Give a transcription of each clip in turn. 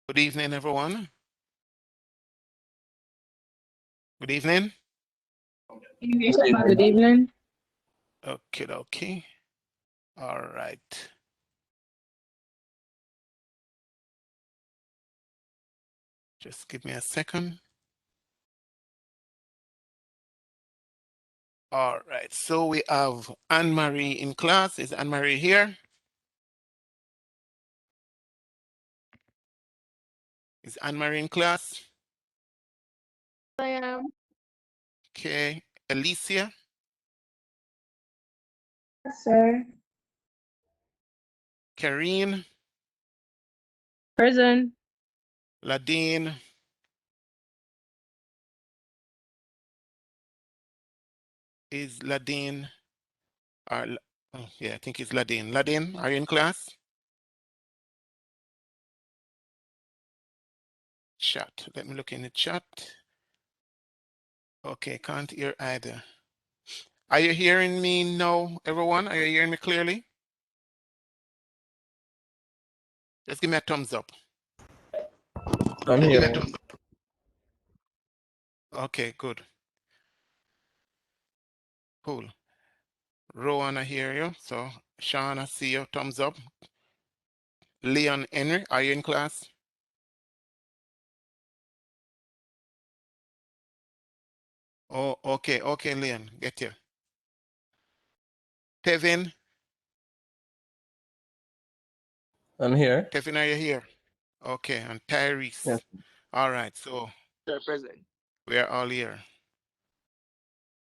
Good evening, everyone. Good evening. Good evening. Okay. All right. Just give me a second. All right. So we have Anne-Marie in class. Is Anne-Marie here? Is Anne-Marie in class? I am. Okay. Alicia? Yes, sir. Karine? Present. Ladine? Is Ladine? Oh, yeah, I think it's Ladine. Ladine, are you in class? Chat. Let me look in the chat. Okay, can't hear either. Are you hearing me now, everyone? Are you hearing me clearly? Just give me a thumbs up. I'm here. Okay, good. Cool. Rowan, I hear you. So, Sean, I see you. Thumbs up. Leon Henry, are you in class? Oh, okay, Leon, get you. Kevin? I'm here. Kevin, are you here? Okay, and Tyrese. Yes. All right, so Sir, present. we are all here.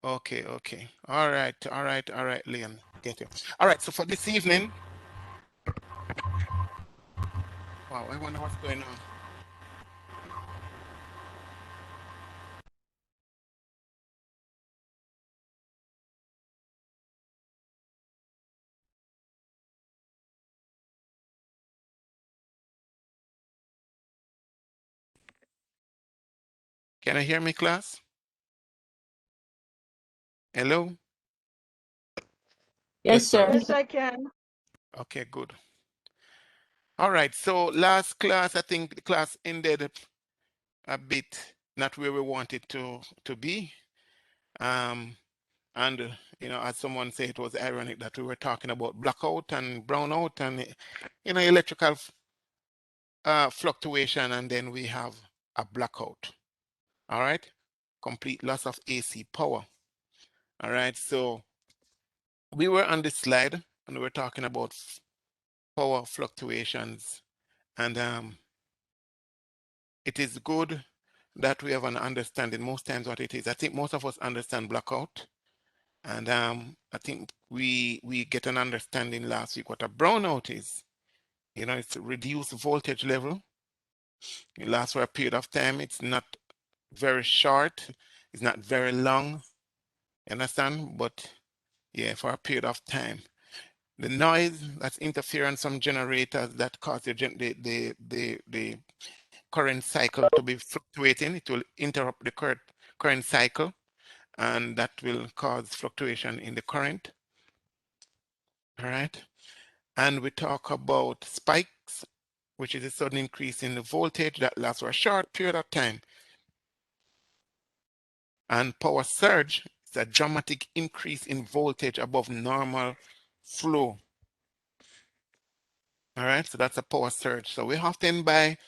Okay. All right, Leon. Get you. All right, so for this evening, wow, I wonder what's going on. Can I hear me, class? Hello? Yes, sir. Yes, I can. Okay, good. All right, so last class, I think the class ended a bit not where we wanted to be. And as someone said, it was ironic that we were talking about blackout and brownout and electrical fluctuation, and then we have a blackout. All right, complete loss of AC power. All right, so we were on this slide and we were talking about power fluctuations, and it is good that we have an understanding most times what it is. I think most of us understand blackout, and I think we get an understanding last week what a brownout is. It's a reduced voltage level. It lasts for a period of time. It's not very short. It's not very long. You understand? But yeah, for a period of time. The noise, that's interference from generators that cause the current cycle to be fluctuating. It will interrupt the current cycle, and that will cause fluctuation in the current. All right. And we talk about spikes, which is a sudden increase in the voltage that lasts for a short period of time. And power surge is a dramatic increase in voltage above normal flow. All right, so that's a power surge. So we often buy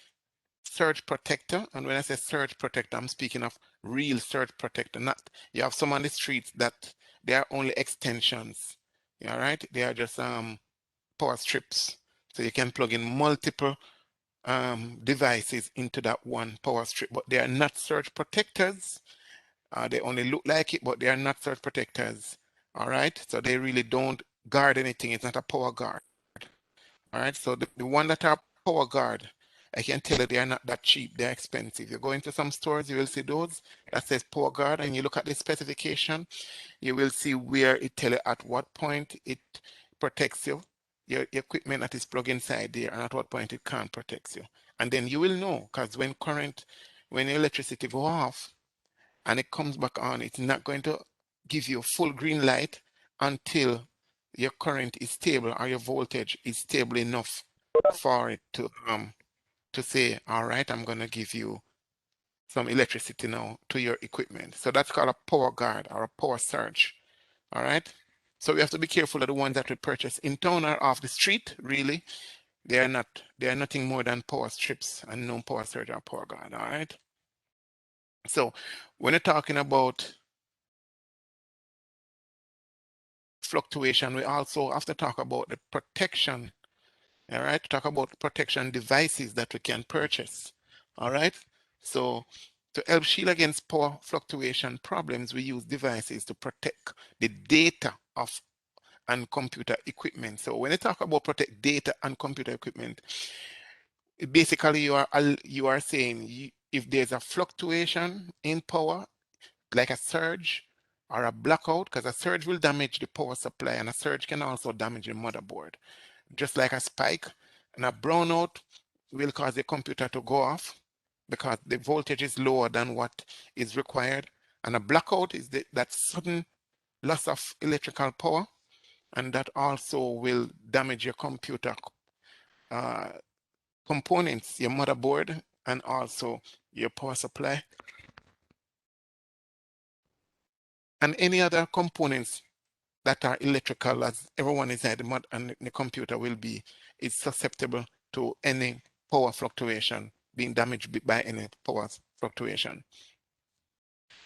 surge protector, and when I say surge protector, I'm speaking of real surge protector. Not you have some on the streets that they are only extensions. All right, they are just power strips, so you can plug in multiple devices into that one power strip, but they are not surge protectors. They only look like it, but they are not surge protectors. All right, so they really don't guard anything. It's not a power guard. All right, so the one that are power guard, I can tell you they are not that cheap. They're expensive. You go into some stores, you will see those that says power guard, and you look at the specification, you will see where it tells you at what point it protects you, your equipment that is plugged inside there, and at what point it can't protect you. And then you will know, because when electricity go off and it comes back on, it's not going to give you full green light until your current is stable or your voltage is stable enough for it to to say, all right, I'm going to give you some electricity now to your equipment. So that's called a power guard or a power surge. All right. So we have to be careful of the ones that we purchase in town or off the street. Really, they are nothing more than power strips and no power surge or power guard. All right. So when you're talking about fluctuation, we also have to talk about the protection. All right, talk about protection devices that we can purchase. All right, so to help shield against power fluctuation problems, we use devices to protect the data of and computer equipment. So when you talk about protect data and computer equipment, basically you are saying if there's a fluctuation in power, like a surge or a blackout, because a surge will damage the power supply and a surge can also damage the motherboard. Just like a spike and a brownout will cause the computer to go off because the voltage is lower than what is required. And a blackout is that sudden loss of electrical power, and that also will damage your computer components, your motherboard, and also your power supply. And any other components that are electrical, as everyone inside the mod and the computer will be, is susceptible to any power fluctuation, being damaged by any power fluctuation.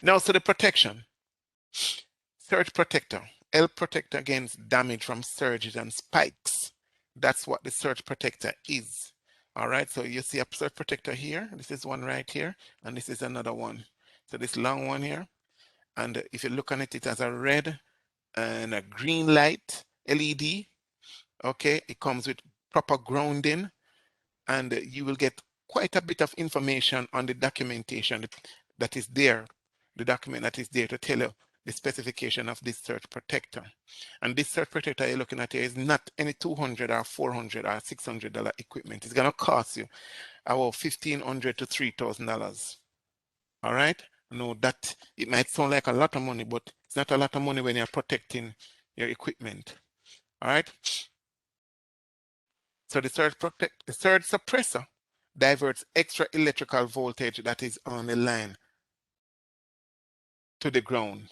Now, so the protection. Surge protector. Help protect against damage from surges and spikes. That's what the surge protector is. All right, so you see a surge protector here. This is one right here, and this is another one. So this long one here, and if you look on it, it has a red and a green light LED. Okay, it comes with proper grounding, and you will get quite a bit of information on the documentation that is there, the document that is there to tell you the specification of this surge protector. And this surge protector you're looking at here is not any $200 or $400 or $600 equipment. It's gonna cost you about $1,500 to $3,000. All right. No, that it might sound like a lot of money, but it's not a lot of money when you're protecting your equipment. All right. So the surge suppressor diverts extra electrical voltage that is on the line to the ground.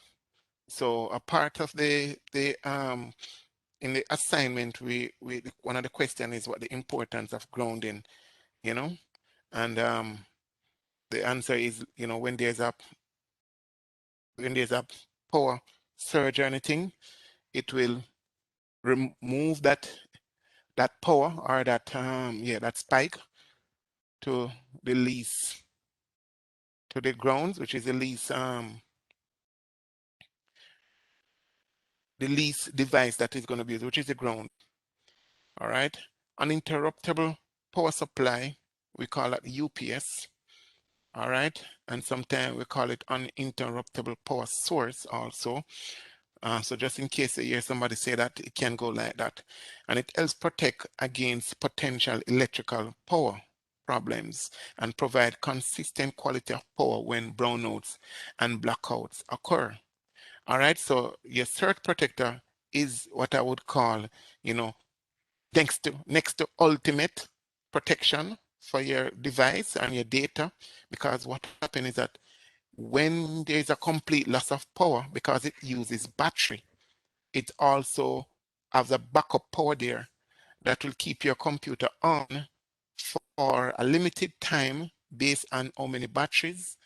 So a part of in the assignment, one of the questions is what the importance of grounding, you know, and the answer is, you know, when there's a power surge or anything, it will remove that power or that that spike to the least, to the grounds, which is the least device that is going to be used, which is the ground. All right. Uninterruptible power supply, we call it UPS. All right. And sometimes we call it uninterruptible power source also. So just in case you hear somebody say that, it can go like that. And it helps protect against potential electrical power problems and provide consistent quality of power when brownouts and blackouts occur. All right, so your surge protector is what I would call, you know, next to ultimate protection for your device and your data, because what happens is that when there's a complete loss of power, because it uses battery, it also has a backup power there that will keep your computer on for a limited time based on how many batteries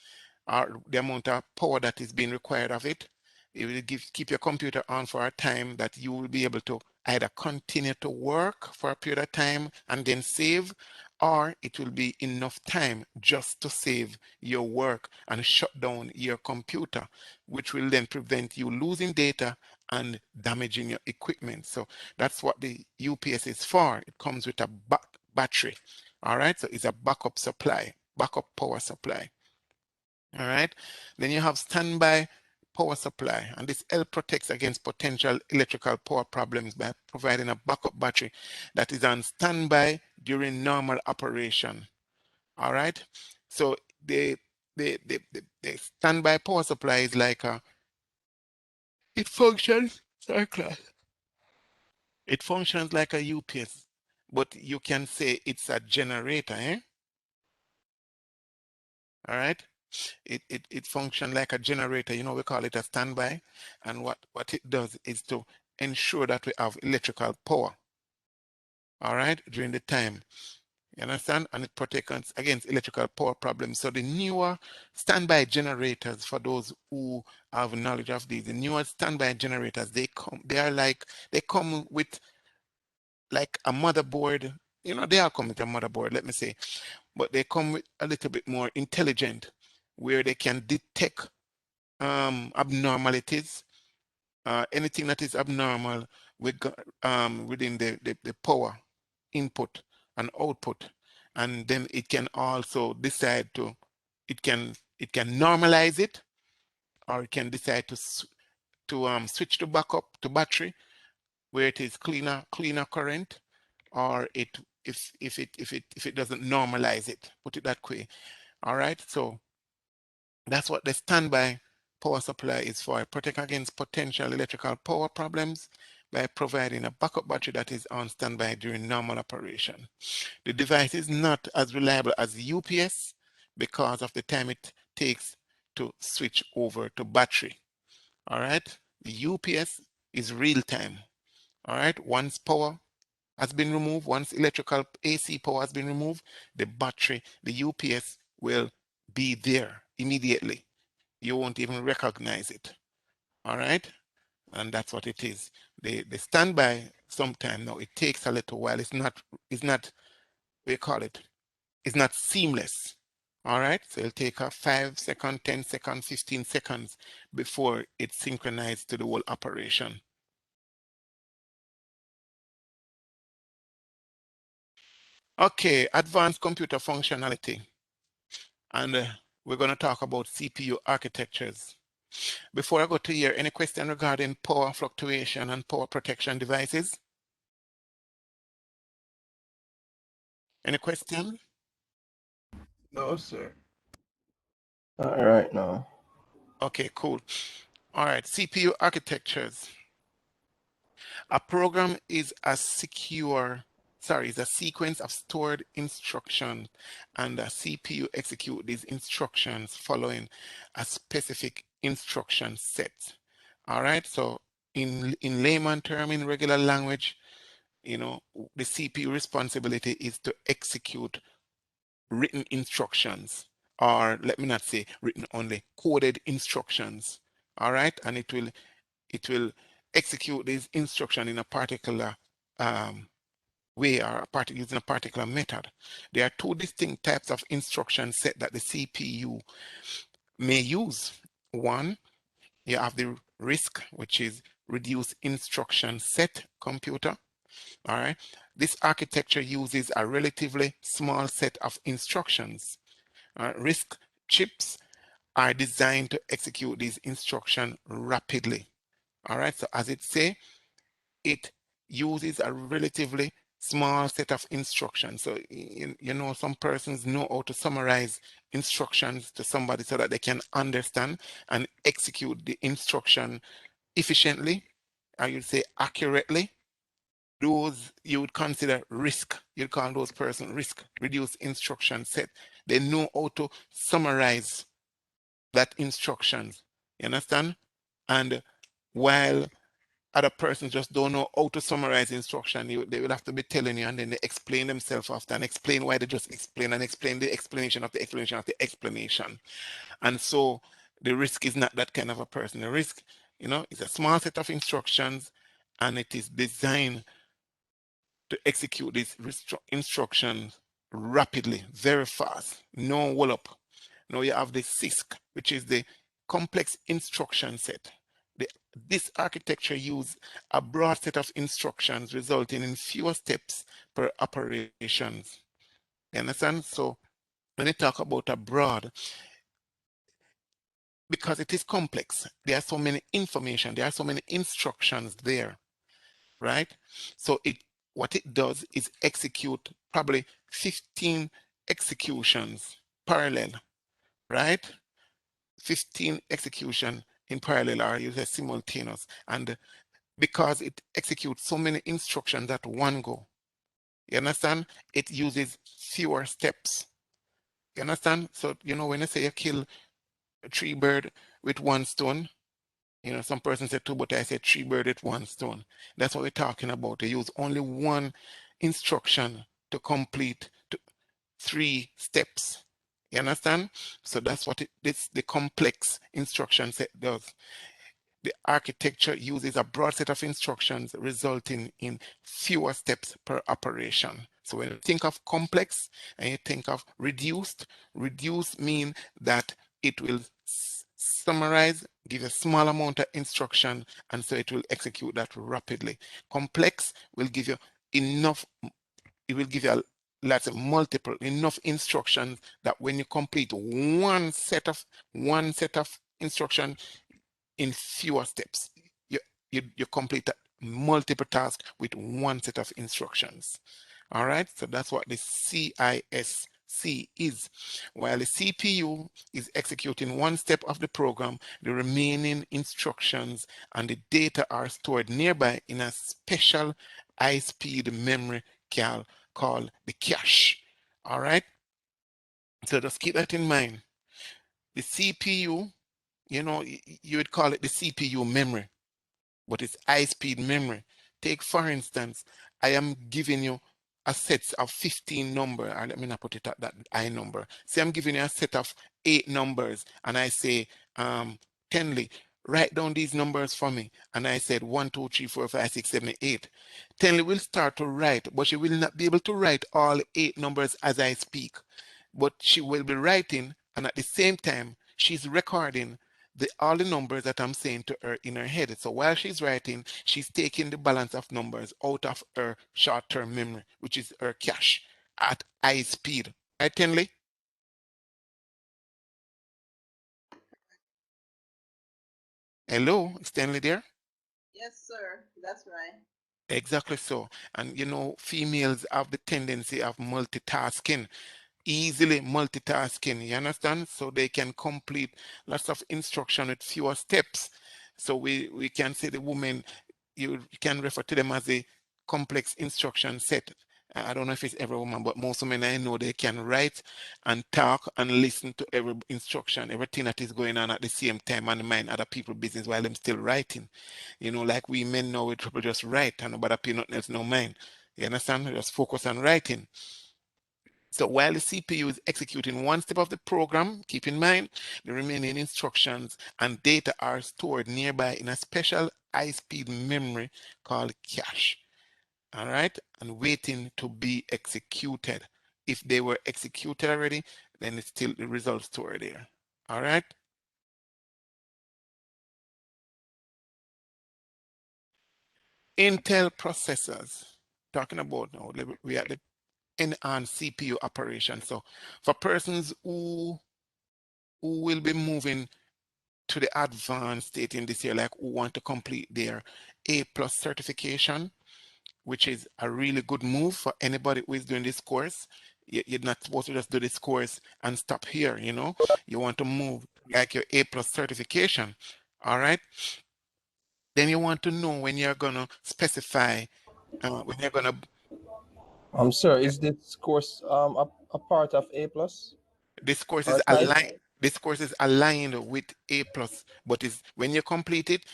or the amount of power that is being required of it. It will keep your computer on for a time that you will be able to either continue to work for a period of time and then save, or it will be enough time just to save your work and shut down your computer, which will then prevent you losing data and damaging your equipment. So that's what the UPS is for. It comes with a battery. All right, so it's a backup supply, backup power supply. All right, then you have standby power supply, and this help protects against potential electrical power problems by providing a backup battery that is on standby during normal operation. All right, so the standby power supply is like it functions, sorry class, it functions like a UPS, but you can say it's a generator, All right. It functions like a generator. You know, we call it a standby. And what it does is to ensure that we have electrical power. All right, during the time. You understand? And it protects us against electrical power problems. So the newer standby generators, for those who have knowledge of these, the newer standby generators, they come with like a motherboard. You know, they all come with a motherboard, let me say, but they come with a little bit more intelligent, where they can detect abnormalities, anything that is abnormal within the power input and output, and then it can also decide to it can normalize it, or it can decide to switch to backup to battery where it is cleaner current, or if it doesn't normalize it, put it that way. All right, so that's what the standby power supply is for. Protect against potential electrical power problems by providing a backup battery that is on standby during normal operation. The device is not as reliable as UPS because of the time it takes to switch over to battery. All right, the UPS is real time. All right, once power has been removed, once electrical AC power has been removed, the battery, the UPS will be there immediately. You won't even recognize it. All right, and that's what it is. The standby sometime now, it takes a little while. It's not we call it, it's not seamless. All right, so it'll take a 5 second, 10 seconds, 15 seconds before it's synchronized to the whole operation. Okay, advanced computer functionality. And we're going to talk about CPU architectures. Before I go to here, any question regarding power fluctuation and power protection devices? Any question? No, sir. All right now. Okay, cool. All right, CPU architectures. A program is a sequence of stored instructions, and a CPU execute these instructions following a specific instruction set. All right, so in layman term, in regular language, you know, the CPU responsibility is to execute written instructions, or let me not say written only, coded instructions. All right, and it will execute this instruction in a particular way, or using a particular method. There are two distinct types of instruction set that the CPU may use. One, you have the RISC, which is reduced instruction set computer. All right, this architecture uses a relatively small set of instructions. RISC chips are designed to execute these instructions rapidly. All right, so as it say, it uses a relatively small set of instructions. So, you know, some persons know how to summarize instructions to somebody so that they can understand and execute the instruction efficiently, or you'd say accurately. Those you would consider RISC. You'd call those persons RISC, reduced instruction set. They know how to summarize that instructions. You understand? And while other persons just don't know how to summarize instruction, they will have to be telling you, and then they explain themselves after and explain why they just explain and explain the explanation of the explanation of the explanation. And so the RISC is not that kind of a person. The RISC, you know, is a small set of instructions, and it is designed to execute these instructions rapidly, very fast, no hold up. Now you have the CISC, which is the complex instruction set. This architecture uses a broad set of instructions resulting in fewer steps per operations. You understand? So when you talk about a broad, because it is complex, there are so many information, there are so many instructions there, right? So what it does is execute probably 15 executions parallel, right? 15 execution in parallel, or you say simultaneous. And because it executes so many instructions at one go, you understand? It uses fewer steps. You understand? So, when you say you kill a 3 bird with 1 stone, some person said 2, but I said 3 bird with 1 stone. That's what we're talking about. They use only 1 instruction to complete 3 steps. You understand? So that's what the complex instruction set does. The architecture uses a broad set of instructions resulting in fewer steps per operation. So when you think of complex and you think of reduced mean that it will summarize, give a small amount of instruction, and so it will execute that rapidly. Complex will give you enough, it will give you lots of multiple, enough instructions that when you complete one set of instruction in fewer steps, you complete multiple tasks with 1 set of instructions. All right, so that's what the CISC is. While the CPU is executing 1 step of the program, the remaining instructions and the data are stored nearby in a special high-speed memory called the cache. All right, so just keep that in mind. The CPU, you would call it the CPU memory, but it's high-speed memory. Take, for instance, I am giving you a set of 15 numbers, and let me not put it at that I number. Say I'm giving you a set of 8 numbers, and I say, Tenley, write down these numbers for me. And I said 1, 2, 3, 4, 5, 6, 7, 8. Tenley will start to write, but she will not be able to write all 8 numbers as I speak. But she will be writing, and at the same time, she's recording all the numbers that I'm saying to her in her head. So while she's writing, she's taking the balance of numbers out of her short-term memory, which is her cache, at high speed. Right, Tenley? Hello, is Tenley there? Yes, sir. That's right. Exactly so. And females have the tendency of multitasking, easily multitasking, you understand? So they can complete lots of instruction with fewer steps. So we can say the woman, you can refer to them as a complex instruction set. I don't know if it's every woman, but most women I know, they can write and talk and listen to every instruction, everything that is going on at the same time, and mind other people's business while them still writing. Like we men know, we trouble just write and nobody pay nothing else no mind. You understand? Just focus on writing. So while the CPU is executing 1 step of the program, keep in mind the remaining instructions and data are stored nearby in a special high-speed memory called cache. All right, and waiting to be executed. If they were executed already, then it's still the results stored there. All right. Intel processors. Talking about now, we are the enhanced CPU operation. So for persons who will be moving to the advanced state in this year, like who want to complete their A+ certification, which is a really good move for anybody who is doing this course. You're not supposed to just do this course and stop here, You want to move like your A+ certification, all right? Then you want to know when you're going to specify, when you're going to... Sir, is this course a part of A+? This course Or is type? aligned. This course is aligned with A+, but when you complete it,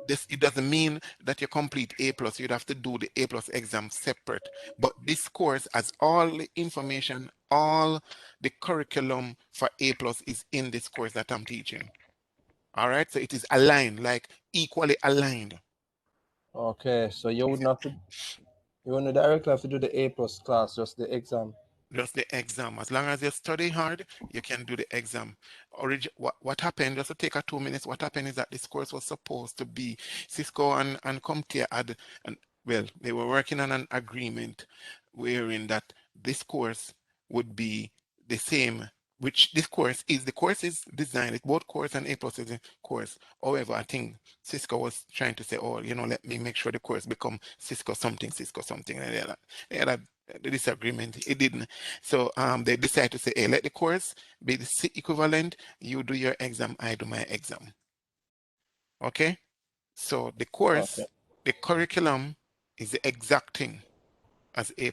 it doesn't mean that you complete A+. You'd have to do the A+ exam separate. But this course has all the information, all the curriculum for A+ is in this course that I'm teaching. All right, so it is aligned, like equally aligned. Okay, so you wouldn't directly have to do the A+ class, just the exam. Just the exam. As long as you study hard, you can do the exam. What happened, just to take a 2 minutes, what happened is that this course was supposed to be Cisco and CompTIA well, they were working on an agreement wherein that this course would be the same, which the course is designed, it's both course and A+ is a course. However, I think Cisco was trying to say, oh, let me make sure the course become Cisco something. And they had the disagreement. It didn't. So they decided to say, hey, let the course be the equivalent. You do your exam, I do my exam. Okay? So the course, Okay. the curriculum is the exact thing as A+.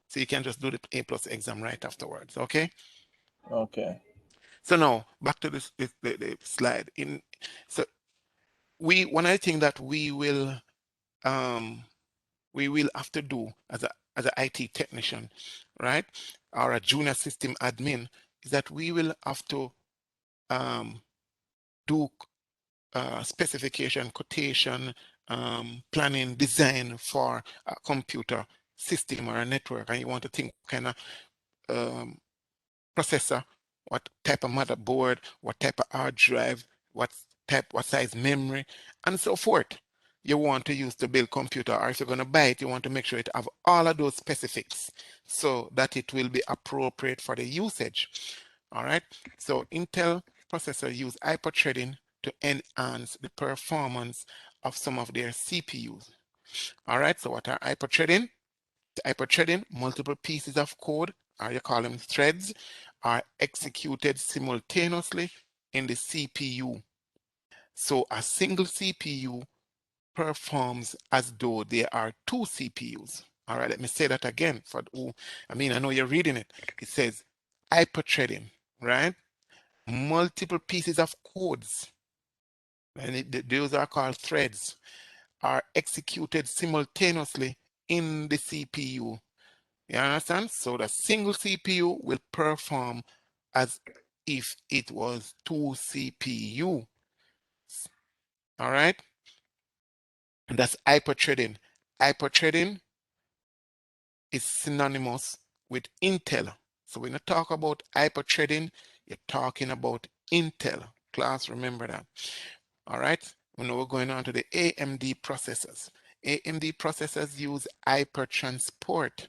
So you can just do the A+ exam right afterwards, okay? Okay. So now back to the slide. So one of the things that we will have to do as an IT technician, right, or a junior system admin, is that we will have to do specification, quotation, planning, design for a computer system or a network, and you want to think kind of processor, what type of motherboard, what type of hard drive, what size memory, and so forth you want to use to build computer, or if you're going to buy it, you want to make sure it have all of those specifics so that it will be appropriate for the usage. All right. So Intel processor use hyperthreading to enhance the performance of some of their CPUs. All right. So what are hyperthreading? Hyperthreading, multiple pieces of code, or you call them threads, are executed simultaneously in the CPU. So a single CPU performs as though there are two CPUs. All right, let me say that again for who, I know you're reading it. It says hyperthreading, right? Multiple pieces of codes, and those are called threads, are executed simultaneously in the CPU. You understand? So the single CPU will perform as if it was two CPU. All right? And that's hyperthreading. Hyperthreading is synonymous with Intel. So when you talk about hyperthreading, you're talking about Intel. Class, remember that. All right? Now we're going on to the AMD processors. AMD processors use hypertransport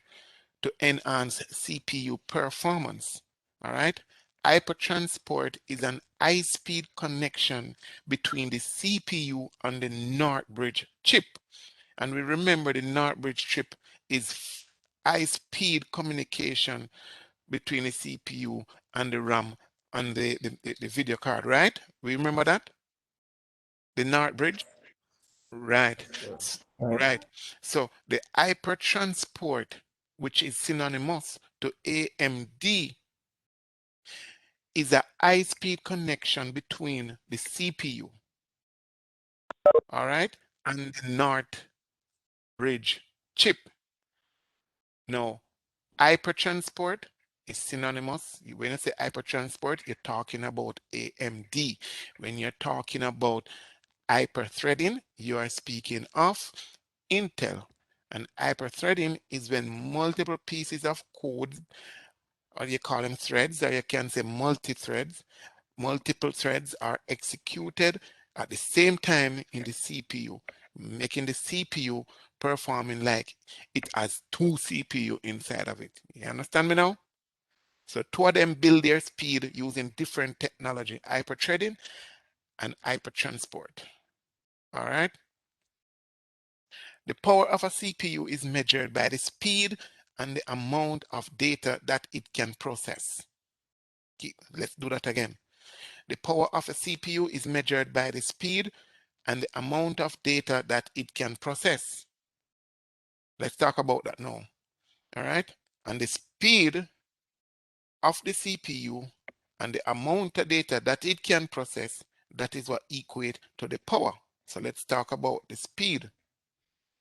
to enhance CPU performance. All right. Hypertransport is an high-speed connection between the CPU and the NOR bridge chip. And we remember the NOR bridge chip is high-speed communication between the CPU and the RAM and the video card, right? We remember that? The NOR bridge? Right. Right. So the hypertransport, which is synonymous to AMD, is a high-speed connection between the CPU, all right, and the NOR bridge chip. Now, hypertransport is synonymous. When you say hypertransport, you're talking about AMD. When you're talking about hyperthreading, you are speaking of Intel. And hyperthreading is when multiple pieces of code, or you call them threads, or you can say multi-threads, multiple threads are executed at the same time in the CPU, making the CPU performing like it has two CPU inside of it. You understand me now? So two of them build their speed using different technology, hyperthreading and hypertransport. All right? The power of a CPU is measured by the speed and the amount of data that it can process. Let's do that again. The power of a CPU is measured by the speed and the amount of data that it can process. Let's talk about that now. All right? And the speed of the CPU and the amount of data that it can process, that is what equate to the power. So let's talk about the speed.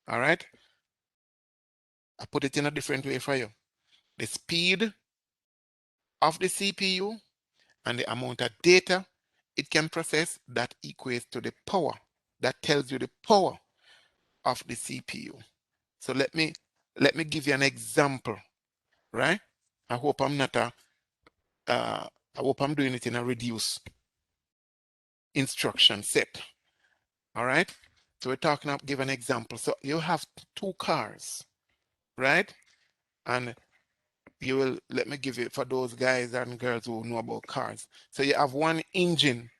All right? I put it in a different way for you. The speed of the CPU and the amount of data it can process, that equates to the power. That tells you the power of the CPU. So let me give you an example, right? I hope I'm not I hope I'm doing it in a reduced instruction set. All right. So we're talking about, give an example. So you have two cars, right? And you will, let me give you for those guys and girls who know about cars. So you have one engine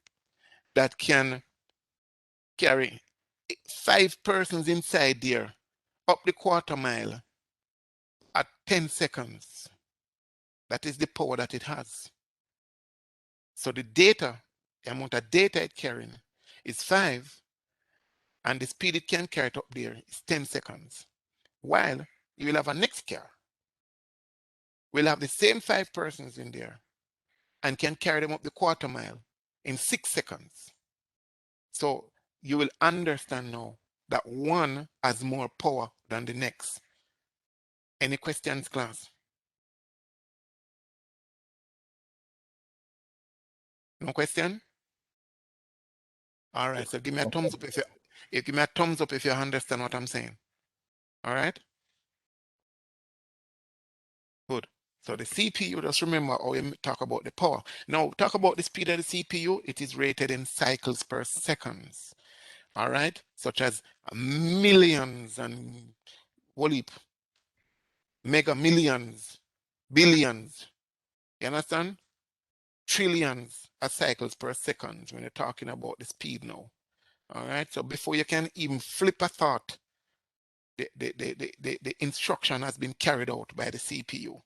that can carry 5 persons inside there up the quarter mile at 10 seconds. That is the power that it has. So the data, the amount of data it carrying is 5, and the speed it can carry it up there is 10 seconds. While you will have a next car, we'll have the same 5 persons in there, and can carry them up the quarter mile in 6 seconds. So you will understand now that one has more power than the next. Any questions, class? No question? All right, so give me a thumbs up if you understand what I'm saying. All right? Good. So the CPU, just remember how we talk about the power. Now, talk about the speed of the CPU. It is rated in cycles per seconds. All right? Such as millions and mega millions, billions. You understand? Trillions of cycles per second when you're talking about the speed now. All right? So before you can even flip a thought, the instruction has been carried out by the CPU.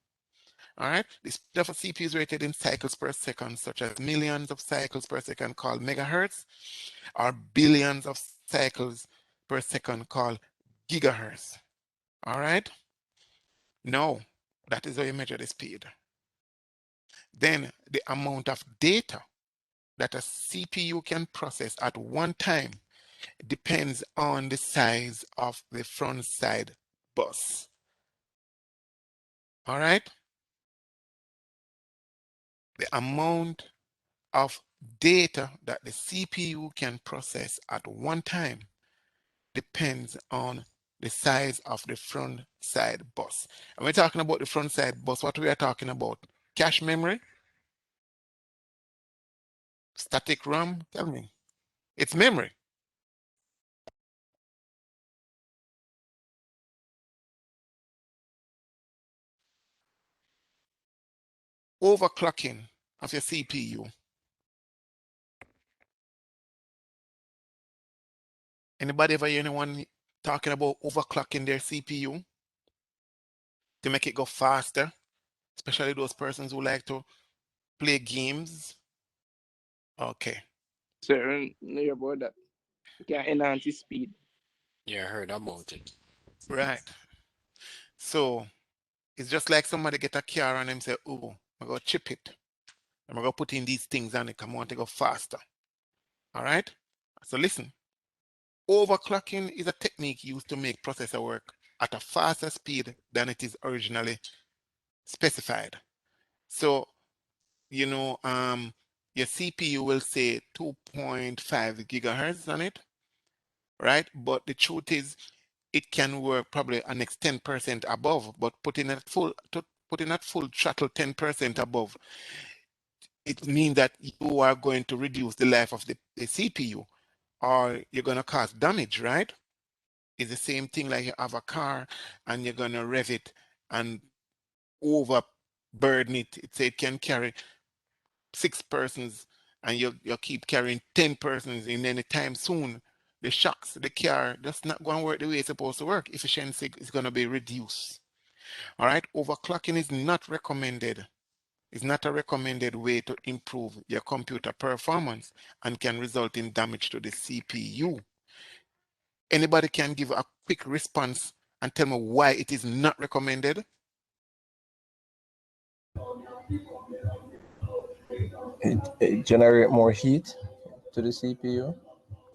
All right, the speed of a CPU is rated in cycles per second, such as millions of cycles per second called megahertz, or billions of cycles per second called gigahertz. All right, now that is how you measure the speed. Then the amount of data that a CPU can process at one time depends on the size of the front side bus. All right, the amount of data that the CPU can process at one time depends on the size of the front side bus. And we're talking about the front side bus, what we are talking about? Cache memory? Static RAM? Tell me. It's memory. Overclocking of your CPU. Anybody ever hear anyone talking about overclocking their CPU to make it go faster? Especially those persons who like to play games. Okay. Sir, know about that. You can enhance the speed. Yeah, I heard about it. Right. So it's just like somebody get a car and them say, oh, I'm going to chip it. I'm going to put in these things on it. I want to go faster. All right. So listen, overclocking is a technique used to make processor work at a faster speed than it is originally specified. So, you know, your CPU will say 2.5 gigahertz on it, right? But the truth is, it can work probably an next 10% above, but putting at full throttle 10% above, it means that you are going to reduce the life of the CPU, or you're going to cause damage, right? It's the same thing like you have a car and you're going to rev it and overburden it. It can carry 6 persons and you keep carrying 10 persons in any time soon. The shocks, the car, that's not going to work the way it's supposed to work. Efficiency is going to be reduced. All right, overclocking is not recommended. It's not a recommended way to improve your computer performance and can result in damage to the CPU. Anybody can give a quick response and tell me why it is not recommended? It generate more heat to the CPU.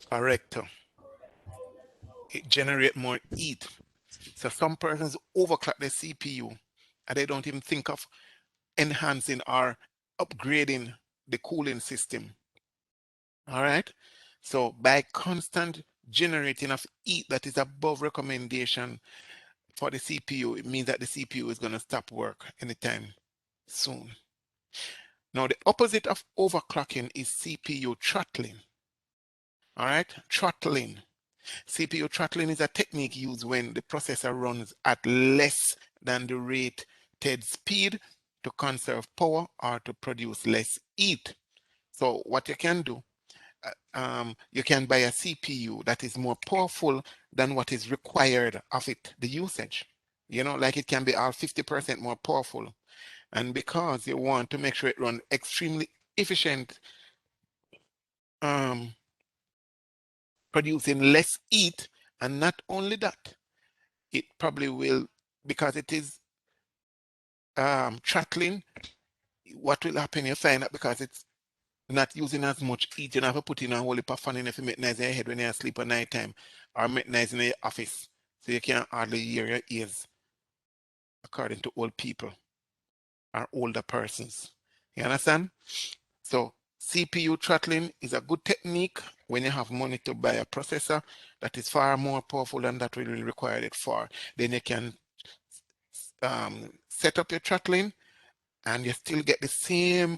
Correct. It generates more heat. So some persons overclock their CPU and they don't even think of enhancing or upgrading the cooling system. All right. So by constant generating of heat that is above recommendation for the CPU, it means that the CPU is going to stop work anytime soon. Now, the opposite of overclocking is CPU throttling. All right, throttling. CPU throttling is a technique used when the processor runs at less than the rated speed to conserve power or to produce less heat. So what you can do, you can buy a CPU that is more powerful than what is required of it, the usage. You know, like it can be all 50% more powerful. And because you want to make sure it runs extremely efficient, producing less heat, and not only that, it probably will, because it is throttling, what will happen? You find that because it's not using as much heat, you have to put in a whole heap of fan in if you make noise in your head when you sleep at night time or make noise in your office. So you can't hardly hear your ears, according to old people or older persons. You understand? So CPU throttling is a good technique when you have money to buy a processor that is far more powerful than that we really required it for. Then you can set up your throttling and you still get the same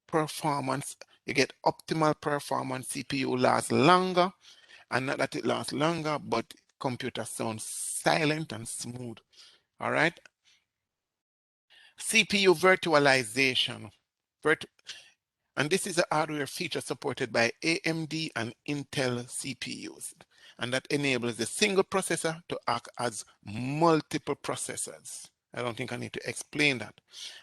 performance. You get optimal performance. CPU lasts longer, and not that it lasts longer, but computer sounds silent and smooth. All right. CPU virtualization. And this is a hardware feature supported by AMD and Intel CPUs. And that enables the single processor to act as multiple processors. I don't think I need to explain that.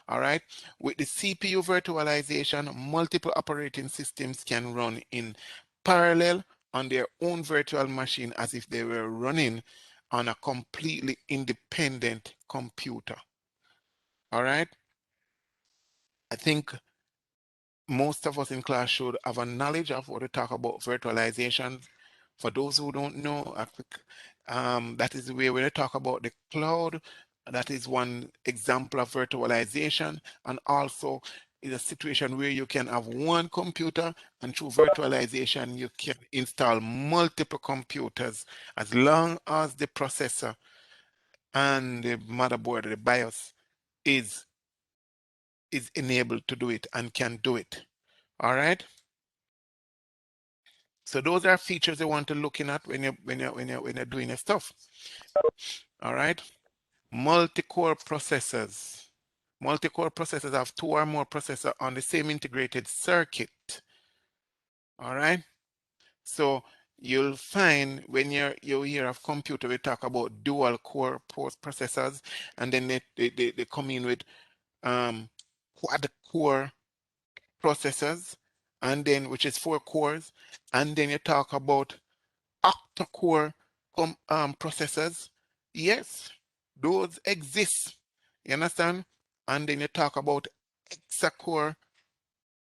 All right. With the CPU virtualization, multiple operating systems can run in parallel on their own virtual machine as if they were running on a completely independent computer. All right. I think most of us in class should have a knowledge of what we talk about virtualization. For those who don't know, that is the way when we talk about the cloud, that is one example of virtualization, and also is a situation where you can have one computer and through virtualization you can install multiple computers as long as the processor and the motherboard, the BIOS, is enabled to do it and can do it. All right. So those are features you want to looking at when you're doing your stuff. All right. Multi-core processors. Multi-core processors have 2 or more processors on the same integrated circuit. All right. So you'll find when you hear of computer, we talk about dual core processors, and then they come in with quad core processors, and then which is 4 cores, and then you talk about octa-core processors. Yes, those exist. You understand? And then you talk about hexa-core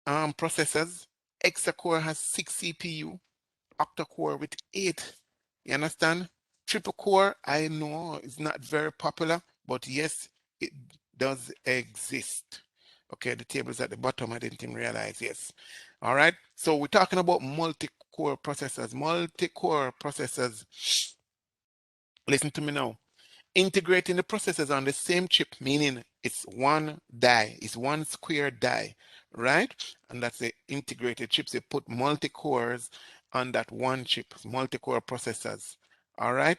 processors. Hexa-core has 6 CPU, octa-core with 8. You understand? Triple core, I know is not very popular, but yes, it does exist. Okay, the table is at the bottom. I didn't even realize. Yes. All right. So we're talking about multi-core processors. Multi-core processors. Listen to me now. Integrating the processors on the same chip, meaning it's one die, it's one square die, right? And that's the integrated chips. They put multi-cores on that one chip, multi-core processors. All right.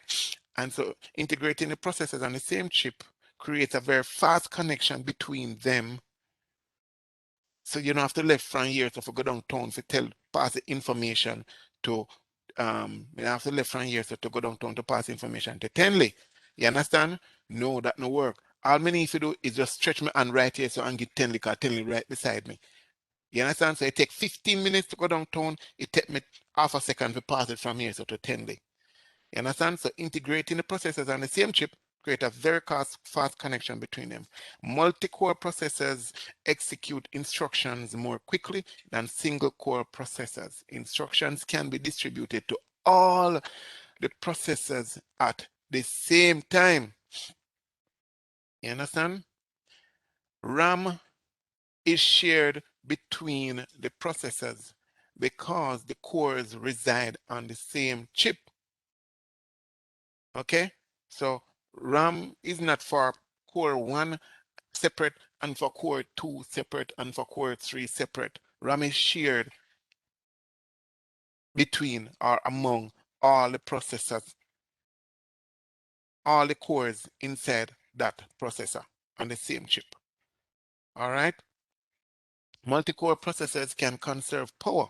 And so integrating the processors on the same chip creates a very fast connection between them. So you don't have to left from here to go downtown to pass the information to you don't have to left from here to go downtown to pass information to Tenley. You understand? No, that no work. All me need to do is just stretch my hand right here so I can get Tenley, because Tenley right beside me. You understand? So it take 15 minutes to go downtown. It take me half a second to pass it from here to Tenley. You understand? So integrating the processors on the same chip create a very fast connection between them. Multi-core processors execute instructions more quickly than single-core processors. Instructions can be distributed to all the processors at the same time. You understand? RAM is shared between the processors because the cores reside on the same chip. Okay, so RAM is not for core 1 separate and for core 2 separate and for core 3 separate. RAM is shared between or among all the processors, all the cores inside that processor on the same chip. All right. Multi-core processors can conserve power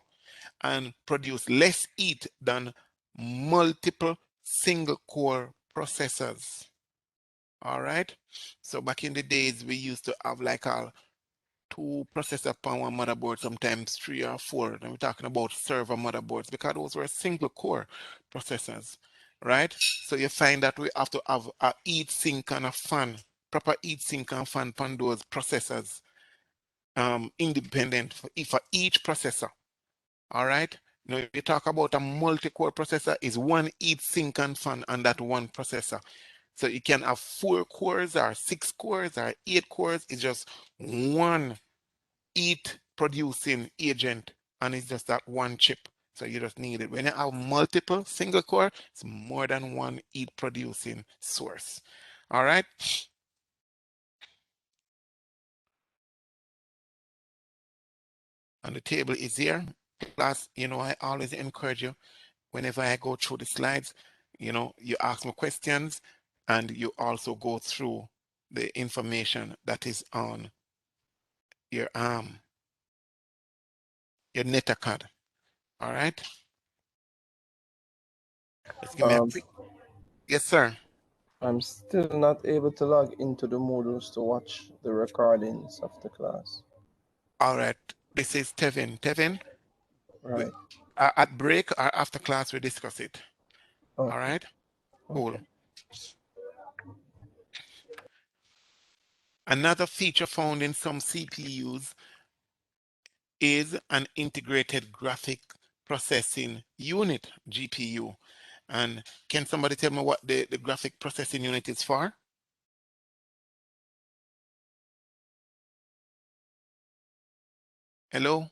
and produce less heat than multiple single-core processors. All right. So back in the days, we used to have like 2 processors per one motherboard, sometimes 3 or 4. And we're talking about server motherboards because those were single core processors, right? So you find that we have to have a heat sink and a fan, proper heat sink and fan on those processors independent for each processor. All right. Now, if you talk about a multi-core processor, is one heat sink and fan on that one processor. So you can have 4 cores or 6 cores or 8 cores. It's just one heat producing agent, and it's just that one chip. So you just need it. When you have multiple single core, it's more than one heat producing source. All right. And the table is here. Plus, you know, I always encourage you, whenever I go through the slides, you know, you ask me questions and you also go through the information that is on your NetAcad. All right. Just give me a quick. Yes, sir. I'm still not able to log into the Moodles to watch the recordings of the class. All right. This is Tevin. Tevin, Right. at break or after class, we discuss it. Okay. All right. Cool. Okay. Another feature found in some CPUs is an integrated graphic processing unit, GPU. And can somebody tell me what the graphic processing unit is for? Hello?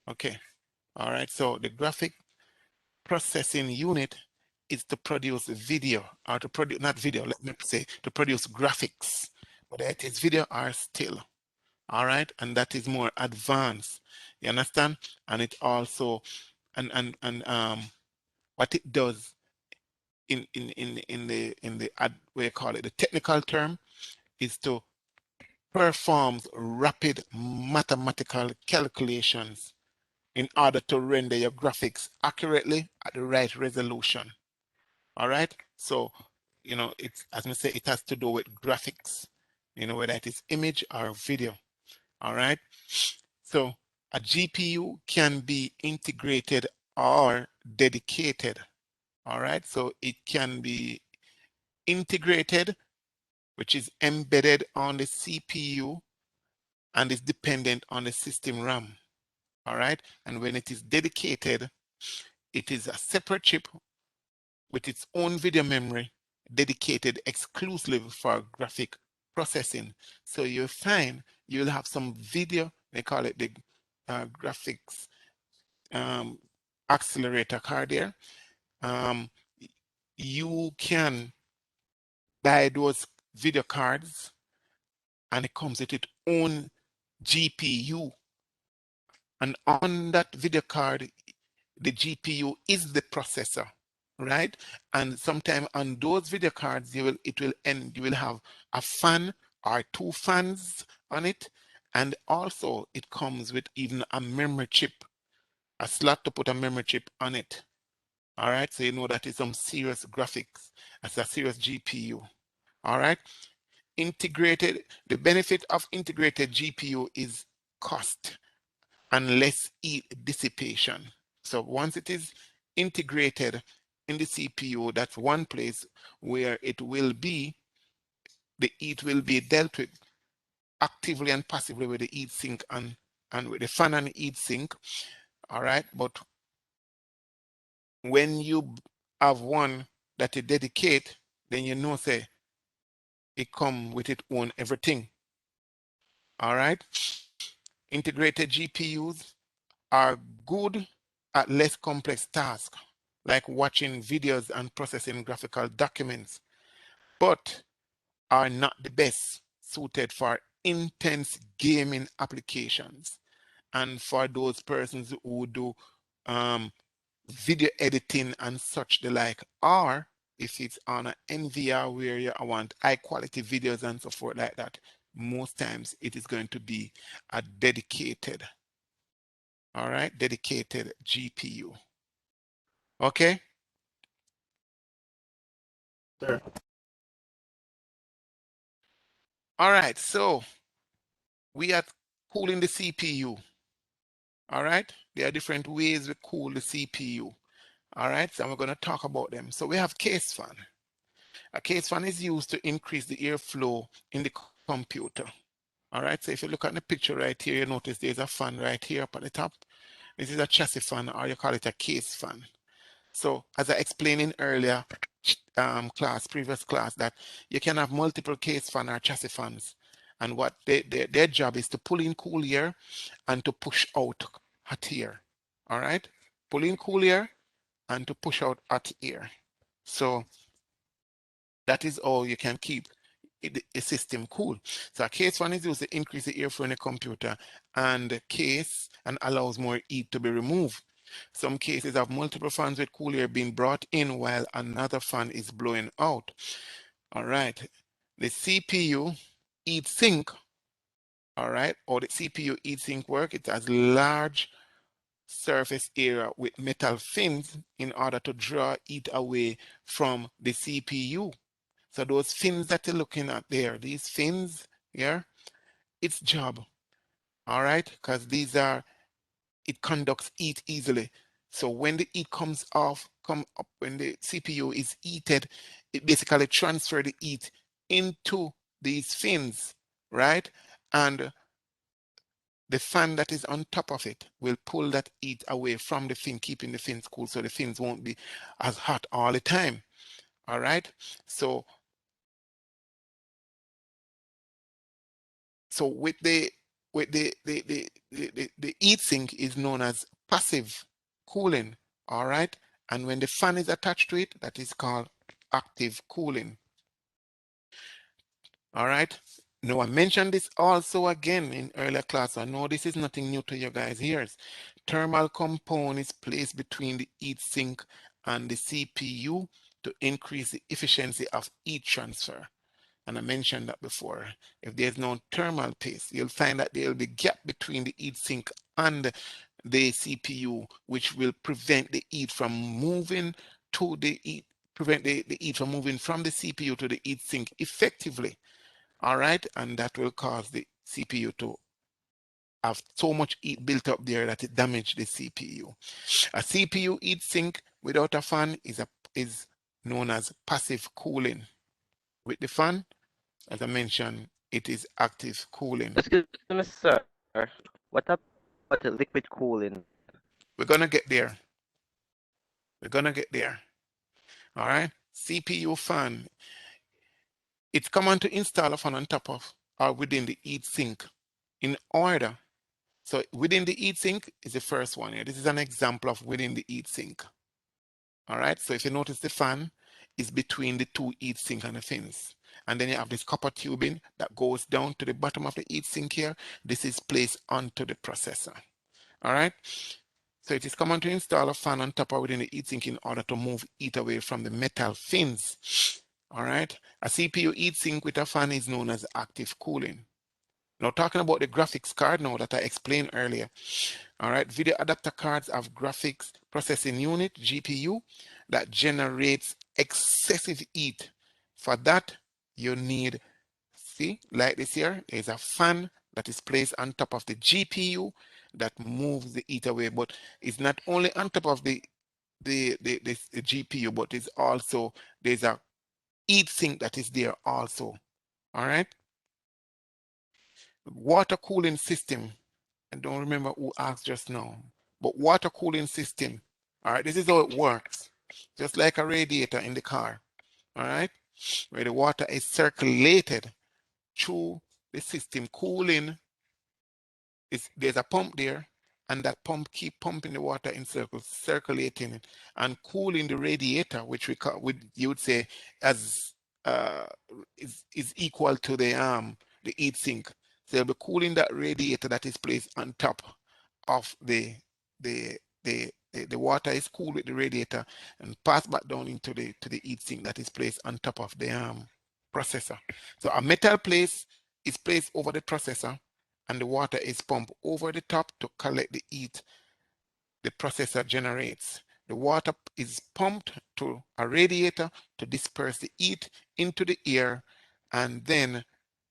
Okay. All right. So the graphic processing unit is to produce video, or to produce, not video, let me say, to produce graphics, whether it is video or still. All right. And that is more advanced. You understand? And it also, and what it does in the what you call it, the technical term, is to perform rapid mathematical calculations in order to render your graphics accurately at the right resolution. All right. So, you know, it's, as I say, it has to do with graphics, you know, whether it is image or video. All right. So a GPU can be integrated or dedicated. All right. So it can be integrated, which is embedded on the CPU and is dependent on the system RAM. All right. And when it is dedicated, it is a separate chip with its own video memory dedicated exclusively for graphic processing. So you'll find you'll have some video, they call it the graphics accelerator card there. You can buy those video cards and it comes with its own GPU. And on that video card, the GPU is the processor, right? And sometimes on those video cards, you will have a fan or 2 fans on it. And also it comes with even a memory chip, a slot to put a memory chip on it. All right, so you know that is some serious graphics. That's a serious GPU. All right. Integrated, the benefit of integrated GPU is cost and less heat dissipation. So once it is integrated in the CPU, that's one place where it will be, the heat will be dealt with actively and passively with the heat sink and with the fan and heat sink. All right, but when you have one that you dedicate, then you know say it come with its own everything. All right, integrated GPUs are good at less complex tasks like watching videos and processing graphical documents, but are not the best suited for intense gaming applications and for those persons who do video editing and such the like, or if it's on an NVR where you want high quality videos and so forth like that, most times it is going to be a dedicated, all right, dedicated GPU. Okay. Sure. All right, so we are cooling the CPU. All right, there are different ways we cool the CPU. All right, so we're going to talk about them. So we have case fan. A case fan is used to increase the airflow in the computer. All right, so if you look at the picture right here, you notice there's a fan right here up at the top. This is a chassis fan, or you call it a case fan. So as I explained in earlier previous class, that you can have multiple case fan or chassis fans. And what their job is to pull in cool air and to push out hot air. All right, pull in cool air and to push out hot air. So that is how you can keep a system cool. So a case fan is used to increase the airflow in a computer and case and allows more heat to be removed. Some cases have multiple fans with cool air being brought in while another fan is blowing out. All right. The CPU heat sink, all right, or the CPU heat sink work, it has large surface area with metal fins in order to draw heat away from the CPU. So those fins that you're looking at there, these fins here, its job, all right, because it conducts heat easily. So when the heat comes up, when the CPU is heated, it basically transfers the heat into these fins, right? And the fan that is on top of it will pull that heat away from the fin, keeping the fins cool, so the fins won't be as hot all the time. All right. So with the heat sink is known as passive cooling. All right. And when the fan is attached to it, that is called active cooling. All right. Now I mentioned this also again in earlier class. I know this is nothing new to you guys' ears. Thermal compound is placed between the heat sink and the CPU to increase the efficiency of heat transfer. And I mentioned that before. If there's no thermal paste, you'll find that there will be gap between the heat sink and the CPU, which will prevent the heat from moving to the heat, prevent the heat from moving from the CPU to the heat sink effectively. All right, and that will cause the CPU to have so much heat built up there that it damages the CPU. A CPU heat sink without a fan is known as passive cooling. With the fan, as I mentioned, it is active cooling. Excuse me, sir. What about the liquid cooling? We're gonna get there. We're gonna get there. All right, CPU fan. It's common to install a fan on top of or within the heat sink in order. So within the heat sink is the first one here. This is an example of within the heat sink. All right, so if you notice, the fan is between the two heat sink and the fins. And then you have this copper tubing that goes down to the bottom of the heat sink here. This is placed onto the processor. All right, so it is common to install a fan on top or within the heat sink in order to move heat away from the metal fins. All right, a CPU heat sink with a fan is known as active cooling. Now talking about the graphics card now that I explained earlier. All right, video adapter cards have graphics processing unit, GPU, that generates excessive heat. For that, you need, see, like this here, there's a fan that is placed on top of the GPU that moves the heat away, but it's not only on top of the GPU, but it's also, there's a heat sink that is there also. All right. Water cooling system. I don't remember who asked just now, but water cooling system. All right, this is how it works. Just like a radiator in the car. All right, where the water is circulated through the system. Cooling is, there's a pump there, and that pump keep pumping the water in circles, circulating it, and cooling the radiator, which we call, you would say, as is equal to the heat sink. So they'll be cooling that radiator that is placed on top of the water is cooled with the radiator and passed back down into the heat sink that is placed on top of the processor. So a metal plate is placed over the processor, and the water is pumped over the top to collect the heat the processor generates. The water is pumped to a radiator to disperse the heat into the air, and then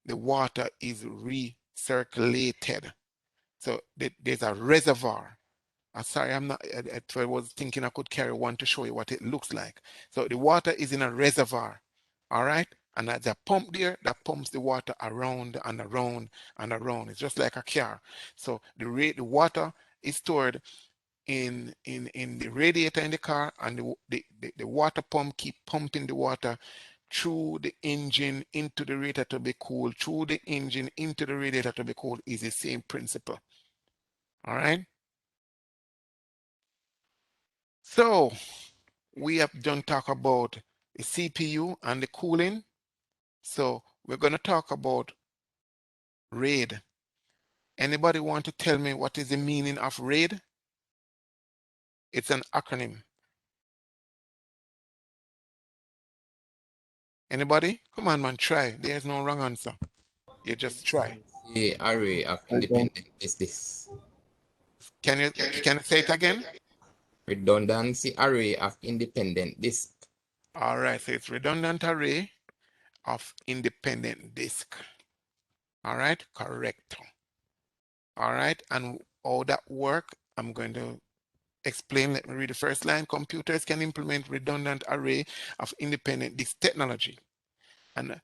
the water is recirculated. So there's a reservoir. Sorry, I was thinking I could carry one to show you what it looks like. So the water is in a reservoir, all right? And there's a pump there that pumps the water around and around and around. It's just like a car. So the water is stored in the radiator in the car, and the water pump keep pumping the water through the engine into the radiator to be cool, through the engine into the radiator to be cool. Is the same principle. All right. So we have done talk about the CPU and the cooling. So we're going to talk about RAID. Anybody want to tell me what is the meaning of RAID? It's an acronym. Anybody? Come on, man, try. There's no wrong answer. You just try. The array of independent is this. Can you say it again? Redundancy array of independent disk. All right, so it's redundant array of independent disk. All right, correct. All right, and all that work, I'm going to explain. Let me read the first line. Computers can implement redundant array of independent disk technology. And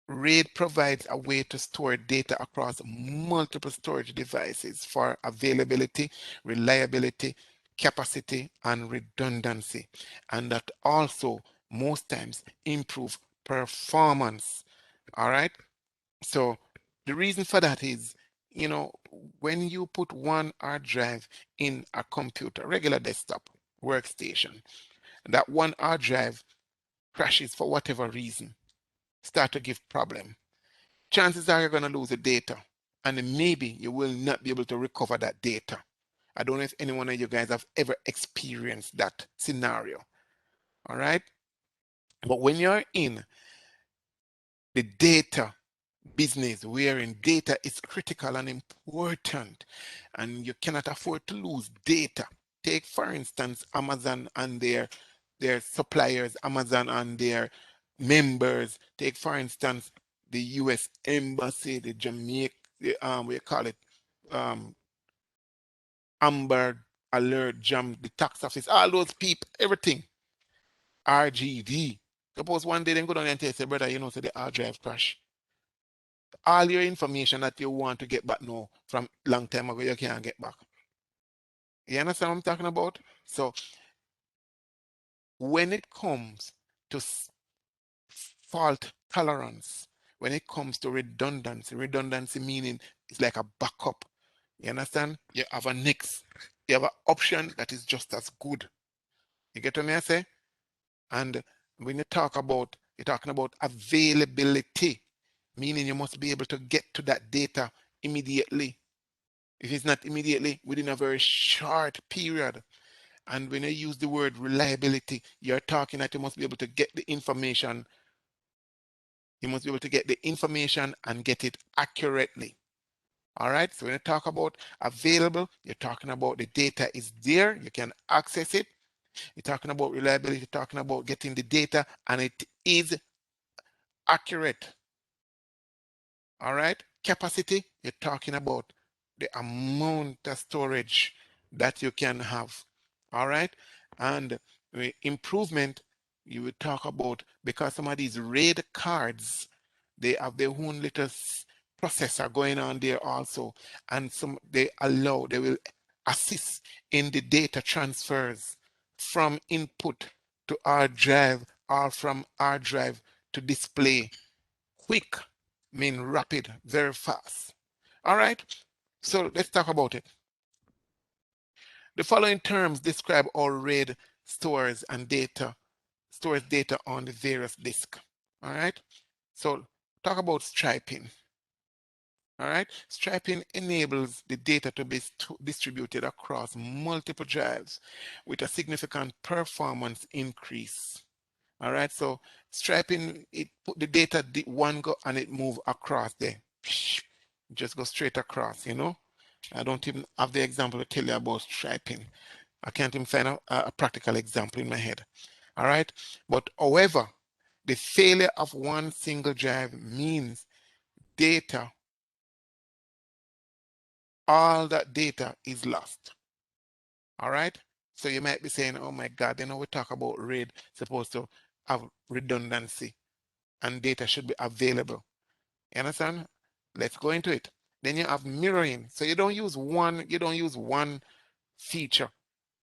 RAID provides a way to store data across multiple storage devices for availability, reliability, capacity, and redundancy. And that also most times improve performance. All right. So the reason for that is, you know, when you put one hard drive in a computer, regular desktop workstation, that one hard drive crashes for whatever reason, start to give problem, chances are you're going to lose the data, and then maybe you will not be able to recover that data. I don't know if any one of you guys have ever experienced that scenario. All right. But when you're in the data business, wherein data is critical and important, and you cannot afford to lose data. Take, for instance, Amazon and their suppliers, Amazon and their members. Take, for instance, the U.S. Embassy, the Jamaica, we call it Amber Alert, Jam, the tax office, all those people, everything. RGD. Suppose one day they go down and say, brother, you know, so the hard drive crash. All your information that you want to get back now from long time ago, you can't get back. You understand what I'm talking about? So when it comes to fault tolerance, when it comes to redundancy meaning it's like a backup. You understand? You have a next, you have an option that is just as good. You get what I say? And when you talk about, you're talking about availability, meaning you must be able to get to that data immediately. If it's not immediately, within a very short period. And when you use the word reliability, you're talking that you must be able to get the information. You must be able to get the information and get it accurately. All right. So when you talk about available, you're talking about the data is there. You can access it. You're talking about reliability. You're talking about getting the data and it is accurate. All right. Capacity, you're talking about the amount of storage that you can have. All right. And improvement, you will talk about, because some of these RAID cards, they have their own little processor going on there also. And some they will assist in the data transfers from input to hard drive or from hard drive to display. Quick mean rapid, very fast. All right, so let's talk about it. The following terms describe how RAID stores data on the various disks. All right, so talk about striping. All right, striping enables the data to be distributed across multiple drives with a significant performance increase. All right, so striping, it put the data one go and it move across there. Just go straight across, you know. I don't even have the example to tell you about striping. I can't even find a practical example in my head. All right, but however, the failure of one single drive means data, all that data is lost. All right, so you might be saying, oh my God, you know, we talk about RAID supposed to have redundancy. and data should be available. You understand? Let's go into it. Then you have mirroring. So you don't use one feature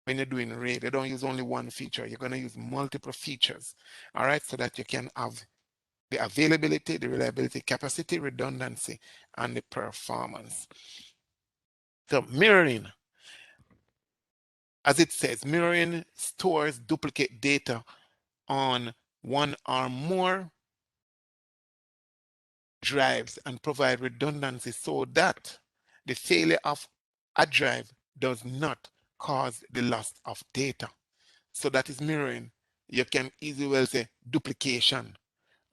when you're doing RAID. You don't use only one feature. You're going to use multiple features. All right, so that you can have the availability, the reliability, capacity, redundancy, and the performance. So mirroring, as it says, mirroring stores duplicate data on one or more drives and provide redundancy so that the failure of a drive does not cause the loss of data. So that is mirroring. You can easily well say duplication.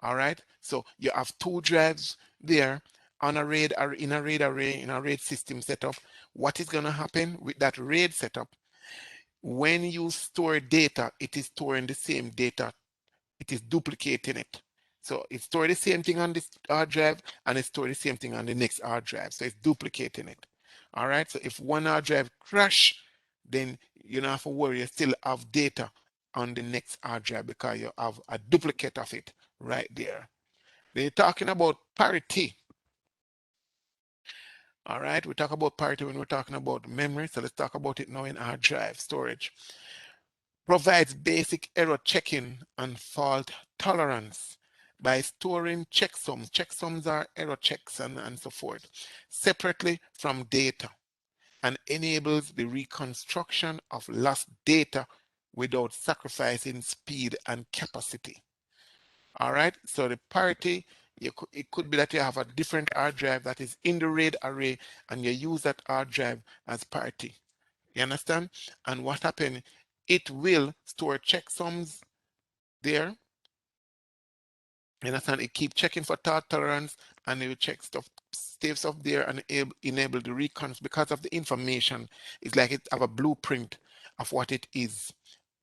All right. So you have two drives there on a RAID or in a RAID array, in a RAID system setup. What is going to happen with that RAID setup? When you store data, it is storing the same data. It is duplicating it. So it stores the same thing on this hard drive and it stores the same thing on the next hard drive. So it's duplicating it. All right. So if one hard drive crash, then you don't have to worry. You still have data on the next hard drive because you have a duplicate of it right there. They're talking about parity. All right. We talk about parity when we're talking about memory. So let's talk about it now in hard drive storage. Provides basic error checking and fault tolerance by storing checksums. Checksums are error checks and so forth separately from data and enables the reconstruction of lost data without sacrificing speed and capacity. All right, so the parity, it could be that you have a different hard drive that is in the RAID array and you use that hard drive as parity. You understand? And what happened? It will store checksums there. You understand? It keep checking for fault tolerance and it will check stuff, save stuff there and enable the recons because of the information. It's like it have a blueprint of what it is,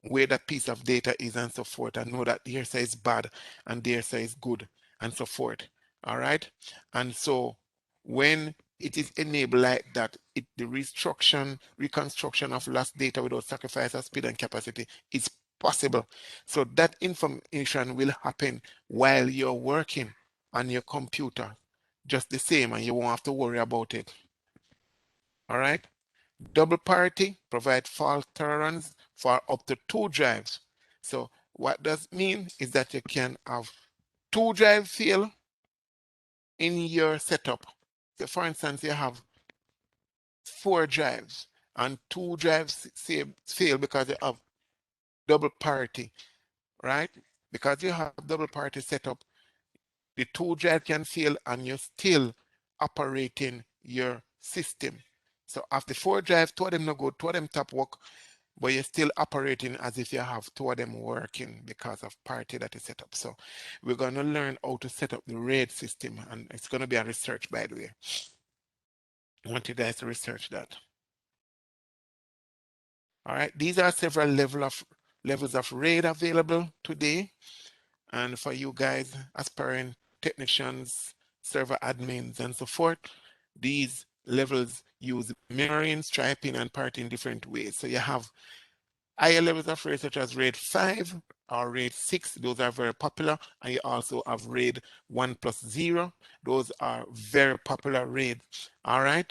where that piece of data is and so forth, and know that here says bad and there says good and so forth. All right. And so when it is enabled like that, the reconstruction of lost data without sacrifice of speed and capacity is possible. So that information will happen while you're working on your computer just the same, and you won't have to worry about it. All right. Double parity provide fault tolerance for up to 2 drives. So what does mean is that you can have 2 drives fail in your setup. So for instance, you have 4 drives and 2 drives fail because you have double parity, right? Because you have double parity setup, the 2 drive can fail and you're still operating your system. So after 4 drives, 2 of them no good, 2 of them top work, but you're still operating as if you have 2 of them working because of parity that is set up. So we're going to learn how to set up the RAID system, and it's going to be a research, by the way. I want you guys to research that. All right, these are several levels of RAID available today. And for you guys, aspiring technicians, server admins, and so forth, these levels use mirroring, striping, and parity in different ways. So you have higher levels of RAID such as RAID 5 or RAID 6. Those are very popular. And you also have RAID 1+0. Those are very popular RAID. All right.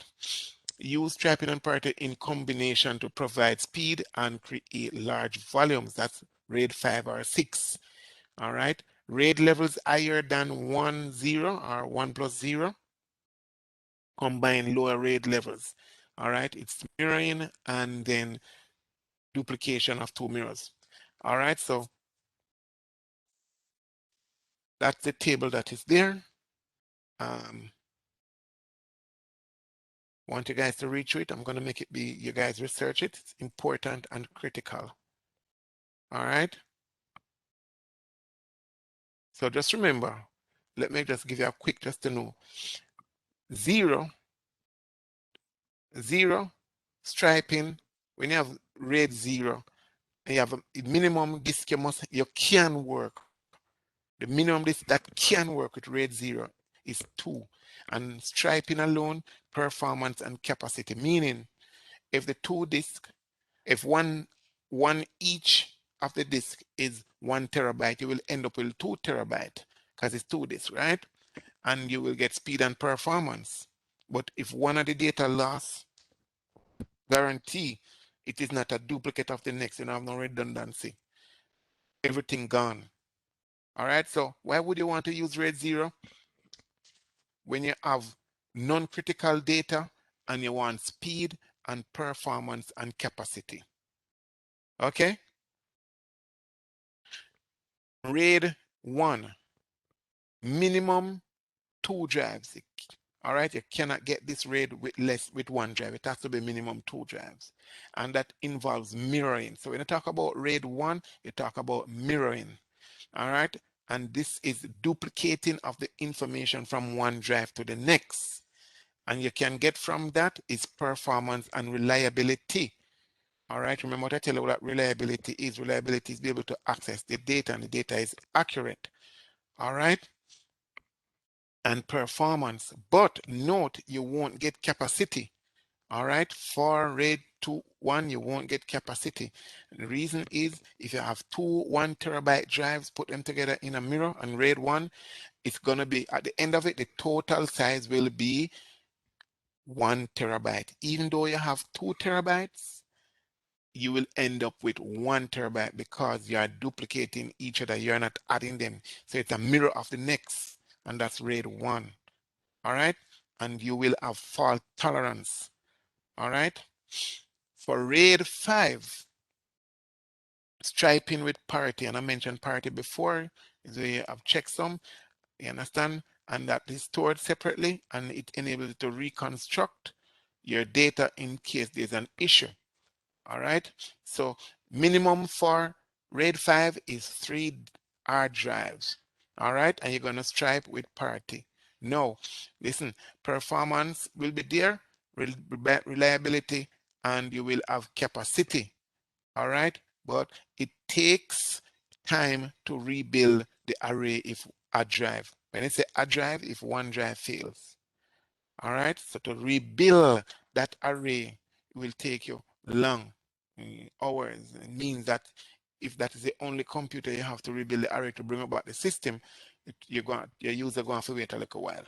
Use striping and parity in combination to provide speed and create large volumes. That's RAID 5 or 6. All right. RAID levels higher than 1.0 or 1+0 combine lower RAID levels. All right. It's mirroring and then duplication of 2 mirrors. All right. So that's the table that is there. Want you guys to read through it. I'm going to make it be you guys research it. It's important and critical. All right. So just remember, let me just give you a quick just to know. 0, striping, when you have RAID 0, and you have a minimum disk you can work. The minimum disk that can work with RAID 0 is 2. And striping alone, performance and capacity, meaning if the 2 disks, if one each of the disk is 1 terabyte, you will end up with 2 terabyte because it's 2 disks, right? And you will get speed and performance. But if one of the data lost, guarantee it is not a duplicate of the next. You don't have no redundancy. Everything gone. All right, so why would you want to use RAID 0? When you have non-critical data and you want speed and performance and capacity. Okay? RAID 1, minimum 2 drives. All right, you cannot get this RAID with 1 drive. It has to be minimum 2 drives. And that involves mirroring. So when you talk about RAID 1, you talk about mirroring. All right, and this is duplicating of the information from one drive to the next. And you can get from that is performance and reliability. All right, remember what I tell you what reliability is. Reliability is be able to access the data and the data is accurate. All right, and performance. But note, you won't get capacity. All right, for RAID 1, you won't get capacity. And the reason is if you have 2 1 terabyte drives, put them together in a mirror and RAID 1, it's going to be at the end of it, the total size will be 1 terabyte. Even though you have 2 terabytes, you will end up with 1 terabyte because you are duplicating each other. You're not adding them. So it's a mirror of the next, and that's RAID 1. All right, and you will have fault tolerance. All right, for RAID 5, striping with parity, and I mentioned parity before, is where you have checksum, you understand, and that is stored separately, and it enables you to reconstruct your data in case there's an issue. All right, so minimum for RAID 5 is 3 hard drives. All right, and you're going to stripe with parity. No, listen, performance will be there, reliability, and you will have capacity. All right, but it takes time to rebuild the array if a drive. When I say a drive, if one drive fails. All right, so to rebuild that array will take you long hours. It means that if that is the only computer you have to rebuild the array to bring about the system, your user going to have to wait a little while.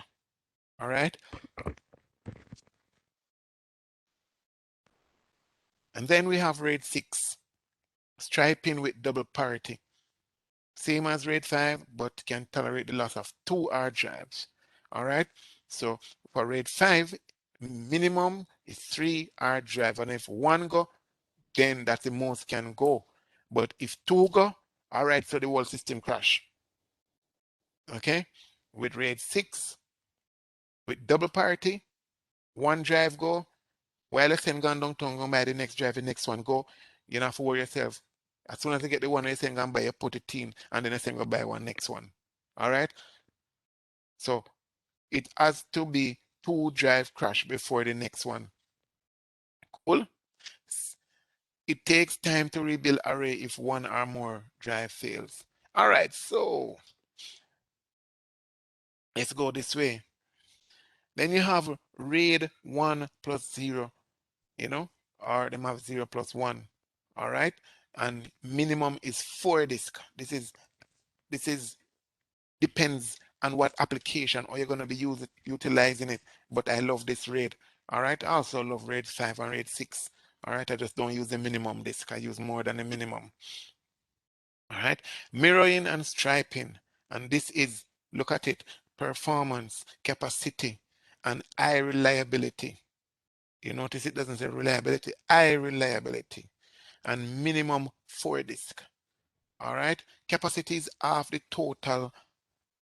All right. And then we have RAID 6, striping with double parity. Same as RAID 5, but can tolerate the loss of 2 hard drives. All right. So for RAID 5, minimum is 3 hard drive, and if 1 go, then that's the most can go. But if 2 go, all right, so the whole system crash. Okay, with RAID 6, with double parity, 1 drive go, while the same gone downtown, go buy the next drive, the next one go, you don't have to worry yourself. As soon as you get the one you say go buy, you put it in, and then you say go buy one next one. All right, so it has to be 2 drive crash before the next one. Cool. It takes time to rebuild array if 1 or more drive fails. All right, so let's go this way. Then you have RAID 1 plus 0, you know, or them have 0 plus 1. All right, and minimum is 4 disk. This is depends on what application or you're going to be utilizing it. But I love this RAID. All right, I also love RAID 5 and RAID 6. All right, I just don't use the minimum disk. I use more than the minimum. All right, mirroring and striping, and this is, look at it, performance, capacity, and high reliability. You notice it doesn't say reliability, high reliability, and minimum 4 disk. All right, capacity is half the total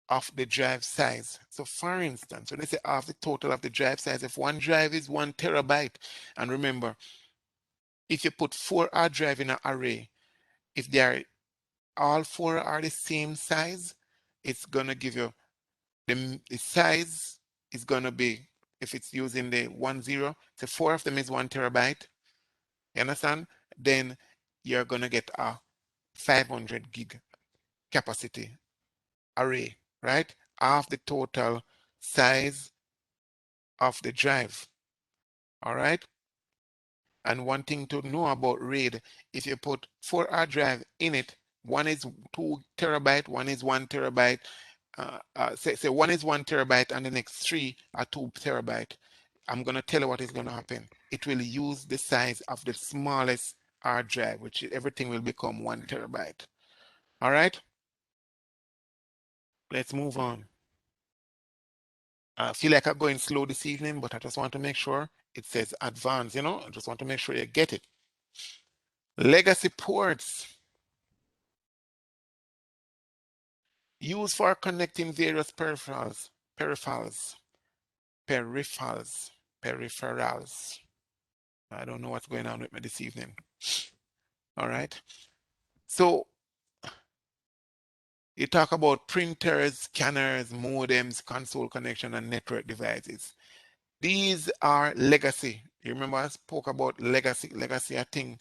of the drive size. So for instance, when they say half the total of the drive size, if one drive is 1 terabyte, and remember, if you put 4 hard drive in an array, if they are all 4 are the same size, it's gonna give you the size is gonna be, if it's using the 10, so 4 of them is 1 terabyte. You understand? Then you're gonna get a 500 gig capacity array, right? Half the total size of the drive. All right. And one thing to know about RAID, if you put 4 hard drive in it, one is 2 terabyte, one is 1 terabyte, say one is 1 terabyte and the next 3 are 2 terabyte, I'm going to tell you what is going to happen. It will use the size of the smallest hard drive, which everything will become 1 terabyte. All right, let's move on. I feel like I'm going slow this evening, but I just want to make sure it says advanced, you know, I just want to make sure you get it. Legacy ports used for connecting various peripherals. I don't know what's going on with me this evening. All right. So you talk about printers, scanners, modems, console connection, and network devices. These are legacy. You remember I spoke about legacy. Legacy, I think,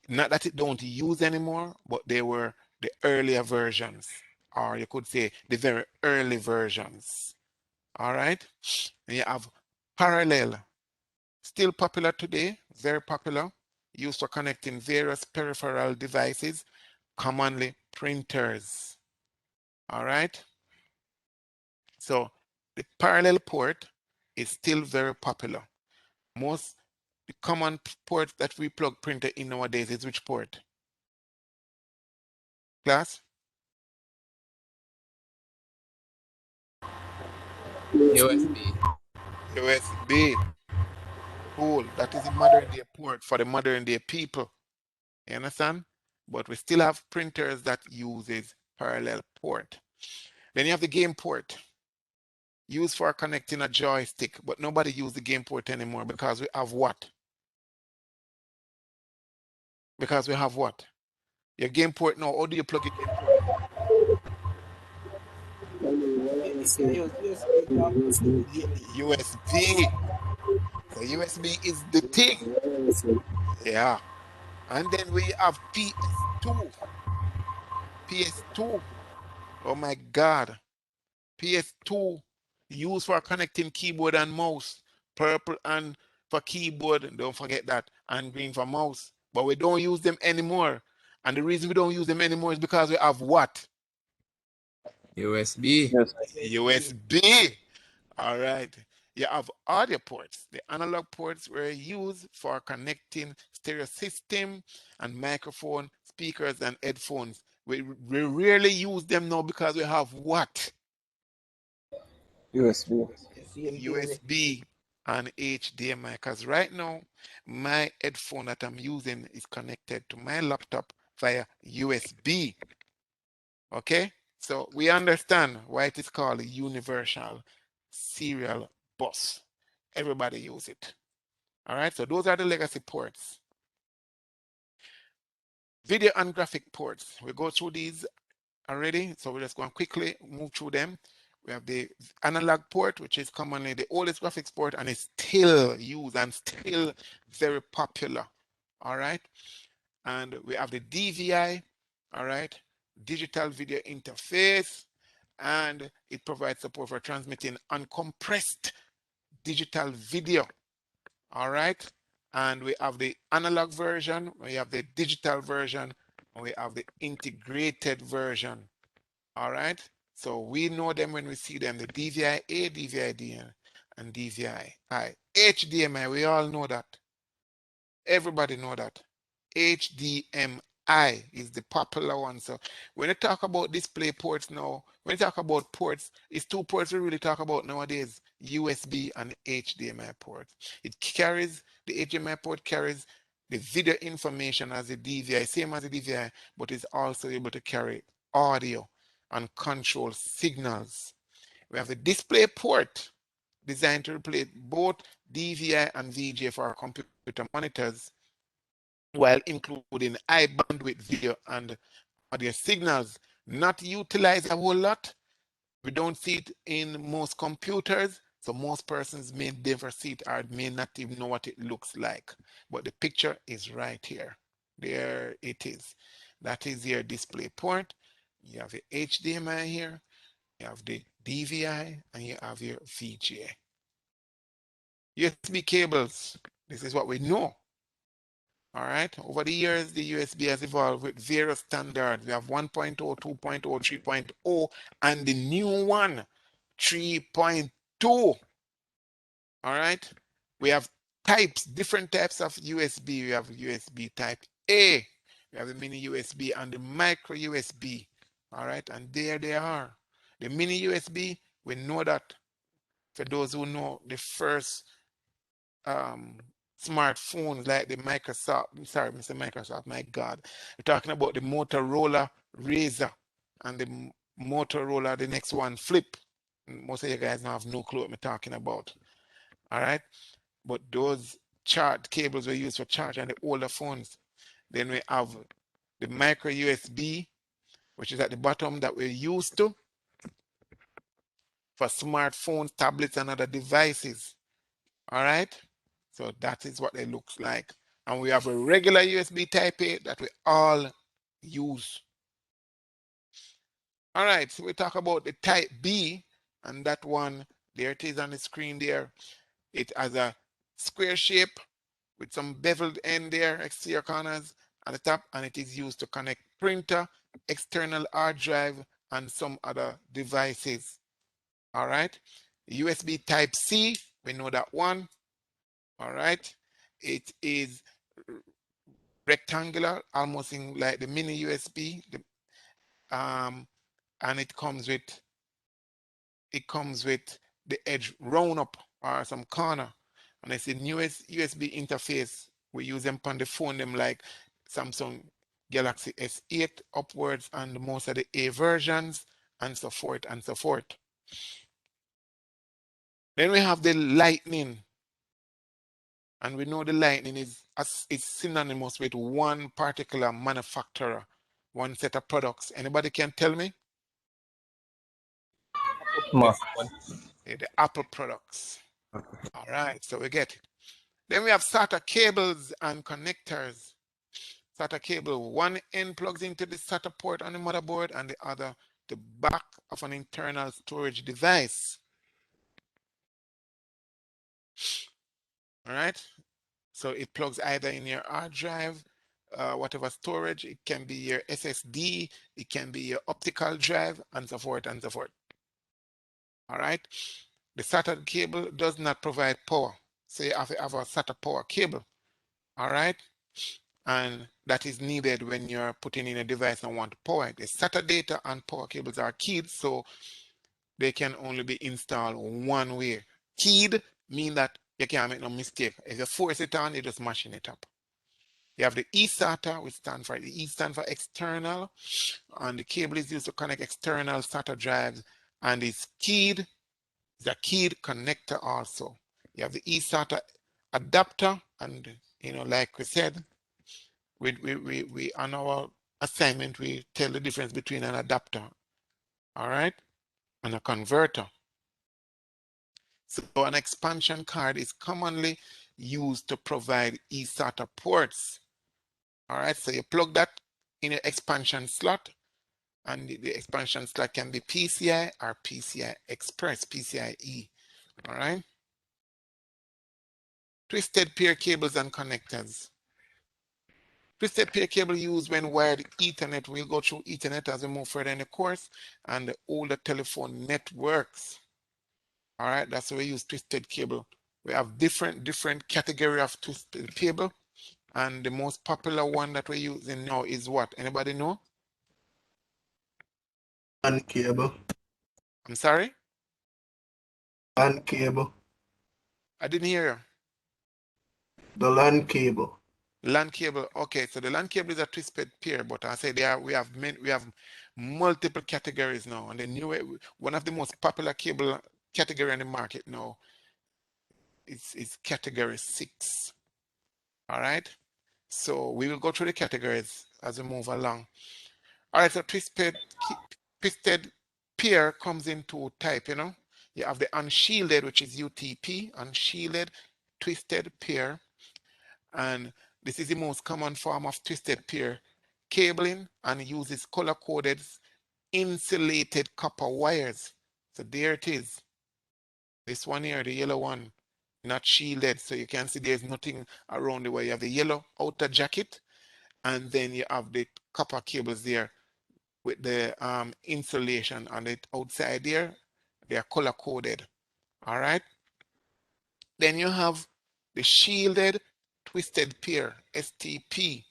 not that it don't use anymore, but they were the earlier versions, or you could say the very early versions. All right. And you have parallel, still popular today, very popular, used for connecting various peripheral devices, commonly printers. All right. So the parallel port is still very popular. Most the common port that we plug printer in nowadays is which port? Class? USB. USB. Cool. That is a modern day port for the modern day people. You understand? But we still have printers that uses parallel port. Then you have the game port, used for connecting a joystick, but nobody uses the game port anymore because we have what? Because we have what? Your game port now, how do you plug your game port in? USB. So USB is the thing. Yeah. And then we have PS2. PS2. Oh my God. PS2 used for connecting keyboard and mouse. Purple and for keyboard, don't forget that, and green for mouse. But we don't use them anymore. And the reason we don't use them anymore is because we have what? USB. Yes. USB. All right. You have audio ports. The analog ports were used for connecting stereo system and microphone, speakers, and headphones. We rarely use them now because we have what? USB. USB and HDMI. Because right now, my headphone that I'm using is connected to my laptop via USB. Okay? So we understand why it is called a universal serial bus. Everybody use it. All right, so those are the legacy ports. Video and graphic ports. We go through these already, so we're just going to quickly move through them. We have the analog port, which is commonly the oldest graphics port and is still used and still very popular. All right, and we have the DVI, all right, digital video interface, and it provides support for transmitting uncompressed digital video. All right, and we have the analog version, we have the digital version, and we have the integrated version. All right, so we know them when we see them, the DVI-A, DVI-D, and DVI-I. HDMI, we all know that. Everybody know that. HDMI is the popular one. So when you talk about display ports now, when you talk about ports, it's two ports we really talk about nowadays, USB and HDMI ports. It carries, the HDMI port carries the video information as a DVI, same as a DVI, but it's also able to carry audio and control signals. We have the display port designed to replace both DVI and VGA for our computer monitors, while including high bandwidth video and audio signals. Not utilized a whole lot. We don't see it in most computers, so most persons may never see it or may not even know what it looks like. But the picture is right here. There it is. That is your display port. You have your HDMI here, you have the DVI, and you have your VGA. USB cables, this is what we know. All right. Over the years, the USB has evolved with various standards. We have 1.0, 2.0, 3.0, and the new one, 3.2. All right. We have types, different types of USB. We have USB type A. We have the mini USB and the micro USB. All right. And there they are. The mini USB, we know that for those who know the first smartphones like the Microsoft, sorry, Mr. Microsoft, my God. We're talking about the Motorola Razr and the Motorola, the next one, Flip. Most of you guys now have no clue what I'm talking about. All right. But those charge cables were used for charge on the older phones. Then we have the micro USB, which is at the bottom that we're used to for smartphones, tablets, and other devices. All right. So that is what it looks like. And we have a regular USB type A that we all use. All right, so we talk about the type B, and that one, there it is on the screen there. It has a square shape with some beveled end there, exterior corners at the top, and it is used to connect printer, external hard drive, and some other devices. All right, USB type C, we know that one. All right, it is rectangular, almost in like the mini USB, and it comes with the edge round up or some corner. And it's the newest USB interface. We use them on the phone, them like Samsung Galaxy S8 upwards and most of the A versions and so forth and so forth. Then we have the Lightning. And we know the Lightning is synonymous with one particular manufacturer, one set of products. Anybody can tell me? The Apple products. All right, so we get it. Then we have SATA cables and connectors. SATA cable, one end plugs into the SATA port on the motherboard and the other the back of an internal storage device. All right, so it plugs either in your hard drive, whatever storage, it can be your SSD, it can be your optical drive, and so forth and so forth. All right, the SATA cable does not provide power. So you have to have a SATA power cable. All right, and that is needed when you're putting in a device and want to power it. The SATA data and power cables are keyed, so they can only be installed one way. Keyed mean that you can't make no mistake. If you force it on, you're just mashing it up. You have the eSATA, which stands for, the E stands for external, and the cable is used to connect external SATA drives, and it's keyed, it's a keyed connector also. You have the eSATA adapter, and like we said, we on our assignment, we tell the difference between an adapter, all right, and a converter. So an expansion card is commonly used to provide eSATA ports. All right, so you plug that in your expansion slot, and the expansion slot can be PCI or PCI Express, PCIe. All right. Twisted pair cables and connectors. Twisted pair cable used when wired Ethernet. We'll go through Ethernet as we move further in the course, and the older telephone networks. All right, that's why we use twisted cable. We have different category of twisted cable, and the most popular one that we're using now is what? Anybody know? LAN cable. I'm sorry? LAN cable. I didn't hear you. The LAN cable. LAN cable. Okay, so the LAN cable is a twisted pair, but I say we have multiple categories now, and the new one of the most popular cable category in the market now is category 6. All right, so we will go through the categories as we move along. All right, so twisted pair comes in two types. You have the unshielded, which is UTP, unshielded twisted pair, and this is the most common form of twisted pair cabling and uses color-coded insulated copper wires. So there it is. This one here, the yellow one, not shielded. So you can see there's nothing around the way. You have the yellow outer jacket, and then you have the copper cables there with the insulation on it outside there. They are color coded. All right. Then you have the shielded twisted pair, STP.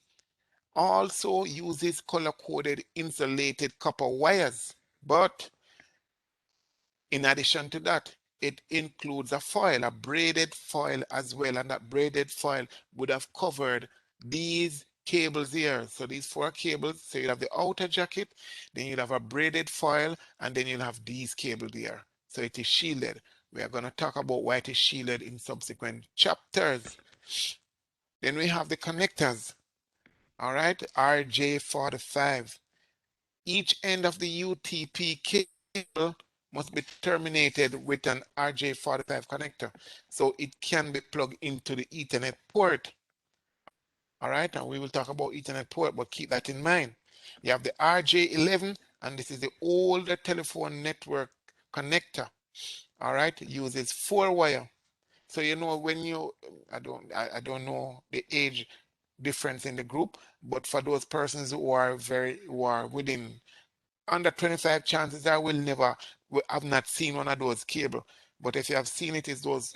Also uses color coded insulated copper wires, but in addition to that, it includes a foil, a braided foil as well, and that braided foil would have covered these cables here. So these 4 cables, so you'll have the outer jacket, then you'll have a braided foil, and then you'll have these cables there. So it is shielded. We are going to talk about why it is shielded in subsequent chapters. Then we have the connectors. All right, RJ45. Each end of the UTP cable must be terminated with an RJ45 connector, so it can be plugged into the Ethernet port. All right, and we will talk about Ethernet port, but keep that in mind. You have the RJ11, and this is the older telephone network connector. All right, it uses 4-wire. So you know when you, I don't know the age difference in the group, but for those persons who are within under 25, chances are I've not seen one of those cable. But if you have seen it, it's those,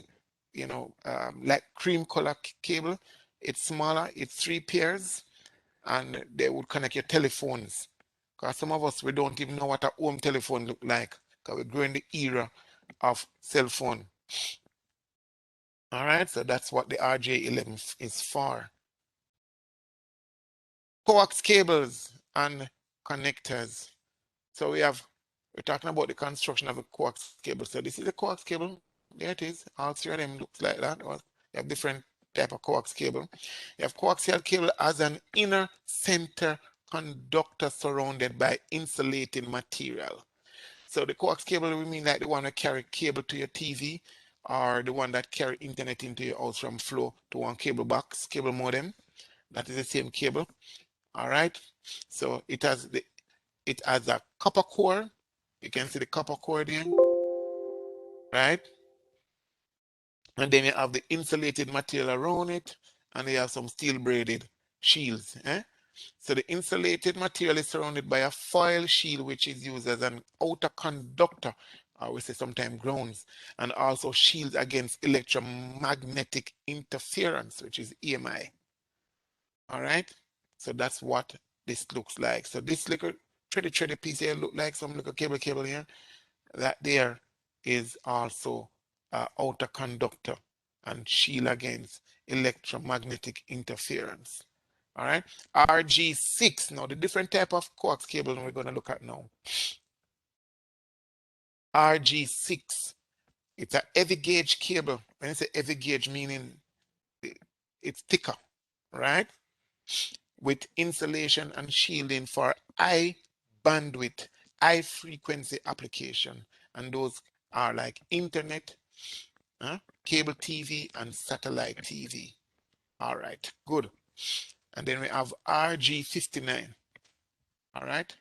like cream color cable. It's smaller, it's 3 pairs, and they would connect your telephones. Because some of us, we don't even know what a home telephone look like, because we're growing the era of cell phone. All right, so that's what the RJ11 is for. Coax cables and connectors. So we're talking about the construction of a coax cable. So this is a coax cable. There it is. All 3 of them looks like that. Or you have different type of coax cable. You have coaxial cable as an inner center conductor surrounded by insulating material. So the coax cable, we mean like the one that carry cable to your TV, or the one that carry internet into your house from flow to one cable box, cable modem. That is the same cable. All right. So it has a copper core. You can see the copper core there, right? And then you have the insulated material around it, and you have some steel braided shields. So the insulated material is surrounded by a foil shield, which is used as an outer conductor, or we say sometimes grounds, and also shields against electromagnetic interference, which is EMI. All right, so that's what this looks like. So this little thready piece here look like some little cable here. That there is also outer conductor and shield against electromagnetic interference. All right, RG6. Now the different type of coax cable we're going to look at now. RG6. It's a heavy gauge cable. When I say heavy gauge, meaning it's thicker, right? With insulation and shielding for high bandwidth, high frequency application. And those are like internet, cable TV, and satellite TV. All right, good. And then we have RG59. All right,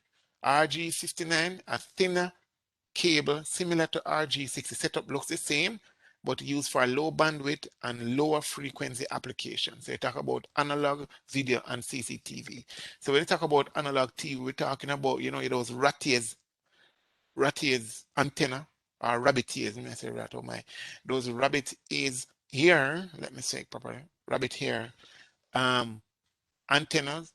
RG59, a thinner cable similar to RG6. The setup looks the same, but used for low bandwidth and lower frequency applications. So you talk about analog, video, and CCTV. So when you talk about analog TV, we're talking about, those rat ears antenna, or rabbit ears. Let me say rat, oh my. Those rabbit ears here, let me say it properly, rabbit ear antennas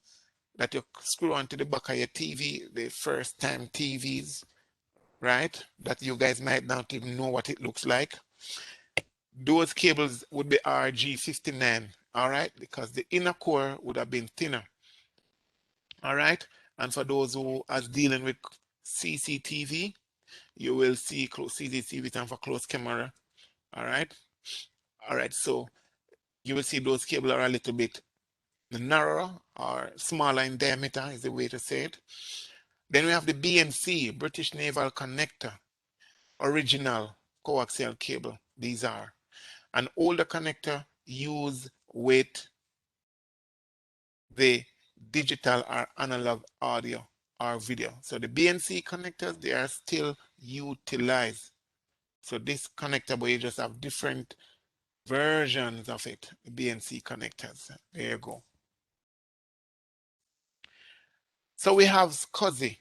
that you screw onto the back of your TV, the first time TVs, right? That you guys might not even know what it looks like. Those cables would be RG59, all right? Because the inner core would have been thinner, all right? And for those who are dealing with CCTV, you will see CCTV stand for close camera, all right? All right, so you will see those cables are a little bit narrower or smaller in diameter is the way to say it. Then we have the BNC, British Naval Connector, original coaxial cable. These are an older connector used with the digital or analog audio or video. So the BNC connectors, they are still utilized. So this connector, but you just have different versions of it, BNC connectors. There you go. So we have SCSI.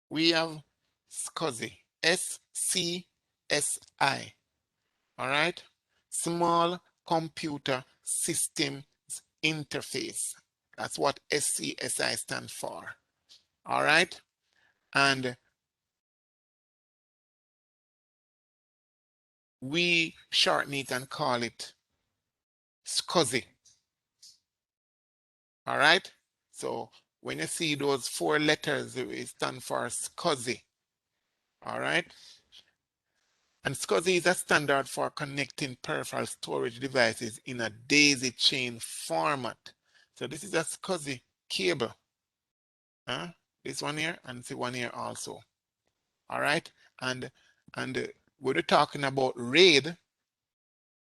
We have SCSI, SCSI, all right? Small Computer Systems Interface. That's what SCSI stands for, all right? And we shorten it and call it SCSI, all right? So when you see those 4 letters, it stands for SCSI, all right? And SCSI is a standard for connecting peripheral storage devices in a daisy chain format. So this is a SCSI cable. This one here and the one here also. All right. And we're talking about RAID.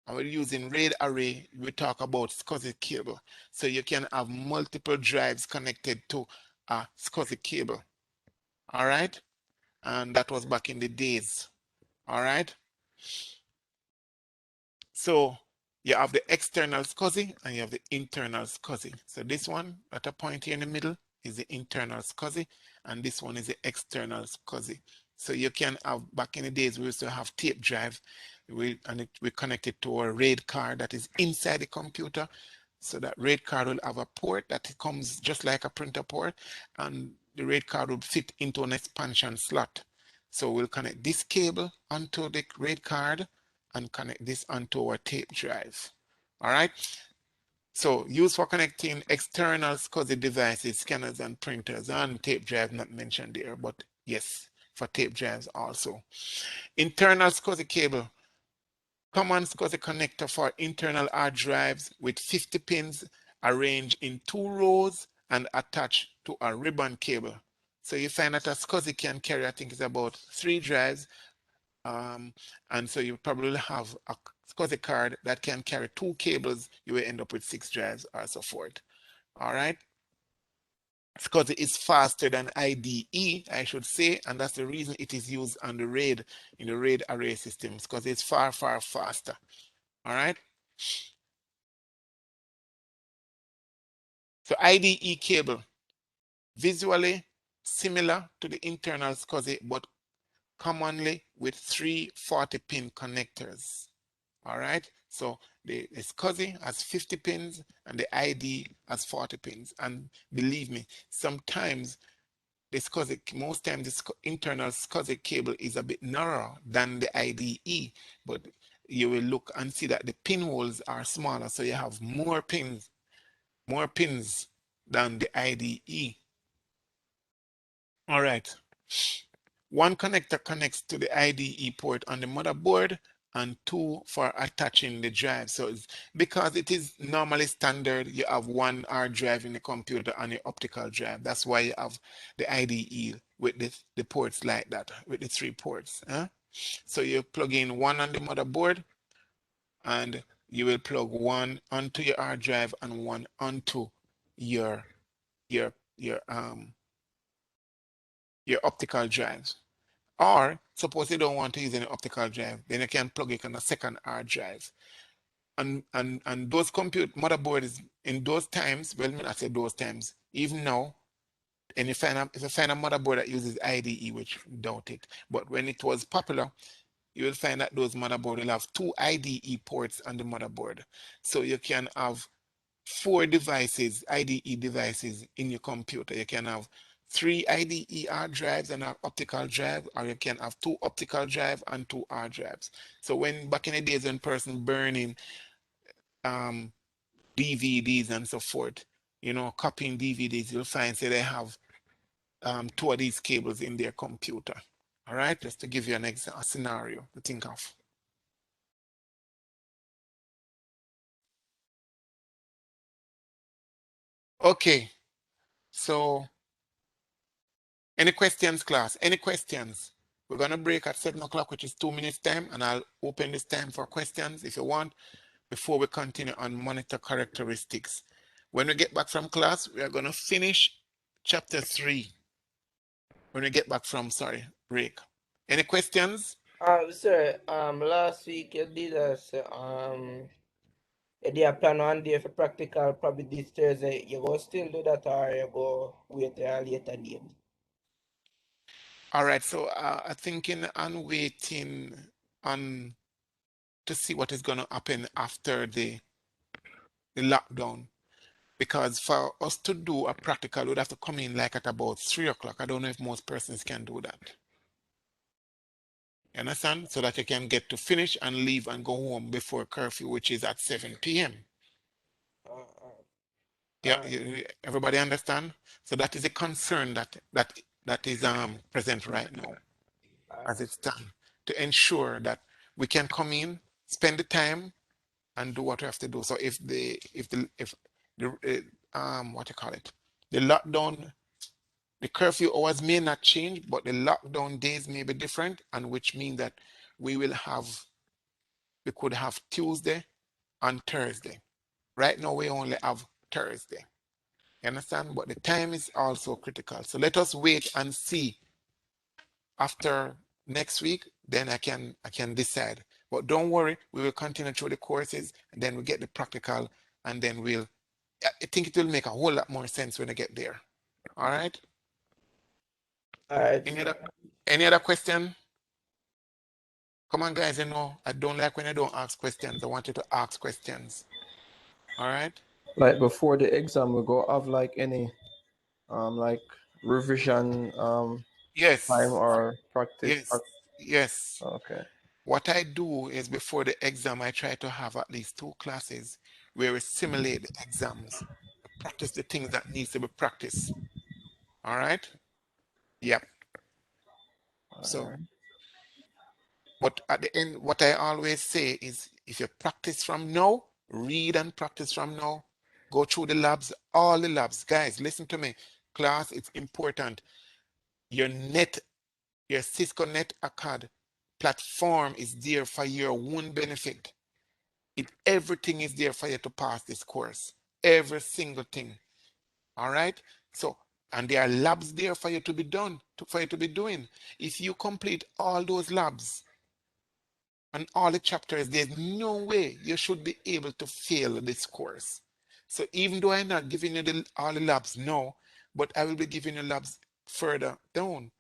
And we're using RAID array. We talk about SCSI cable. So you can have multiple drives connected to a SCSI cable. All right. And that was back in the days. All right. So you have the external SCSI and you have the internal SCSI. So this one at a point here in the middle is the internal SCSI, and this one is the external SCSI. So you can have, back in the days, we used to have tape drive, we connect it to a RAID card that is inside the computer. So that RAID card will have a port that comes just like a printer port, and the RAID card will fit into an expansion slot. So we'll connect this cable onto the RAID card and connect this onto our tape drive. All right. So used for connecting external SCSI devices, scanners and printers, and tape drive not mentioned there, but yes, for tape drives also. Internal SCSI cable. Common SCSI connector for internal hard drives with 50 pins arranged in 2 rows and attached to a ribbon cable. So you find that a SCSI can carry, I think it's about 3 drives. And so you probably have a SCSI card that can carry 2 cables. You will end up with 6 drives or so forth. All right. SCSI is faster than IDE, I should say, and that's the reason it is used on the RAID, in the RAID array systems, because it's far, far faster. All right. So IDE cable, visually similar to the internal SCSI, but commonly with 3 40-pin connectors. All right. So the SCSI has 50 pins and the ID has 40 pins. And believe me, sometimes the SCSI, most times the internal SCSI cable is a bit narrower than the IDE, but you will look and see that the pinholes are smaller. So you have more pins than the IDE. All right. One connector connects to the IDE port on the motherboard and 2 for attaching the drive. So it's, because it is normally standard, you have 1 hard drive in the computer and your optical drive. That's why you have the IDE with the ports like that, with the 3 ports. So you plug in 1 on the motherboard and you will plug 1 onto your hard drive and 1 onto your optical drives. Or suppose you don't want to use any optical drive, then you can plug it on a second hard drive. And those compute motherboards in those times, well, I say those times, even now, and if you find a motherboard that uses IDE, which doubt it, but when it was popular, you will find that those motherboards will have 2 IDE ports on the motherboard. So you can have 4 devices, IDE devices in your computer. You can have 3 IDE hard drives and an optical drive, or you can have 2 optical drive and 2 hard drives. So when back in the days when person burning DVDs and so forth, you know, copying DVDs, you'll find say they have 2 of these cables in their computer. All right, just to give you a scenario to think of. Okay, so any questions, class? Any questions? We're going to break at 7 o'clock, which is 2 minutes time, and I'll open this time for questions if you want, before we continue on monitor characteristics. When we get back from class, we are going to finish chapter 3. When we get back from, break. Any questions? Sir, last week you did us, you did a plan one day for practical, probably this Thursday. You go still do that or you go wait till a later date? All right, so I'm thinking and waiting on to see what is going to happen after the lockdown. Because for us to do a practical, we'd have to come in like at about 3 o'clock. I don't know if most persons can do that. You understand? So that you can get to finish and leave and go home before curfew, which is at 7 p.m. Yeah, everybody understand? So that is a concern that is present right now as it stands to ensure that we can come in, spend the time, and do what we have to do. So if the what you call it, the lockdown, the curfew hours may not change, but the lockdown days may be different, and which means that we could have Tuesday and Thursday. Right now we only have Thursday. You understand? But the time is also critical. So let us wait and see after next week, then I can decide. But don't worry, we will continue through the courses, and then we get the practical, and then I think it will make a whole lot more sense when I get there. All right? All right. Any other question? Come on, guys, I don't like when I don't ask questions. I want you to ask questions. All right? Like before the exam, we go have like any like revision Yes. time or practice. Yes. Okay. What I do is before the exam, I try to have at least 2 classes where we simulate the exams, practice the things that needs to be practiced. All right? Yep. So, but at the end, what I always say is if you practice from now, read and practice from now, go through the labs, all the labs. Guys, listen to me. Class, it's important. Your Cisco Net Acad platform is there for your own benefit. Everything is there for you to pass this course. Every single thing. All right? So, and there are labs there for you to be doing. If you complete all those labs and all the chapters, there's no way you should be able to fail this course. So even though I'm not giving you all the labs now, but I will be giving you labs further down.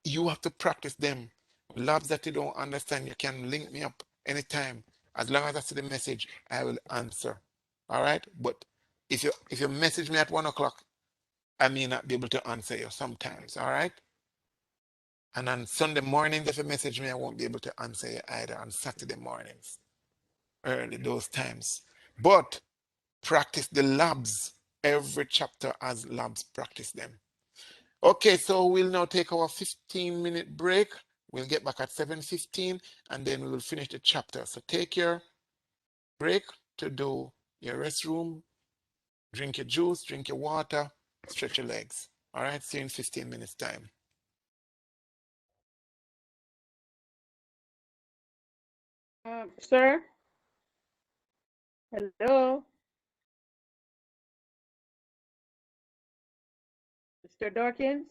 You have to practice them. Labs that you don't understand, you can link me up anytime. As long as I see the message, I will answer. All right? But if you message me at 1 o'clock, I may not be able to answer you sometimes. All right? And on Sunday mornings, if you message me, I won't be able to answer you either on Saturday mornings, early those times. But practice the labs. Every chapter has labs, practice them. Okay, so we'll now take our 15-minute break. We'll get back at 7:15 and then we will finish the chapter. So take your break to do your restroom, drink your juice, drink your water, stretch your legs. All right, see you in 15 minutes time. Sir? Hello? Mr. Dawkins?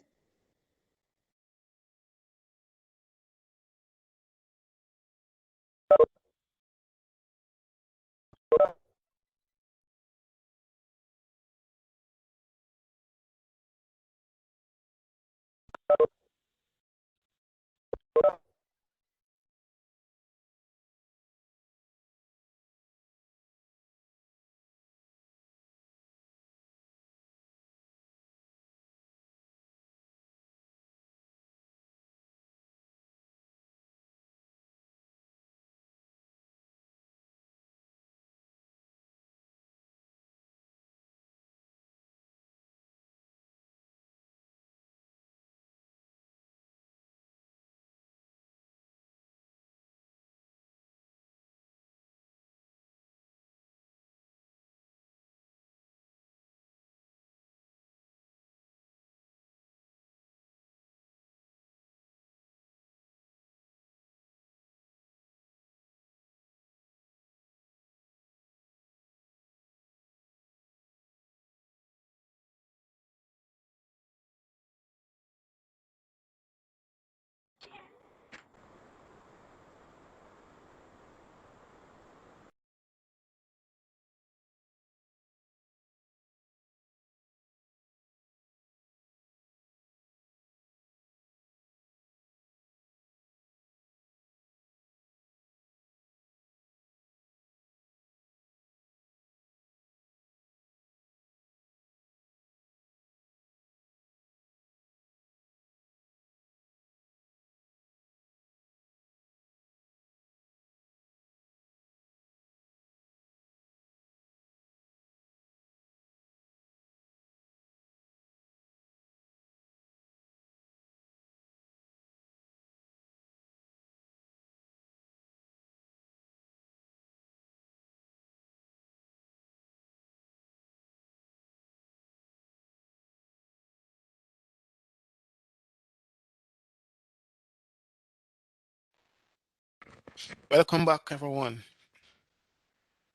Welcome back, everyone.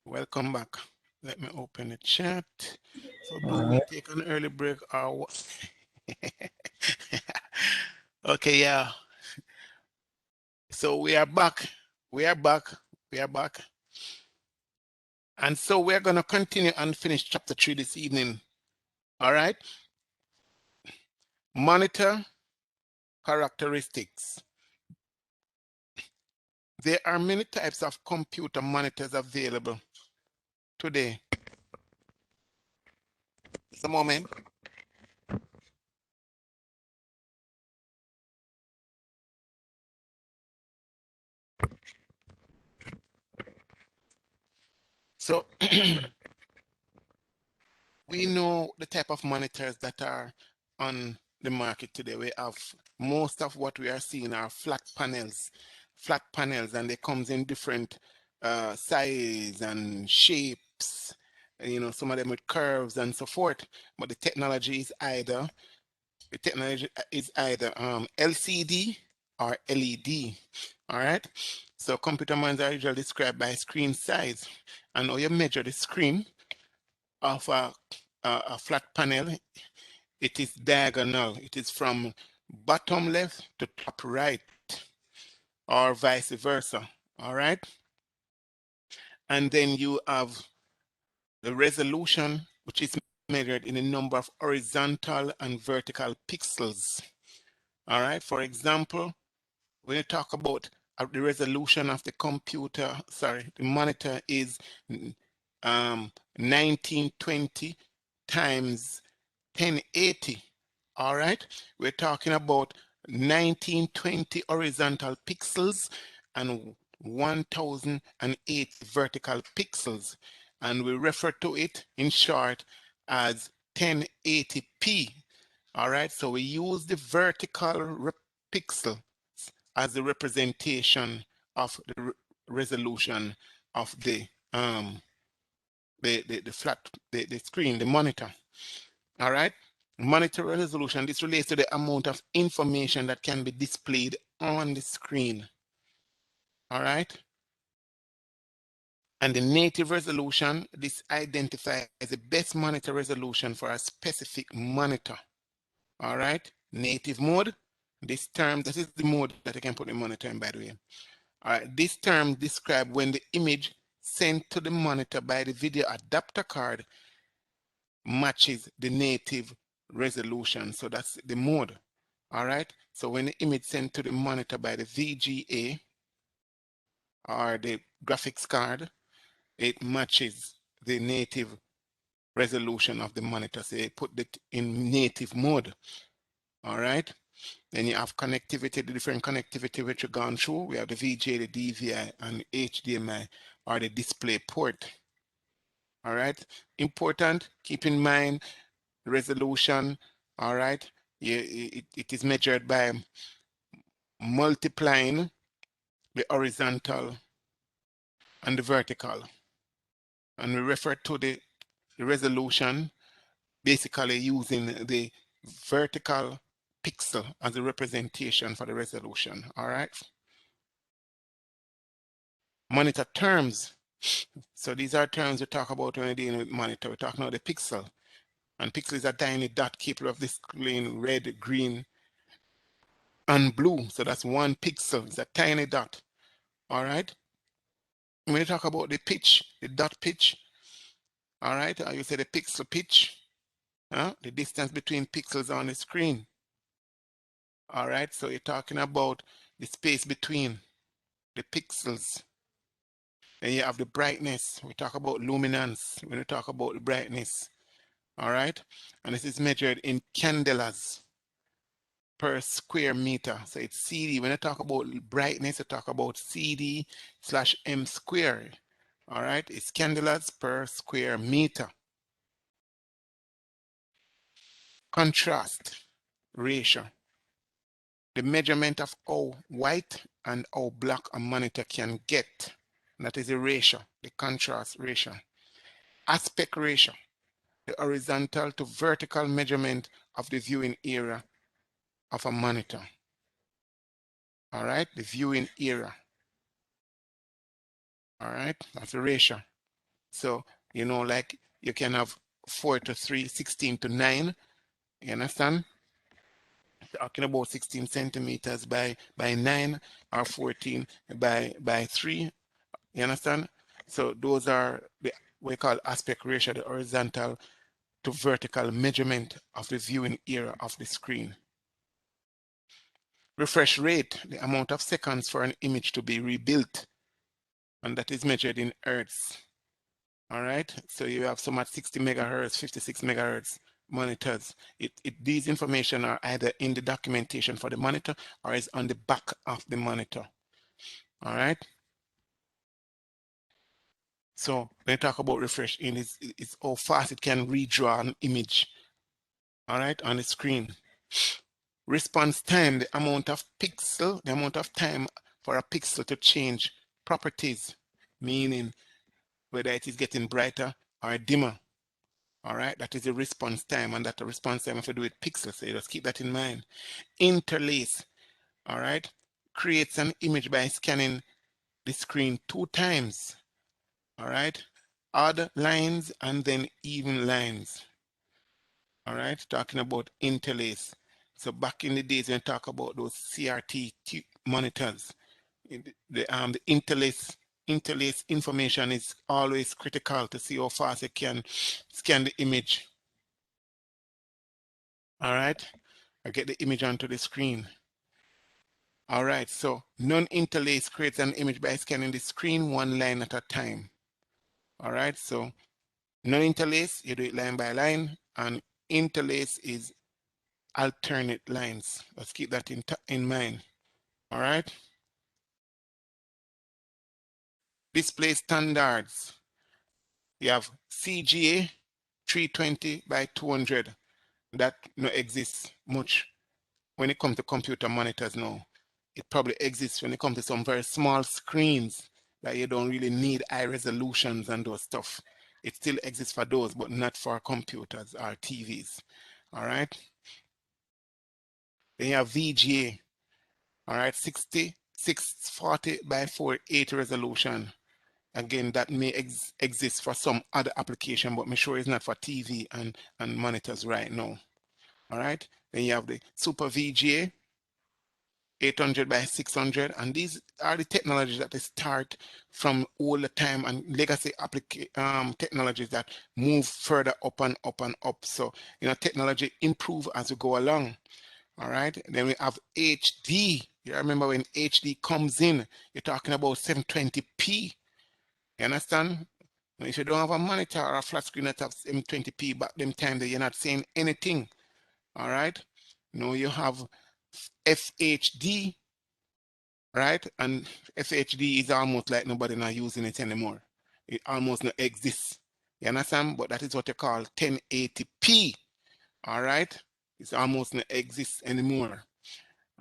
Welcome back. Let me open the chat. So do we take an early break or what? Okay, yeah. So we are back. We are back. We are back. And so we're going to continue and finish chapter 3 this evening. All right. Monitor characteristics. There are many types of computer monitors available today. Just a moment. So we know the type of monitors that are on the market today. We have most of what we are seeing are flat panels, and they comes in different size and shapes. You know, some of them with curves and so forth. But the technology is either LCD or LED. All right. So computer monitors are usually described by screen size, and how you measure the screen of a flat panel, it is diagonal. It is from bottom left to top right, or vice versa. All right. And then you have the resolution, which is measured in the number of horizontal and vertical pixels. All right. For example, when you talk about the resolution of the computer, the monitor is 1920 times 1080. All right, we're talking about 1920 horizontal pixels and 1008 vertical pixels, and we refer to it in short as 1080p. All right, so we use the vertical pixel as the representation of the resolution of the screen, the monitor. All right, monitor resolution. This relates to the amount of information that can be displayed on the screen. All right. And the native resolution, this identifies the best monitor resolution for a specific monitor. All right, native mode. This term, this is the mode that I can put the monitor in, by the way. All right, this term describes when the image sent to the monitor by the video adapter card matches the native resolution. So that's the mode. All right, so when the image sent to the monitor by the VGA or the graphics card, it matches the native resolution of the monitor. So you put it in native mode. All right. Then you have connectivity, the different connectivity which you've gone through. We have the VGA, the DVI, and HDMI, or the display port. All right. Important, keep in mind the resolution. All right. It is measured by multiplying the horizontal and the vertical. And we refer to the resolution basically using the vertical pixel as a representation for the resolution. All right. Monitor terms. So these are terms we talk about when we're dealing with monitor. We're talking about the pixel. And pixel is a tiny dot capable of displaying red, green, and blue. So that's one pixel. It's a tiny dot. All right. When you talk about the pitch, the dot pitch, all right, or you say the pixel pitch, the distance between pixels on the screen. All right, so you're talking about the space between the pixels. Then you have the brightness. We talk about luminance when we talk about the brightness. All right, and this is measured in candelas per square meter. So it's CD. When I talk about brightness, I talk about CD/m squared. All right, it's candelas per square meter. Contrast ratio. The measurement of how white and how black a monitor can get. That is the ratio, the contrast ratio. Aspect ratio, the horizontal to vertical measurement of the viewing area of a monitor. All right, the viewing area. All right, that's the ratio. So, you know, like you can have 4:3, 16:9. You understand? Talking about 16 centimeters by 9 or 14 by 3. You understand? So those are the we call aspect ratio, the horizontal to vertical measurement of the viewing area of the screen. Refresh rate, the amount of seconds for an image to be rebuilt, and that is measured in hertz. All right, so you have some at 60 megahertz, 56 megahertz monitors. These information are either in the documentation for the monitor or is on the back of the monitor. All right. So when you talk about refresh in, it's how fast it can redraw an image. All right, on the screen. Response time, the amount of time for a pixel to change properties, meaning whether it is getting brighter or dimmer. All right, that is the response time, and that the response time if you do with pixels, so you just keep that in mind. Interlace, all right, creates an image by scanning the screen 2 times. All right, odd lines and then even lines. All right, talking about interlace. So back in the days when we talk about those CRT monitors, the interlace information is always critical to see how fast you can scan the image. All right, I get the image onto the screen. All right, so non-interlace creates an image by scanning the screen 1 line at a time. All right, so non-interlace, you do it line by line, and interlace is alternate lines. Let's keep that in mind. All right. Display standards. You have CGA 320 by 200. That no exists much when it comes to computer monitors now. It probably exists when it comes to some very small screens that you don't really need high resolutions and those stuff. It still exists for those, but not for computers or TVs. All right. Then you have VGA. All right, 640 by 480 resolution. Again, that may exist for some other application, but I'm sure it's not for TV and monitors right now. All right, then you have the Super VGA, 800 by 600, and these are the technologies that they start from all the time, and legacy technologies that move further up and up and up. So, you know, technology improve as we go along. All right, then we have HD. You remember when HD comes in, you're talking about 720p. You understand? If you don't have a monitor or a flat screen that has 720p back them time, that you're not saying anything. All right. Now you have FHD, right? And FHD is almost like nobody not using it anymore. It almost not exists. You understand? But that is what you call 1080p. All right. It's almost not exists anymore.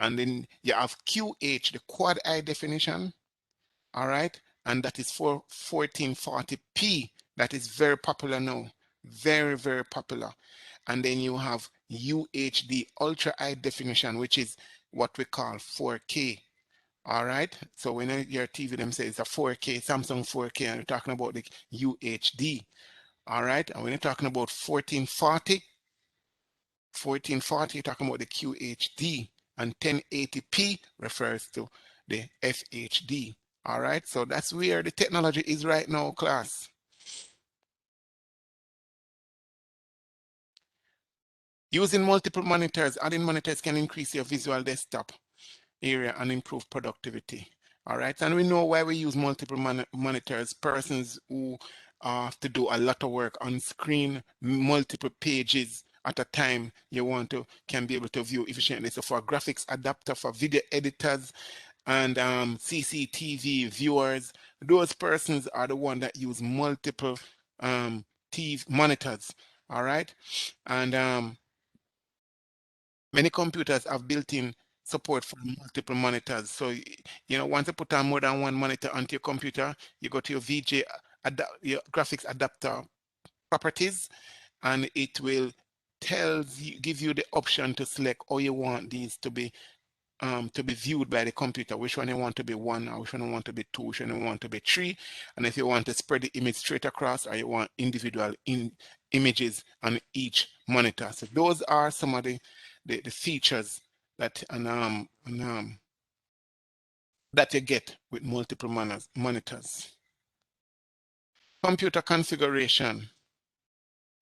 And then you have QH, the quad high definition, all right, and that is for 1440p. That is very popular now, very, very popular. And then you have UHD, ultra high definition, which is what we call 4K. All right, so when your TV them say it's a 4K, Samsung 4K, and you're talking about the UHD. All right, and when you're talking about 1440, you're talking about the QHD, and 1080p refers to the FHD. All right, so that's where the technology is right now, class. Using multiple monitors, adding monitors can increase your visual desktop area and improve productivity. All right, and we know why we use multiple monitors. Persons who have to do a lot of work on screen, multiple pages at a time, you want to can be able to view efficiently. So for graphics adapter, for video editors, and CCTV viewers, those persons are the one that use multiple TV monitors. All right, and many computers have built-in support for multiple monitors. So, you know, once you put on more than one monitor onto your computer, you go to your VGA, your graphics adapter properties, and it will give you the option to select how you want these to be to be viewed by the computer, which one you want to be 1, or which one you want to be 2, which one you want to be 3, and if you want to spread the image straight across, or you want individual images on each monitor. So those are some of the features that that you get with multiple monitors. Computer configuration.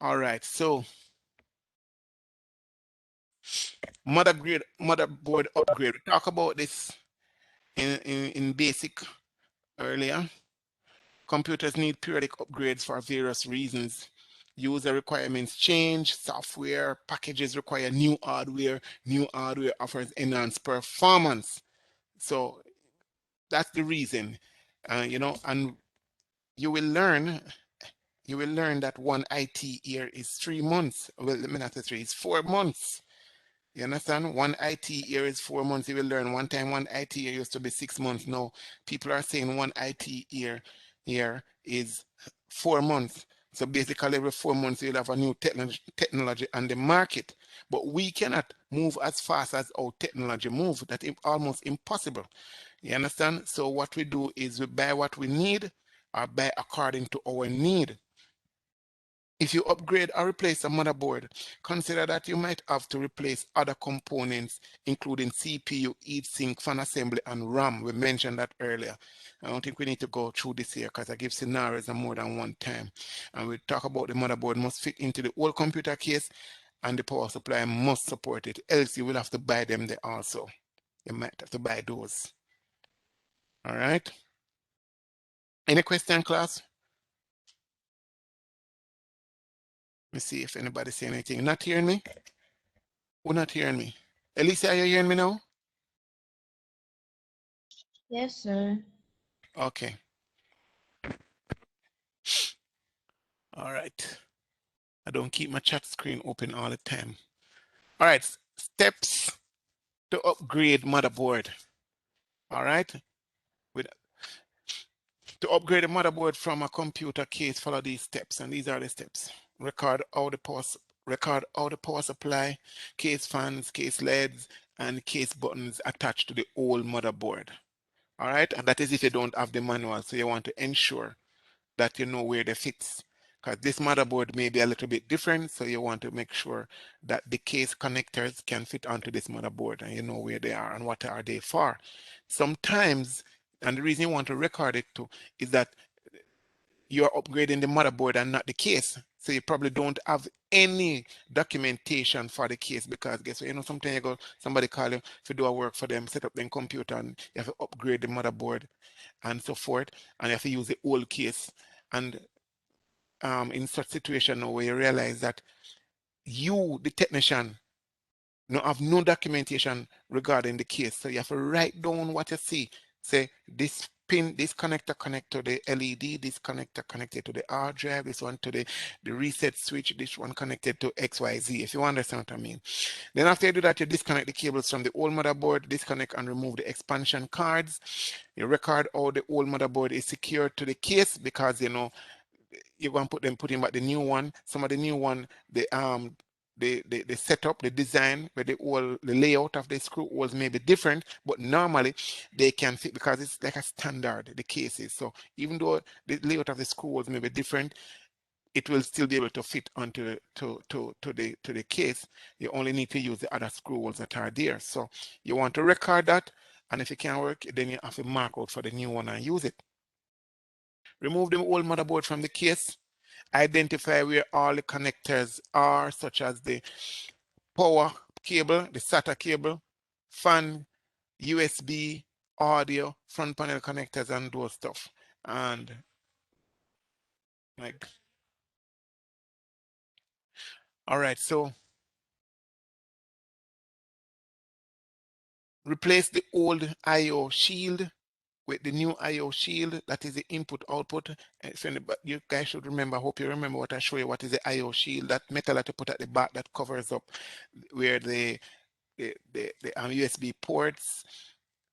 All right, so motherboard upgrade. We talked about this in basic earlier. Computers need periodic upgrades for various reasons. User requirements change, software packages require new hardware offers enhanced performance. So that's the reason, you know, and you will learn that one IT year is 3 months. Well, let me not say 3, it's 4 months. You understand? One IT year is 4 months. You will learn one time one IT year used to be 6 months. No, people are saying one IT year is 4 months. So basically every 4 months you'll have a new technology on the market. But we cannot move as fast as our technology moves. That's almost impossible. You understand? So what we do is we buy what we need or buy according to our need. If you upgrade or replace a motherboard, consider that you might have to replace other components, including CPU, heatsink, fan assembly, and RAM. We mentioned that earlier. I don't think we need to go through this here because I give scenarios more than one time. And we talk about the motherboard must fit into the whole computer case and the power supply must support it. Else you will have to buy them there also. You might have to buy those. All right. Any question, class? Let me see if anybody say anything. Not hearing me? Who not hearing me? Elisa, are you hearing me now? Yes, sir. Okay. All right. I don't keep my chat screen open all the time. All right. Steps to upgrade motherboard. All right. To upgrade a motherboard from a computer case, follow these steps, and these are the steps. Record all the power supply, case fans, case LEDs, and case buttons attached to the old motherboard. All right, and that is if you don't have the manual, so you want to ensure that you know where they fits. Because this motherboard may be a little bit different, so you want to make sure that the case connectors can fit onto this motherboard and you know where they are and what are they for. Sometimes, and the reason you want to record it too, is that you're upgrading the motherboard and not the case. So you probably don't have any documentation for the case because guess what, you know, sometimes you go, somebody call you to do a work for them, set up their computer and you have to upgrade the motherboard and so forth, and you have to use the old case. And in such situation where you realize that you, the technician, have no documentation regarding the case. So you have to write down what you see. Say this pin, this connector connect to the LED, this connector connected to the hard drive, this one to the reset switch, this one connected to XYZ, if you understand what I mean. Then after you do that, you disconnect the cables from the old motherboard, disconnect and remove the expansion cards. You record how the old motherboard is secured to the case because, you know, you're going to put in back the new one. Some of the new one, the setup, the design, where the layout of the screw holes may be different, but normally they can fit because it's like a standard, the cases. So even though the layout of the screw holes may be different, it will still be able to fit onto the case. You only need to use the other screw holes that are there. So you want to record that, and if it can't work, then you have to mark out for the new one and use it. Remove the old motherboard from the case. Identify where all the connectors are, such as the power cable, the SATA cable, fan, USB, audio, front panel connectors, and those stuff. And like, all right, so replace the old I/O shield with the new I/O shield. That is the input output. But you guys should remember, I hope you remember what I show you. What is the I/O shield? That metal that you put at the back that covers up where the USB ports,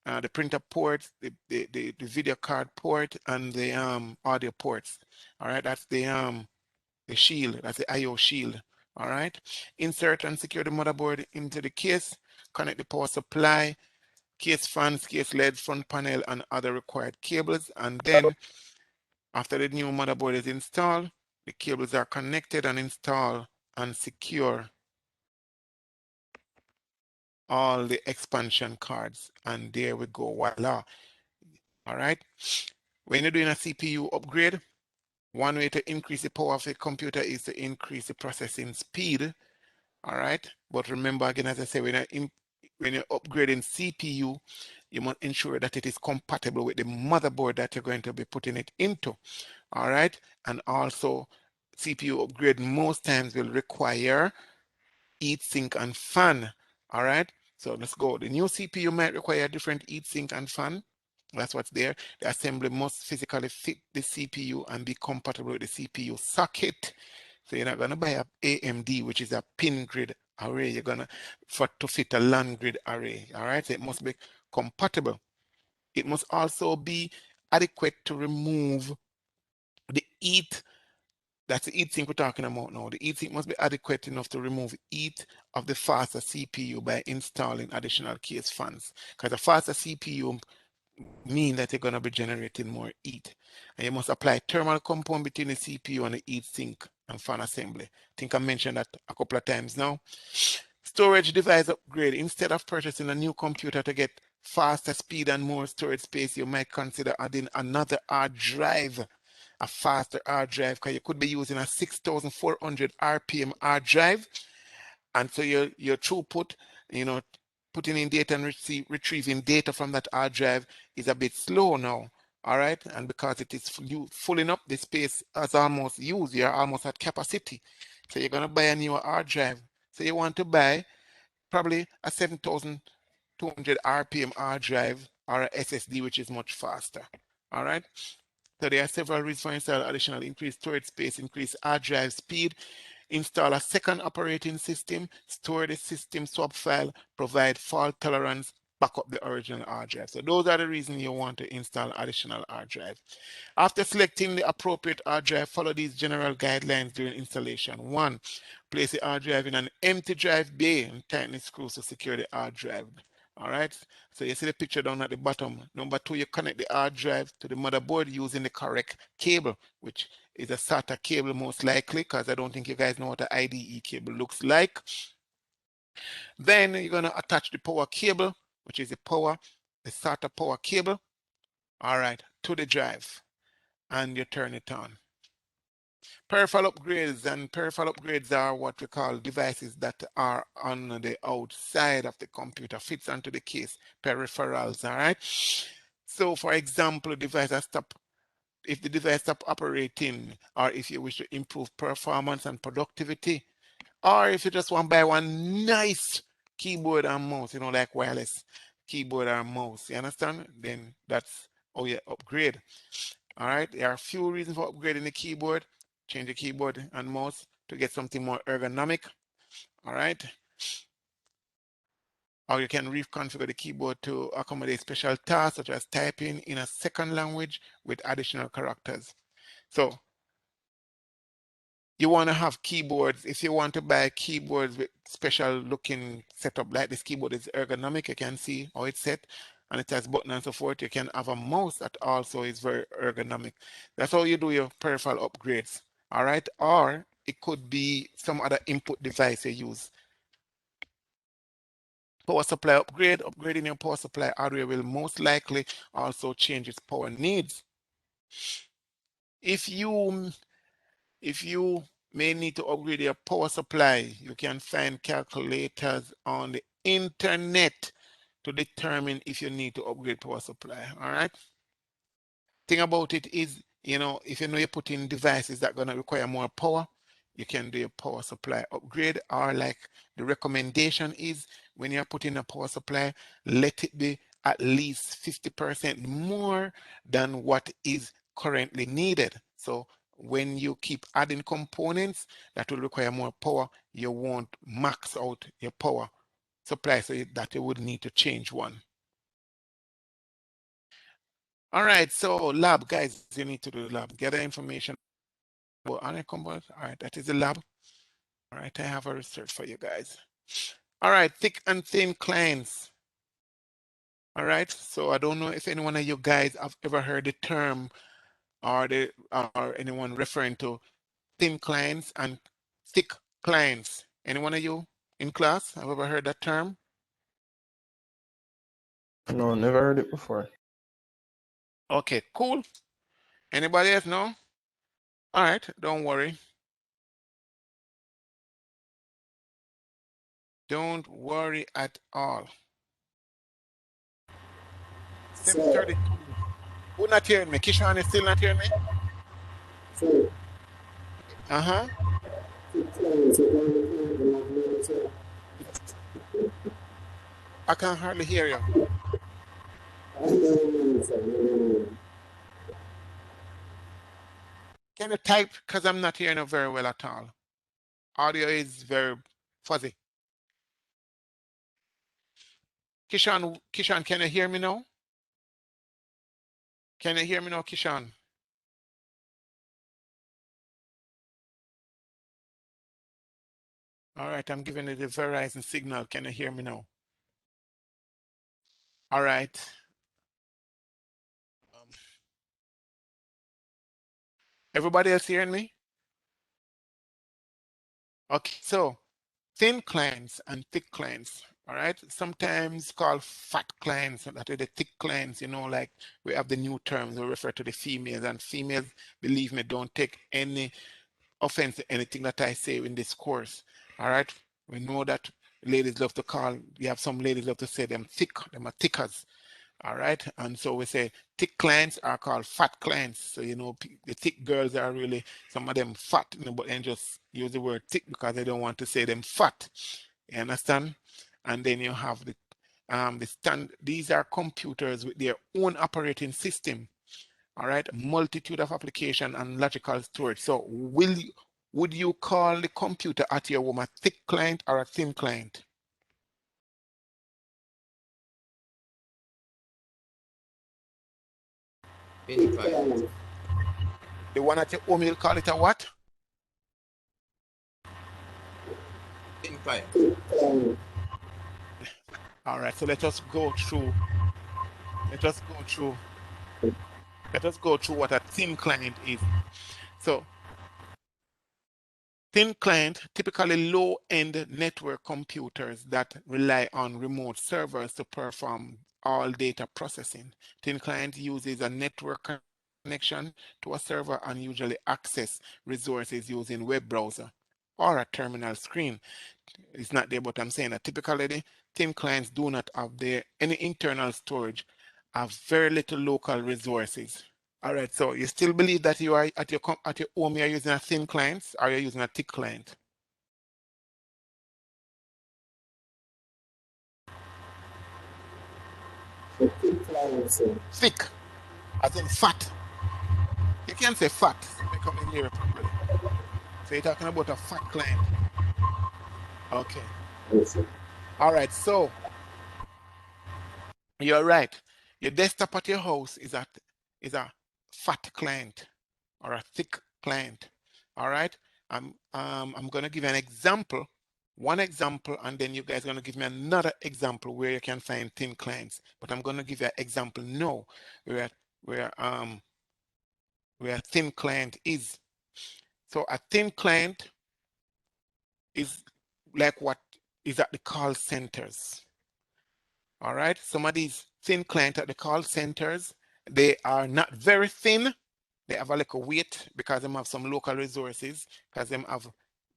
the printer ports, the video card port, and the audio ports. All right, that's the shield. That's the I/O shield. All right. Insert and secure the motherboard into the case. Connect the power supply case fans, case LEDs, front panel, and other required cables. And then after the new motherboard is installed, the cables are connected and installed and secure all the expansion cards. And there we go, voila. All right. When you're doing a CPU upgrade, one way to increase the power of a computer is to increase the processing speed. All right. But remember, again, as I say, when you're upgrading CPU, you must ensure that it is compatible with the motherboard that you're going to be putting it into. All right. And also, CPU upgrade most times will require heatsink and fan. All right. So let's go. The new CPU might require different heatsink and fan. That's what's there. The assembly must physically fit the CPU and be compatible with the CPU socket. So you're not going to buy a AMD, which is a pin grid array. You're going to fit a LAN grid array. All right. So it must be compatible. It must also be adequate to remove the heat. That's the heatsink we're talking about now. The heatsink must be adequate enough to remove heat of the faster CPU by installing additional case fans. Because a faster CPU mean that you're going to be generating more heat. And you must apply thermal compound between the CPU and the heatsink and fan assembly. I think I mentioned that a couple of times now. Storage device upgrade. Instead of purchasing a new computer to get faster speed and more storage space, you might consider adding another hard drive, a faster hard drive, because you could be using a 6,400 RPM hard drive. And so your throughput, putting in data and retrieving data from that hard drive is a bit slow now. All right. And because it is filling up, the space is almost used. You're almost at capacity. So you're going to buy a newer hard drive. So you want to buy probably a 7,200 RPM hard drive or a SSD, which is much faster. All right. So there are several reasons for installing additional increased storage space, increased hard drive speed, install a second operating system, store the system swap file, provide fault tolerance, back up the original hard drive. So those are the reasons you want to install additional hard drive. After selecting the appropriate hard drive, follow these general guidelines during installation. 1, place the hard drive in an empty drive bay and tighten the screws to secure the hard drive. All right, so you see the picture down at the bottom. Number 2, you connect the hard drive to the motherboard using the correct cable, which is a SATA cable most likely, because I don't think you guys know what an IDE cable looks like. Then you're going to attach the power cable, which is the SATA power cable, all right, to the drive, and you turn it on. Peripheral upgrades are what we call devices that are on the outside of the computer, fits onto the case, peripherals, all right? So for example, if the device stop operating, or if you wish to improve performance and productivity, or if you just want to buy one nice keyboard and mouse, like wireless keyboard or mouse, you understand? Then that's how you upgrade. All right, there are a few reasons for upgrading the keyboard. Change the keyboard and mouse to get something more ergonomic. All right. Or you can reconfigure the keyboard to accommodate special tasks such as typing in a second language with additional characters. So you want to have keyboards. If you want to buy keyboards with special looking setup, like this keyboard is ergonomic, you can see how it's set and it has buttons and so forth. You can have a mouse that also is very ergonomic. That's how you do your peripheral upgrades. All right. Or it could be some other input device you use. Power supply upgrade. Upgrading your power supply hardware will most likely also change its power needs. If you may need to upgrade your power supply, you can find calculators on the internet to determine if you need to upgrade power supply. All right. Thing about it is, if you put in devices that are going to require more power, you can do a power supply upgrade, or like the recommendation is when you're putting a power supply, let it be at least 50% more than what is currently needed. So when you keep adding components that will require more power, you won't max out your power supply, so that you would need to change one. All right, so lab, guys, you need to do the lab. Gather information. All right, that is the lab. All right, I have a research for you guys. All right, thick and thin clients. All right, so I don't know if any one of you guys have ever heard the term or anyone referring to thin clients and thick clients. Any one of you in class have ever heard that term? No, never heard it before. Okay, cool. Anybody else know? All right, don't worry. Don't worry at all. 7:32. Who not hearing me? Kishan is still not hearing me? Uh-huh. I can hardly hear you. Can you type? Because I'm not hearing you very well at all. Audio is very fuzzy. Kishan, can you hear me now? Can you hear me now, Kishan? All right, I'm giving it the Verizon signal. Can you hear me now? All right. Everybody else hearing me? Okay, so thin clients and thick clients, all right? Sometimes called fat clients, that are the thick clients, you know, like we have the new terms, we refer to the females, and females, believe me, don't take any offense to anything that I say in this course, all right? We know that ladies love to call, you have some ladies love to say them thick, them are thickers, all right? And so we say thick clients are called fat clients. So, you know, the thick girls are really, some of them fat, you know, but then just use the word thick because they don't want to say them fat. You understand? And then you have these are computers with their own operating system. All right, multitude of application and logical storage. So would you call the computer at your home a thick client or a thin client? Thin client. The one at your home, you'll call it a what? Thin client. All right, so let us go through what a thin client is. So thin client, typically low-end network computers that rely on remote servers to perform all data processing. Thin client uses a network connection to a server and usually access resources using web browser or a terminal screen. It's not there, but I'm saying that typically the thin clients do not have any internal storage, have very little local resources. All right, so you still believe that you are at your home, you're using a thin client or you're using a thick client? Thick, as in fat. You can't say fat. They come in here properly. So you're talking about a fat client. Okay. All right, so you're right. Your desktop at your house is a fat client or a thick client. All right. I'm gonna give you an example, one example, and then you guys are gonna give me another example where you can find thin clients. But I'm gonna give you an example now where a thin client is. So a thin client is like what is at the call centers. All right. Some of these thin clients at the call centers, they are not very thin. They have a little weight because they have some local resources, because they have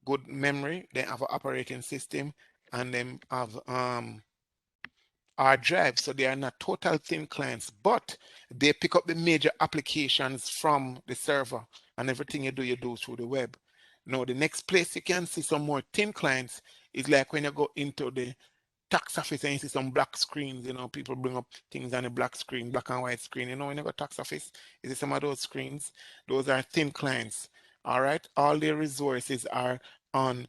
good memory, they have an operating system, and they have hard drive. So they are not total thin clients, but they pick up the major applications from the server, and everything you do through the web. Now, the next place you can see some more thin clients is like when you go into the tax office and you see some black screens, you know, people bring up things on the black screen, black and white screen, you know, when you go tax office, you see some of those screens, those are thin clients. All right, all their resources are on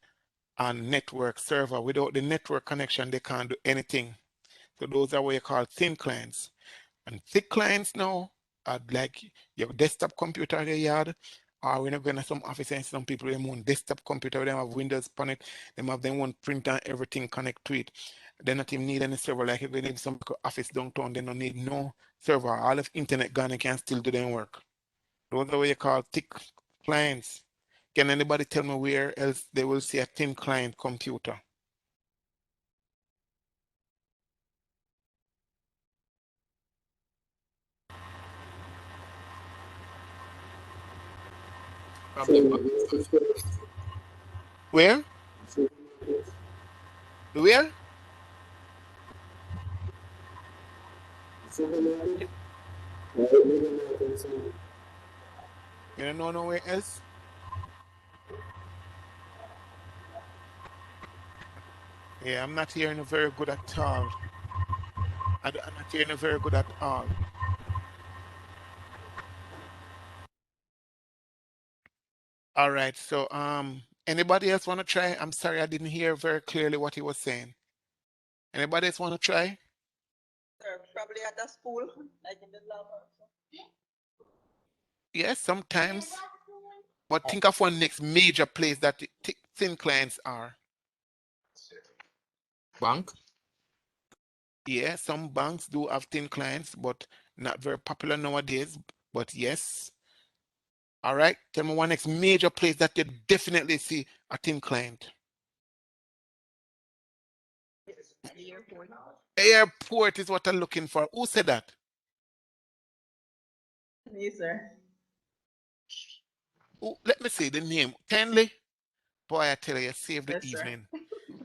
a network server. Without the network connection, they can't do anything. So those are what you call thin clients. And thick clients now are like your desktop computer in the yard, or when you go into some office and some people, they have one desktop computer, they have Windows on it, they have their own printer, everything connect to it. They not even need any server. Like if they need some office downtown, they don't need no server. All of internet gone and can still do their work. Those are what you call thick clients. Can anybody tell me where else they will see a thin client computer? Probably Where? Where? You don't know nowhere else? Yeah, I'm not hearing very good at all. I'm not hearing very good at all. All right, so anybody else want to try? I'm sorry, I didn't hear very clearly what he was saying. Anybody else want to try? Sir, probably at the school, like in the lab or something. Yes, sometimes. But think of one next major place that the thin clients are. bank. Yeah, some banks do have thin clients, but not very popular nowadays. But yes. All right. Tell me one next major place that you definitely see a thin client. At the airport. Airport is what I'm looking for. Who said that? Me, sir. Let me see the name. Kindly. Boy, I tell you, save the Yes, sir. evening.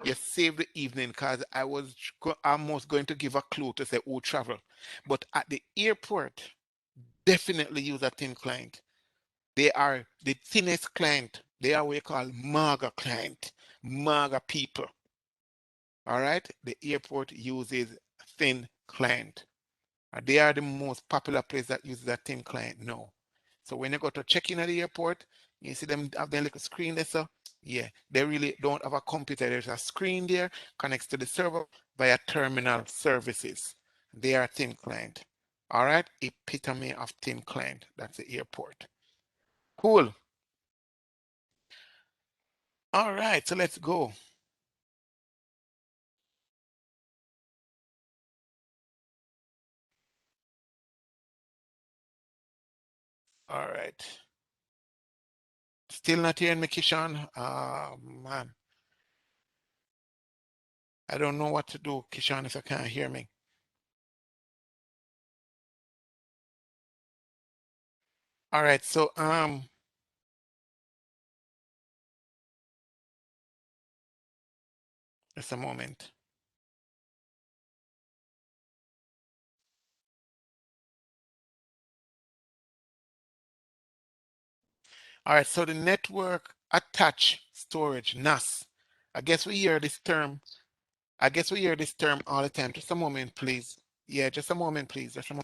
You save the evening because I was almost going to give a clue to say who travel. But at the airport, definitely use a thin client. They are the thinnest client. They are what you call MAGA client, MAGA people. All right, the airport uses thin client. They are the most popular place that uses a thin client now. So when you go to check in at the airport, you see them have their little screen there. So yeah, they really don't have a computer. There's a screen there, connects to the server via terminal services. They are thin client. All right, epitome of thin client. That's the airport. Cool. All right, so let's go. All right. Still not hearing me, Kishan? Man. I don't know what to do, Kishan, if I can't hear me. All right, so just a moment. All right, so the network attached storage, NAS. I guess we hear this term. I guess we hear this term all the time. Just a moment, please. Yeah, just a moment, please. Just a moment.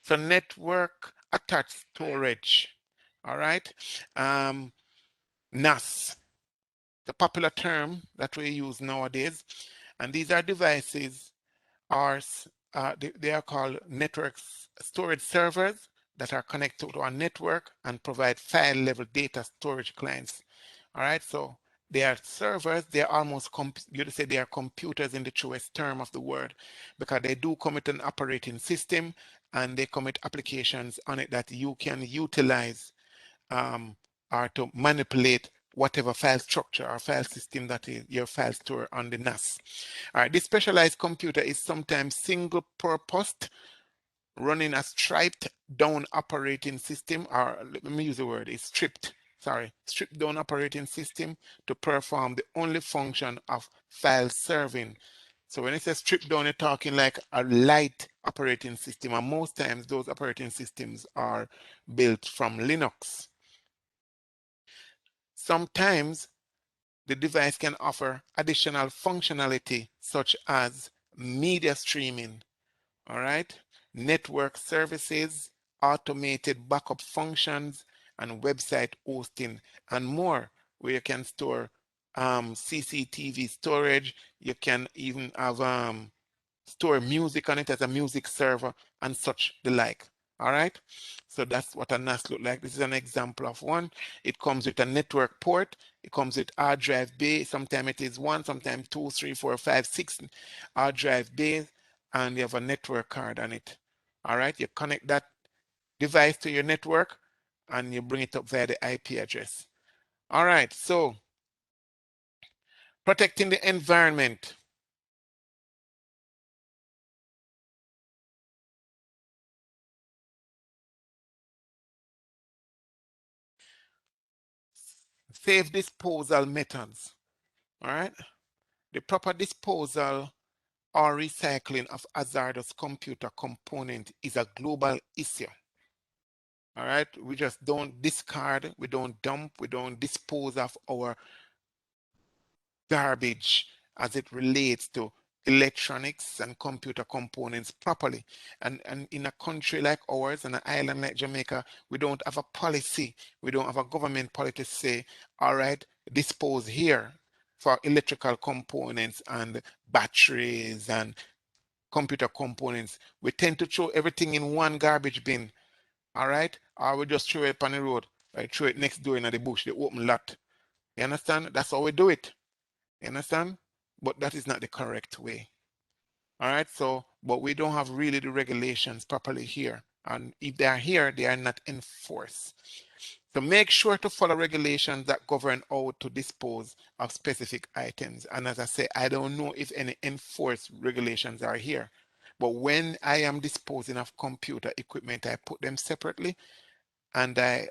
So network attached storage. All right. NAS, the popular term that we use nowadays. And these are devices they are called network storage servers that are connected to our network and provide file level data storage clients. All right, so they are servers. They are almost, you'd say they are computers in the truest term of the word, because they do come with an operating system and they come with applications on it that you can utilize or to manipulate whatever file structure or file system that is your file store on the NAS. All right, this specialized computer is sometimes single purposed running a stripped down operating system, or let me use the word, it's stripped down operating system to perform the only function of file serving. So when it says stripped down, you're talking like a light operating system, and most times those operating systems are built from Linux. Sometimes the device can offer additional functionality such as media streaming, all right, network services, automated backup functions, and website hosting, and more, where you can store CCTV storage. You can even have store music on it as a music server and such the like. All right, so that's what a NAS look like. This is an example of one. It comes with a network port. It comes with hard drive bay. Sometimes it is one, sometimes 2, 3, 4, 5, 6 hard drive bays, and you have a network card on it. All right, you connect that device to your network and you bring it up via the IP address. All right, so protecting the environment. Safe disposal methods. All right, the proper disposal or recycling of hazardous computer component is a global issue. All right, we just don't discard, we don't dump, we don't dispose of our garbage as it relates to electronics and computer components properly. And in a country like ours, and an island like Jamaica, we don't have a policy, we don't have a government policy to say, all right, dispose here for electrical components and batteries and computer components. We tend to throw everything in one garbage bin, all right? Or we just throw it on the road, right? Throw it next door in the bush, the open lot. You understand? That's how we do it. You understand? But that is not the correct way. All right, so, but we don't have really the regulations properly here. And if they are here, they are not enforced. So make sure to follow regulations that govern how to dispose of specific items. And as I say, I don't know if any enforced regulations are here. But when I am disposing of computer equipment, I put them separately, and I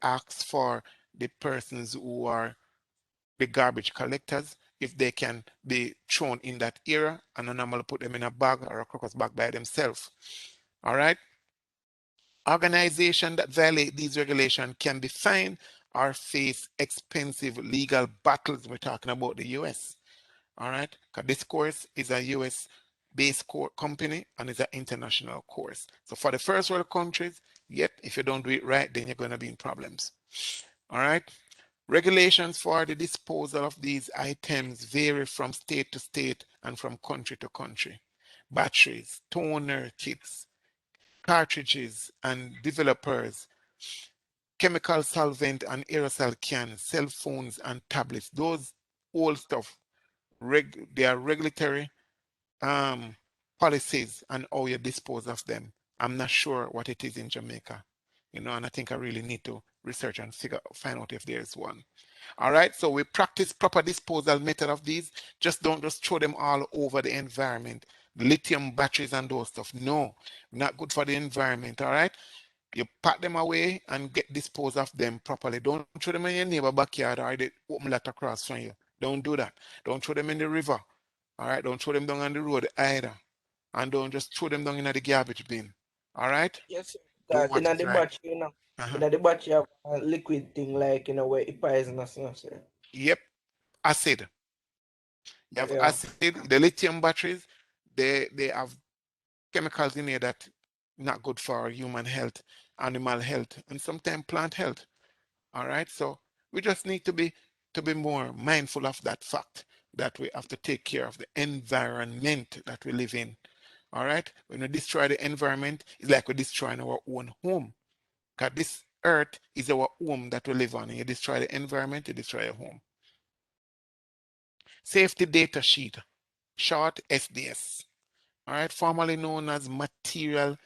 ask for the persons who are the garbage collectors if they can be thrown in that area, and I normally put them in a bag or a crocus bag by themselves. All right. Organizations that violate these regulations can be fined or face expensive legal battles. We're talking about the US. All right. Because this course is a US based company and it's an international course. So for the first world countries, yep, if you don't do it right, then you're going to be in problems. All right. Regulations for the disposal of these items vary from state to state and from country to country. Batteries, toner kits, cartridges and developers, chemical solvent and aerosol cans, cell phones and tablets, those old stuff, they are regulatory policies and how you dispose of them. I'm not sure what it is in Jamaica, and I think I really need to research and find out if there is one. All right, so we practice proper disposal method of these. Just don't just throw them all over the environment. Lithium batteries and those stuff, no, not good for the environment. All right, you pack them away and get dispose of them properly. Don't throw them in your neighbor backyard or the open lot across from you. Don't do that. Don't throw them in the river. All right, don't throw them down on the road either. And don't just throw them down in the garbage bin. All right? Yes, sir. Do Because what in is the right. battery, Uh-huh. in the battery, you have a liquid thing like, where it poisonous, sir. Yep, acid. You have Yeah. acid. The lithium batteries, they have chemicals in there that not good for human health, animal health, and sometimes plant health. All right, so we just need to be more mindful of that fact that we have to take care of the environment that we live in. All right, when we destroy the environment, it's like we're destroying our own home. Because this earth is our home that we live on. And you destroy the environment, you destroy your home. Safety data sheet, short SDS. All right, formerly known as Material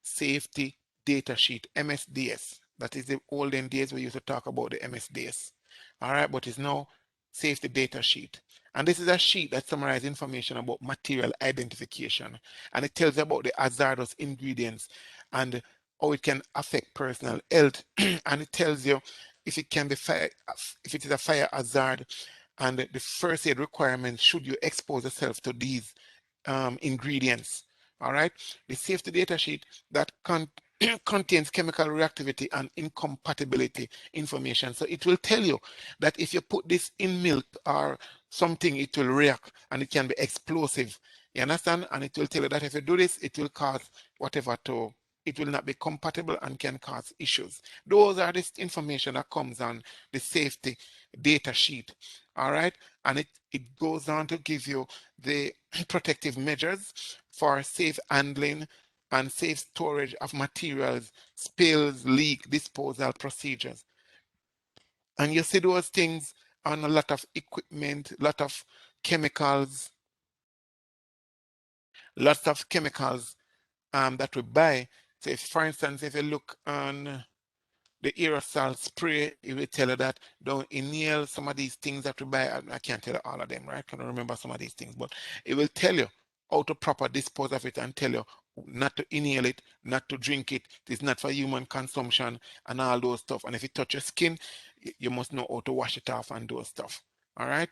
Safety Data Sheet, MSDS. That is the olden days we used to talk about the MSDS. All right, but it's now Safety Data Sheet. And this is a sheet that summarizes information about material identification. And it tells you about the hazardous ingredients and how it can affect personal health. And it tells you if it can be if it is a fire hazard, and the first aid requirements should you expose yourself to these ingredients. All right. The safety data sheet that contains chemical reactivity and incompatibility information. So it will tell you that if you put this in milk or something, it will react and it can be explosive. You understand? And it will tell you that if you do this, it will cause whatever it will not be compatible and can cause issues. Those are this information that comes on the safety data sheet. All right. And it goes on to give you the protective measures for safe handling and safe storage of materials, spills, leak, disposal procedures. And you see those things on a lot of equipment, lot of chemicals, lots of chemicals that we buy. So if, for instance, if you look on the aerosol spray, it will tell you that don't inhale some of these things that we buy. I can't tell you all of them, right? I can't remember some of these things, but it will tell you how to proper dispose of it and tell you not to inhale it, not to drink it. It's not for human consumption and all those stuff. And if it touch your skin, you must know how to wash it off and those stuff. All right.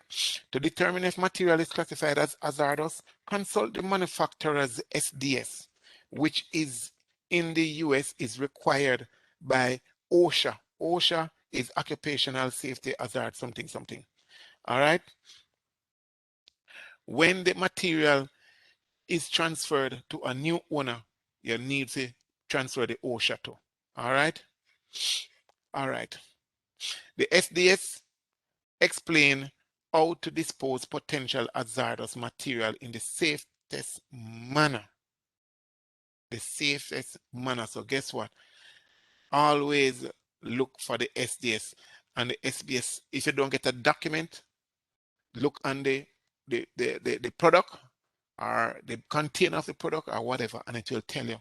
To determine if material is classified as hazardous, consult the manufacturer's SDS, which is in the US is required by OSHA. OSHA is Occupational Safety Hazard something something. All right. When the material is transferred to a new owner, you need to transfer the OSHA to. All right. All right. The SDS explain how to dispose potential hazardous material in the safest manner. The safest manner. So guess what? Always look for the SDS and the SBS. If you don't get a document, look on the product or the container of the product or whatever, and it will tell you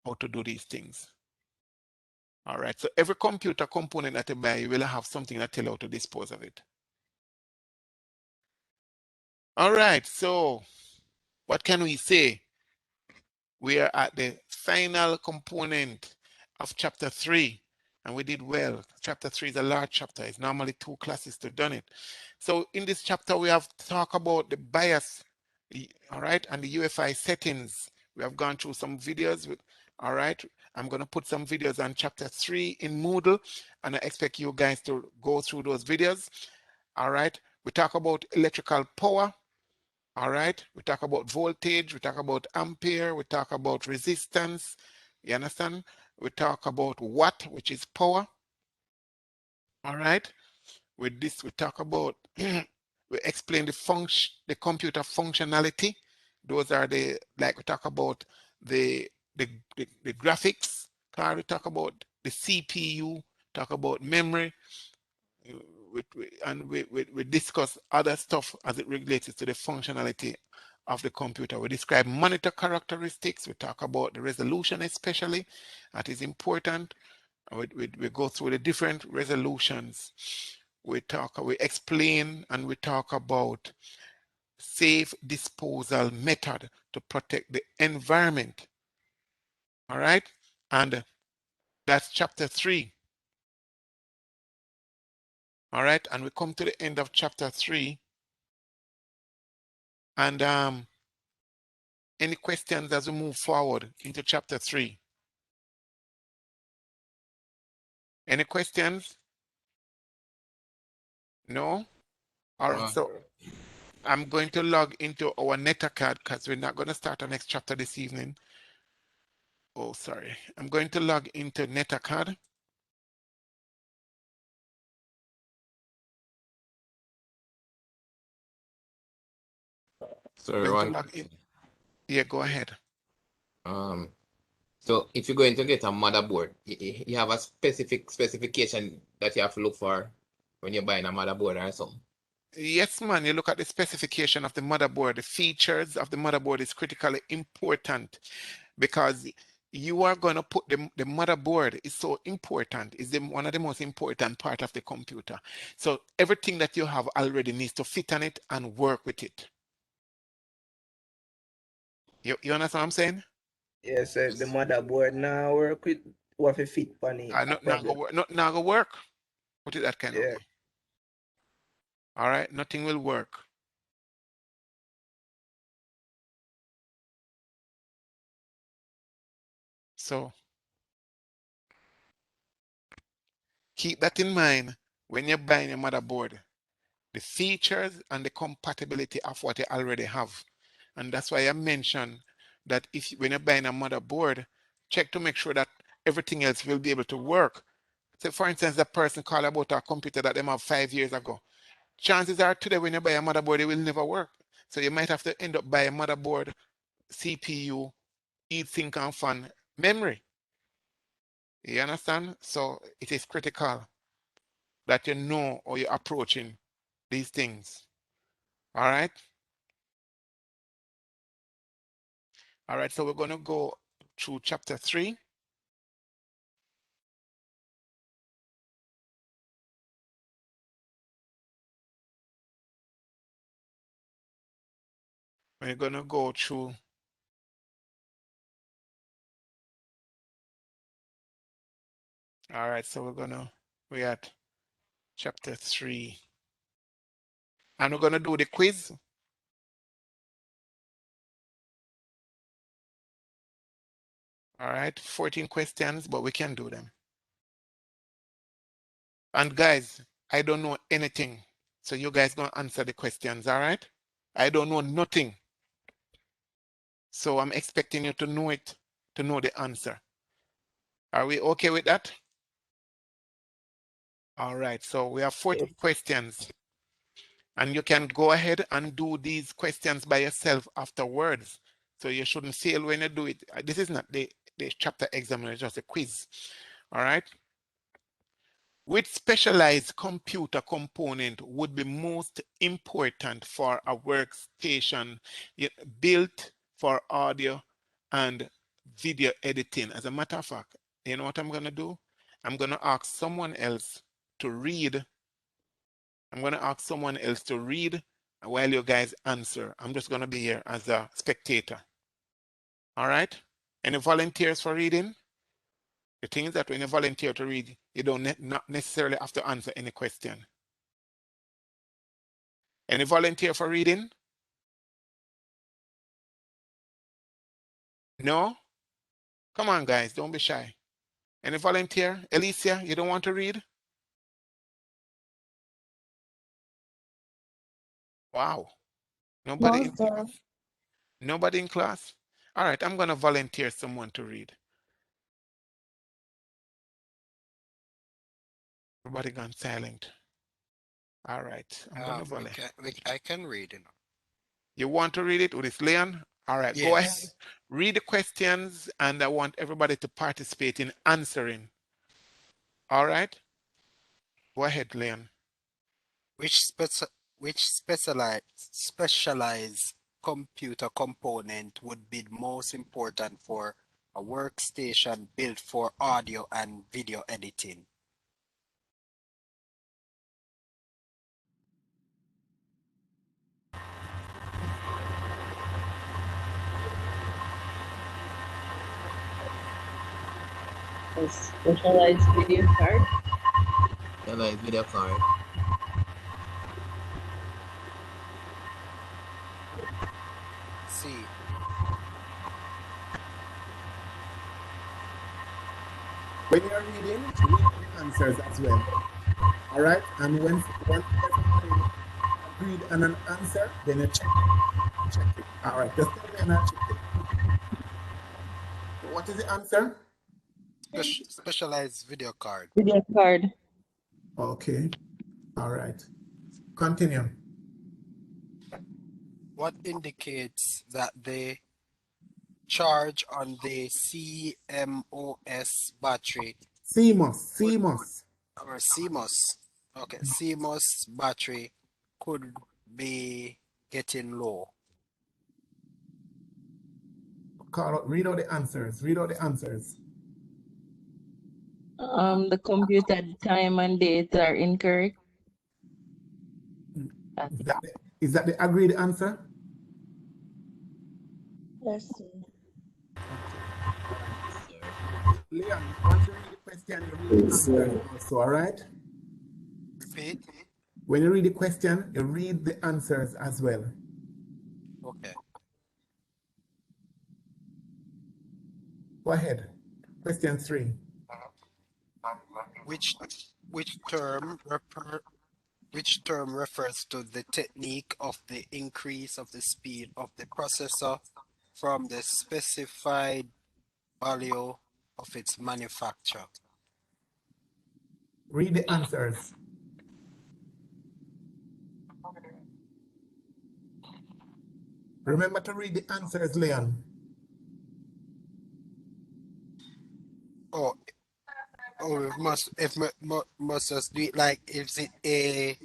how to do these things. All right. So every computer component that you buy, you will have something that tell you how to dispose of it. All right. So what can we say? We are at the final component of chapter 3, and we did well. Chapter 3 is a large chapter. It's normally 2 classes to done it. So in this chapter, we have talked about the bias, all right, and the UFI settings. We have gone through some videos. All right, I'm going to put some videos on chapter 3 in Moodle, and I expect you guys to go through those videos. All right, we talk about electrical power. All right, we talk about voltage, we talk about ampere, we talk about resistance. You understand? We talk about watt, which is power. All right. With this, we talk about we explain the computer functionality. Those are like we talk about the graphics card, we talk about the CPU, talk about memory. We discuss other stuff as it relates to the functionality of the computer. We describe monitor characteristics. We talk about the resolution especially. That is important. We go through the different resolutions. We explain and we talk about safe disposal method to protect the environment. All right. And that's chapter 3. All right, and we come to the end of chapter 3. And any questions as we move forward into chapter 3? Any questions? No? All right, so I'm going to log into our NetAcad because we're not going to start our next chapter this evening. Oh, sorry. I'm going to log into NetAcad. So Yeah, go ahead. So if you're going to get a motherboard, you have a specific specification that you have to look for when you're buying a motherboard or something. Yes, man. You look at the specification of the motherboard. The features of the motherboard is critically important because you are going to put the motherboard is so important. It's one of the most important part of the computer. So everything that you have already needs to fit on it and work with it. You understand what I'm saying? Yes, the motherboard now work with what to fit on it. Not gonna work. Put it that kind of Yeah. way. All right, nothing will work. So keep that in mind when you're buying a motherboard, the features and the compatibility of what you already have. And that's why I mentioned that when you're buying a motherboard, check to make sure that everything else will be able to work. So for instance, the person called about a computer that they have 5 years ago. Chances are today when you buy a motherboard, it will never work. So you might have to end up buying a motherboard, CPU, heatsink and fan, memory. You understand? So it is critical that you know how you're approaching these things. All right? All right, so we're going to go through chapter 3. We're going to go through all right, so we're at chapter 3. And we're going to do the quiz. All right, 14 questions, but we can do them. And guys, I don't know anything. So you guys gonna answer the questions, all right? I don't know nothing. So I'm expecting you to know it, to know the answer. Are we okay with that? All right, so we have 14 questions. And you can go ahead and do these questions by yourself afterwards. So you shouldn't fail when you do it. This is not the chapter exam, it's just a quiz. All right. Which specialized computer component would be most important for a workstation built for audio and video editing? As a matter of fact, you know what I'm going to do? I'm going to ask someone else to read. I'm going to ask someone else to read while you guys answer. I'm just going to be here as a spectator. All right? Any volunteers for reading? The thing is that when you volunteer to read, you don't not necessarily have to answer any question. Any volunteer for reading? No? Come on, guys, don't be shy. Any volunteer? Alicia, you don't want to read? Wow. Nobody in class? Nobody in class? All right, I'm going to volunteer someone to read. Everybody gone silent. All right, I'm going to volunteer. I can read, you know. You want to read it with this, Leon? All right, go ahead. Yes. Read the questions, and I want everybody to participate in answering. All right? Go ahead, Leon. Which specialized computer component would be most important for a workstation built for audio and video editing? A specialized video card. Specialized video card. C. When you're reading, read the answers as well. All right? And once everybody agreed on an answer, then you check it. Check it. All right, just tell me and I'll check it. So what is the answer? Specialized video card. Video card. Okay. All right. Continue. What indicates that the charge on the CMOS battery CMOS. or CMOS, okay, CMOS battery could be getting low? read out the answers. Read out the answers. The computed time and date are incorrect. Is that the agreed answer? Yes. Leon, once you read the question, you read the answers also, all right? Repeat. When you read the question, you read the answers as well. Okay. Go ahead. Question 3. Which term refers to the technique of the increase of the speed of the processor from the specified value of its manufacture? Read the answers. Remember to read the answers, Leon. Oh, must just do it like is it a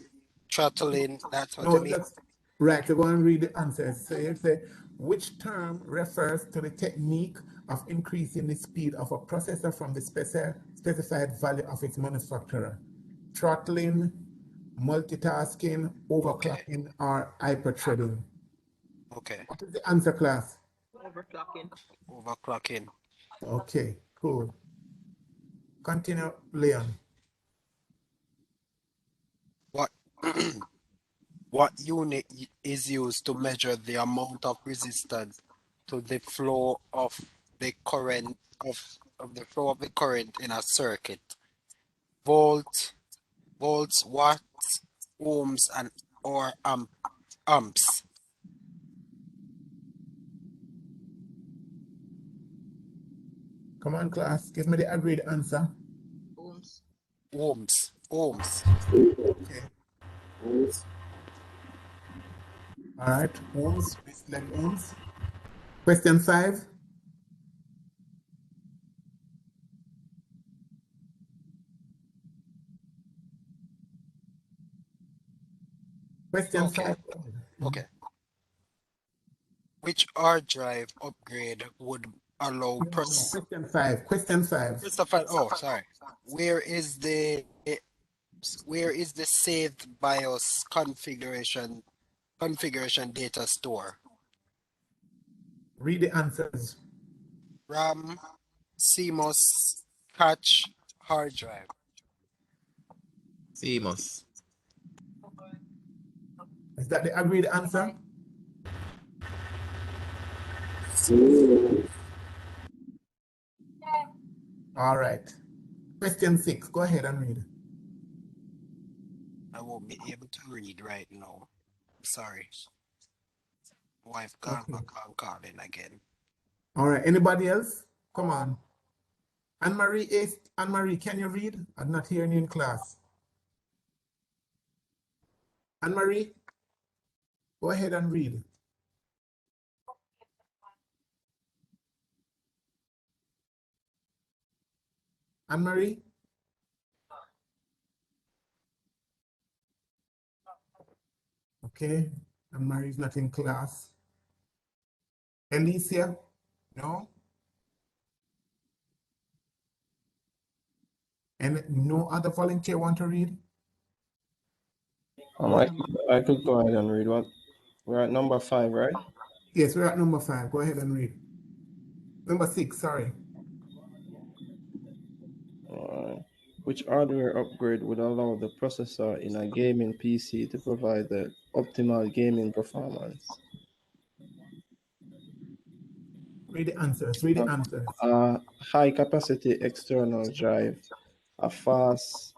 throttling? That's what No, I mean. that's right. So go and read the answers. So you say, which term refers to the technique of increasing the speed of a processor from the specified value of its manufacturer? Throttling, multitasking, overclocking, or hyperthreading? Okay. What is the answer, class? Overclocking. Overclocking. Okay, cool. Continue, Leon. What what unit is used to measure the amount of resistance to the flow of the current of the flow of the current in a circuit? Volts, watts, ohms, and or amps. Come on, class. Give me the agreed answer. Ohms. Okay. All right. Ohms. We select ohms. Question 5. Question Okay. 5. Okay. Which hard drive upgrade would allow No, question 5. Question 5. Oh, sorry. Where is the saved BIOS configuration data store? Read the answers. RAM, CMOS, cache, hard drive. CMOS. Is that the agreed answer? All right. Question 6. Go ahead and read. I won't be able to read right now. Sorry. Wife gone Okay. back on calling again. All right. Anybody else? Come on. Anne-Marie, can you read? I'm not hearing you in class. Anne-Marie, go ahead and read. Anne-Marie? Okay. Anne-Marie's not in class. Alicia? No? And no other volunteer want to read? I could go ahead and read what we're at number 5, right? Yes, we're at number 5. Go ahead and read. Number 6, sorry. Which hardware upgrade would allow the processor in a gaming PC to provide the optimal gaming performance? Read the answers. Read the answers. High capacity external drive, a fast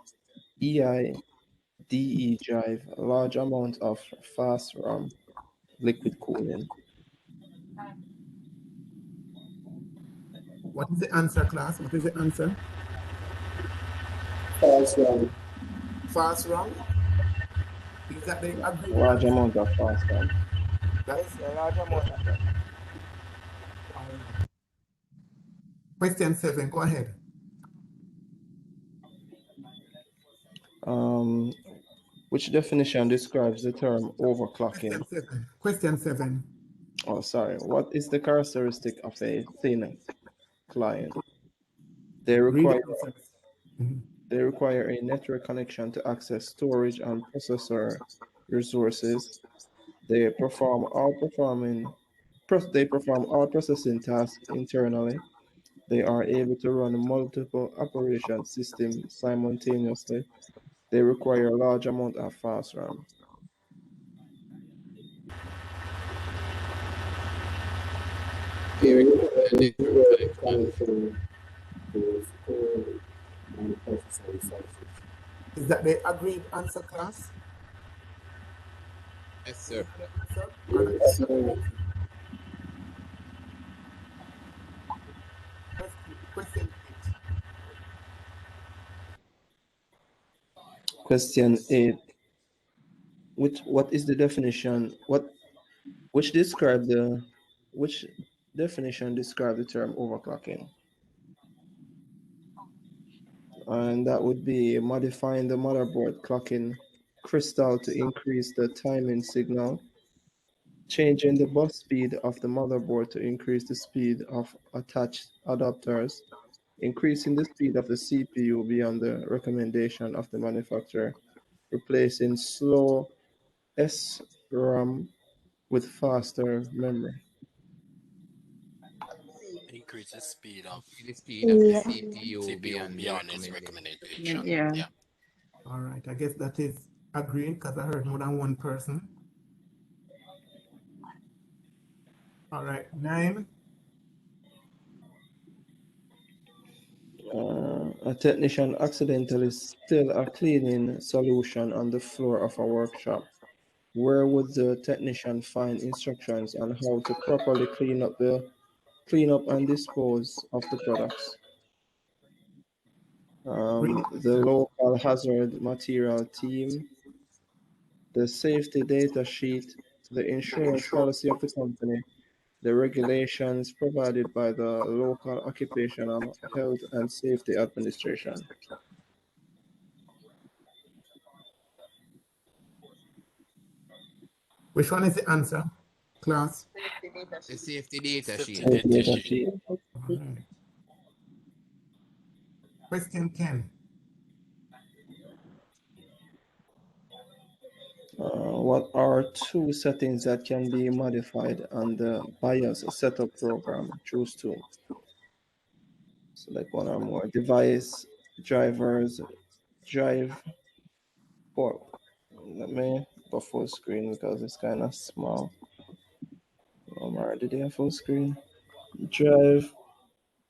EIDE drive, a large amount of fast RAM, liquid cooling. What is the answer, class? What is the answer? Fast RAM. Fast RAM? Is that the agreed Large answer? amount of fast RAM. That's A large amount of that. Question 7. Go ahead. Which definition describes the term overclocking? Question 7. Oh, sorry. What is the characteristic of a thin client? They Read require the answers. Mhm. They require a network connection to access storage and processor resources. They perform all processing tasks internally. They are able to run multiple operation systems simultaneously. They require a large amount of fast RAM. Is that the agreed answer, class? Yes, sir. The answer? Or that is not the answer? Question 8. Question 8. What is the definition? Which describe the which definition describe the term overclocking? And that would be modifying the motherboard clocking crystal to increase the timing signal, changing the bus speed of the motherboard to increase the speed of attached adapters, increasing the speed of the CPU beyond the recommendation of the manufacturer, replacing slow SRAM with faster memory. Increase the speed of The speed of the Yeah. CPU CPU beyond the beyond its recommendation. recommendation. Yeah. Yeah. All right. I guess that is agreed because I heard more than one person. All right. 9. A technician accidentally spilled a cleaning solution on the floor of a workshop. Where would the technician find instructions on how to properly clean up and dispose of the products? Read the The answer. local hazard material team, the safety data sheet, the insurance policy of the company, the regulations provided by the local occupational health and safety administration. Which one is the answer, class? Safety data The sheet. safety data Safety sheet. Safety data data sheet. sheet. All right. Question 10. What are two settings that can be modified on the BIOS setup program? Choose two. Select one or more. Device, drivers, drive. Or let me go full screen because it's kind of small. Omar, did you have full screen? Drive,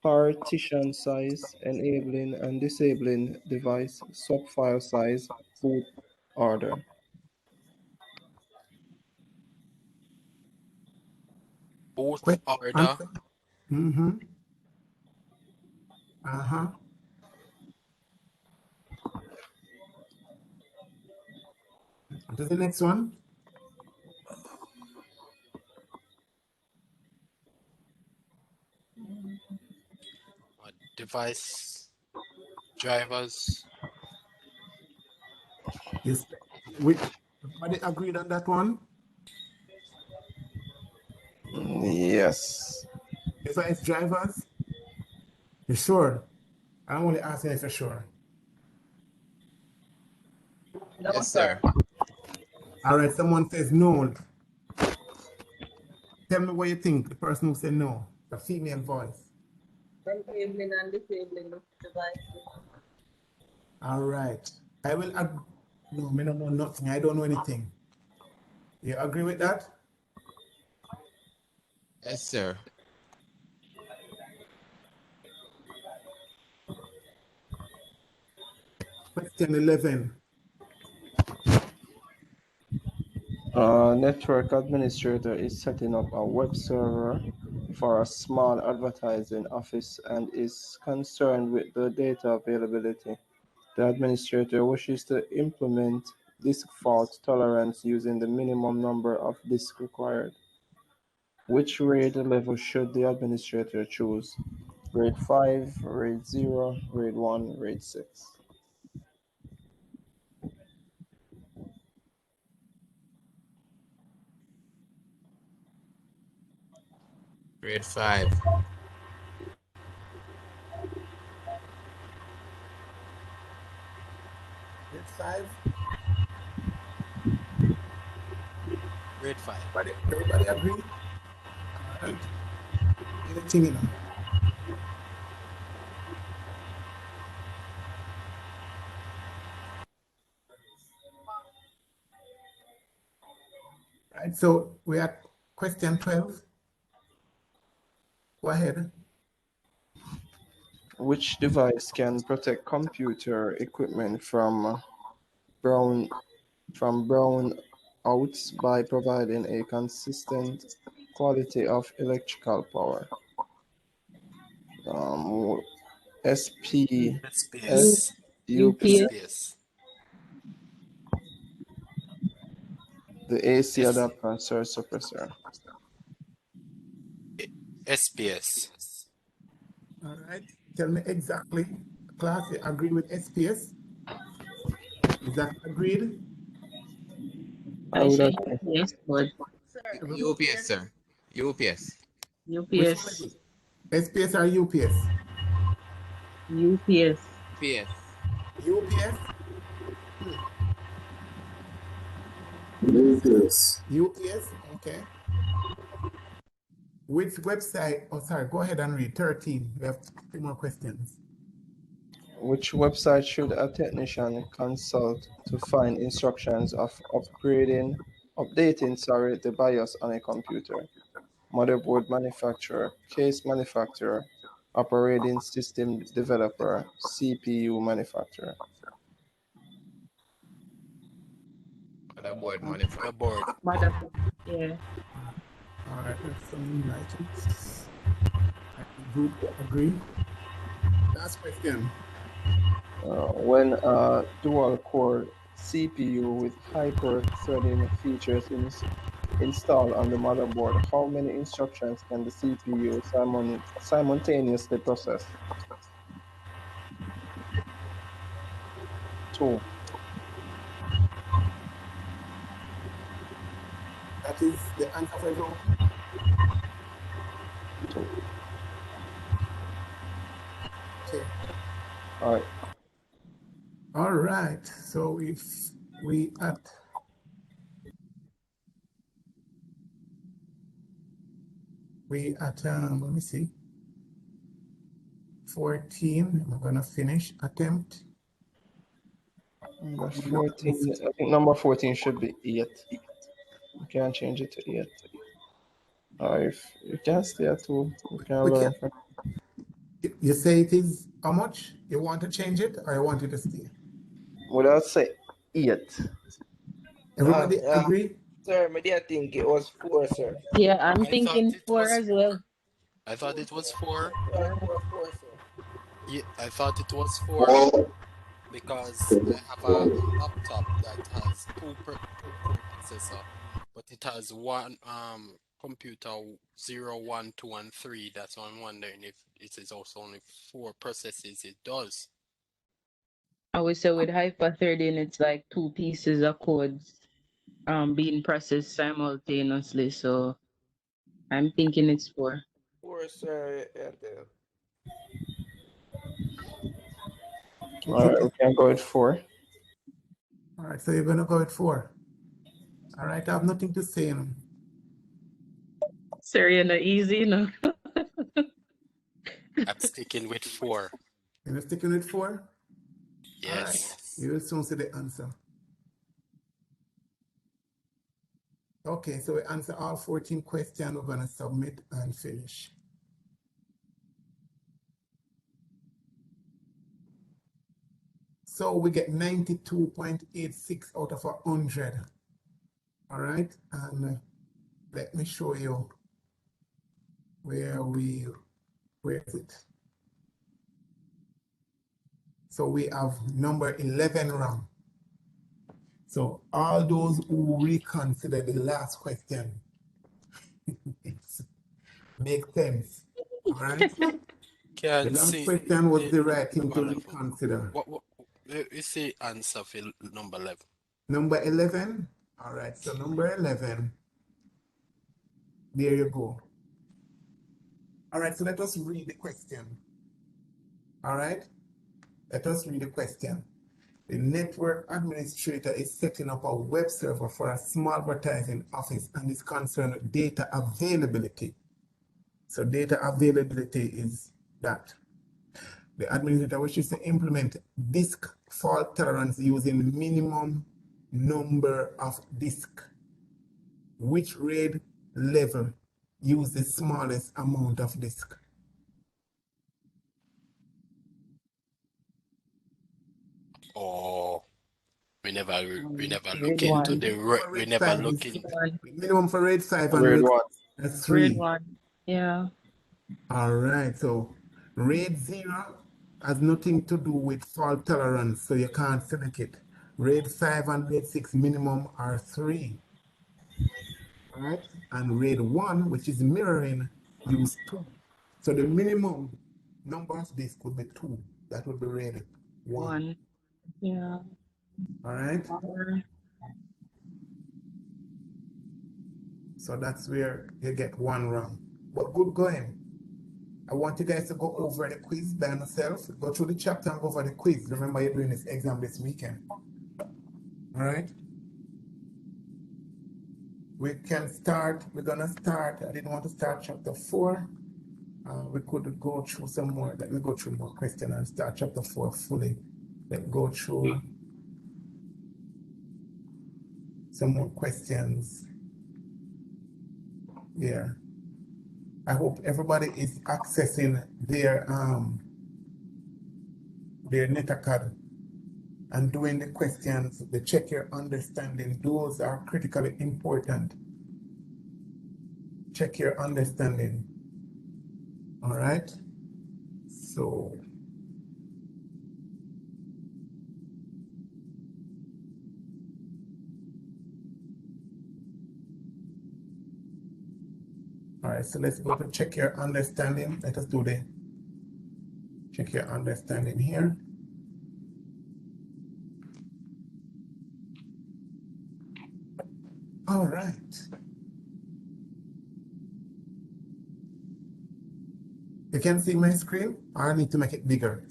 partition size, enabling and disabling device, swap file size, boot order. Boot Question order. answer. Mm-hmm. Uh-huh. On to the next one. Device, drivers. Yes. We everybody agreed on that one? Yes. This one is drivers? You sure? I'm only asking if you're sure. No, Yes, sir. sir. All right, someone says no. Tell me what you think, the person who said no, the female voice. Enabling and disabling the devices. All right. I will no, I don't know nothing. I don't know anything. You agree with that? Yes, sir. Question 11. Network administrator is setting up a web server for a small advertising office and is concerned with the data availability. The administrator wishes to implement disk fault tolerance using the minimum number of disks required. Which RAID level should the administrator choose? RAID 5, RAID 0, RAID 1, RAID 6. Grade 5. Grade 5. Grade 5. Everybody agree? All right. Anything, you know. Right, so we are at question 12. Go ahead. Which device can protect computer equipment from brown outs by providing a consistent quality of electrical power? SPS, SPS. UPS. SPS. the AC S- adapter and surge suppressor. SPS. All right. Tell me exactly, class, you agree with SPS? Is that agreed? I I would say agree. yes, but Sir, UPS, sir. UPS. Which one UPS. is it? SPS or UPS? UPS. UPS. UPS? UPS. UPS? Okay. Which website? Oh, sorry. Go ahead and read 13. We have 2 more questions. Which website should a technician consult to find instructions of updating the BIOS on a computer? Motherboard manufacturer, case manufacturer, operating system developer, CPU manufacturer. Motherboard manufacturer. Motherboard. Motherboard. Yeah. All right. That's some enlightened. Group agree. Last question. When a dual-core CPU with hyper-threading features installed on the motherboard, how many instructions can the CPU simultaneously process? 2. That is the answer for everyone. 2. Okay. All right. All right. So if we at let me see, 14. We're gonna finish attempt. Number 14. I think number 14 should be 8. You can change it to 8. Or if you can stay at 2, you can learn from. You say it is how much? You want to change it or you want it to stay? Would I say 8? Everybody agree? Sir, I think it was 4, sir. Yeah, I'm I thought thinking it 4 was as well. I thought it was 4. Yeah, it was 4, sir. Yeah, I thought it was 4 because I have a laptop that has two core processor, but it has one computer 0, 1, 2, and 3. That's why I'm wondering if it is also only 4 processes it does. I would say with hyper-threading, it's like 2 pieces of codes being processed simultaneously. So I'm thinking it's 4. 4, sir. All right, we can go with 4. All right, so you're gonna go with 4. All right, I have nothing to say. Sorry, you're not easy, no. I'm sticking with 4. You're sticking with 4? Yes. All right, you will soon see the answer. Okay, so we answer all 14 questions. We're gonna submit and finish. So we get 92.86 out of 100. All right, and let me show you where is it? So we have number 11 wrong. So all those who reconsider the last question make sense. All right. The last question was the right thing to reconsider. What is the answer for number 11? Number 11. All right. So number 11. There you go. All right, so let us read the question. All right, let us read the question. The network administrator is setting up a web server for a small advertising office and is concerned with data availability. So data availability is that. The administrator wishes to implement disk fault tolerance using minimum number of disk. Which RAID level use the smallest amount of disk? Oh, we never RAID look into 1. the we RAID never 5 look is in. One. minimum for RAID 5 and Grade RAID 1. 3. RAID 1. Yeah. All right, so RAID 0 has nothing to do with fault tolerance, so you can't select it. RAID 5 and RAID 6 minimum are 3. All right, and RAID 1, which is mirroring, use 2. So the minimum number of disk would be 2. That would be RAID 1. 1. Yeah. All right, Or so that's where you get 1 wrong. But good going. I want you guys to go over the quiz by yourself. Go through the chapter and go over the quiz. Remember, you're doing this exam this weekend. All right. We can start. We're gonna start. I didn't want to start chapter 4. We could go through some more. Let me go through more questions and start chapter 4 fully. Let's go through some more questions. Yeah. I hope everybody is accessing their NetAcad and doing the questions, the check your understanding. Those are critically important. Check your understanding. All right. So all right, so let's go to check your understanding. Let us do the check your understanding here. All right. You can see my screen, or I need to make it bigger.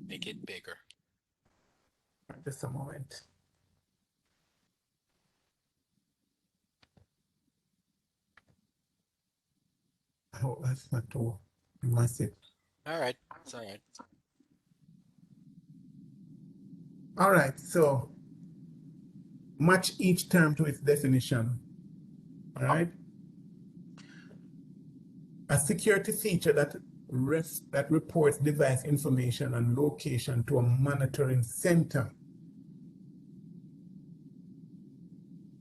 Make it bigger. Just a moment. I hope that's not too massive. All right, it's all right. All right, so match each term to its definition. All right. A security feature that reports device information and location to a monitoring center.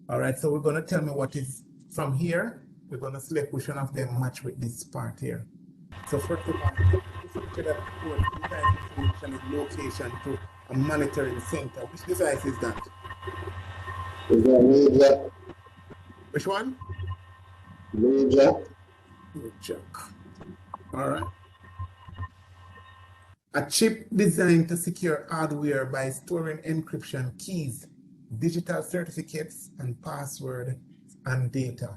All right, so we're going to tell me what is from here. We're going to select which one of them match with this part here. So first of all, the feature that reports device information and location to a monitoring center. Which device is that? Which one? Check. All right. A chip designed to secure hardware by storing encryption keys, digital certificates, and password and data.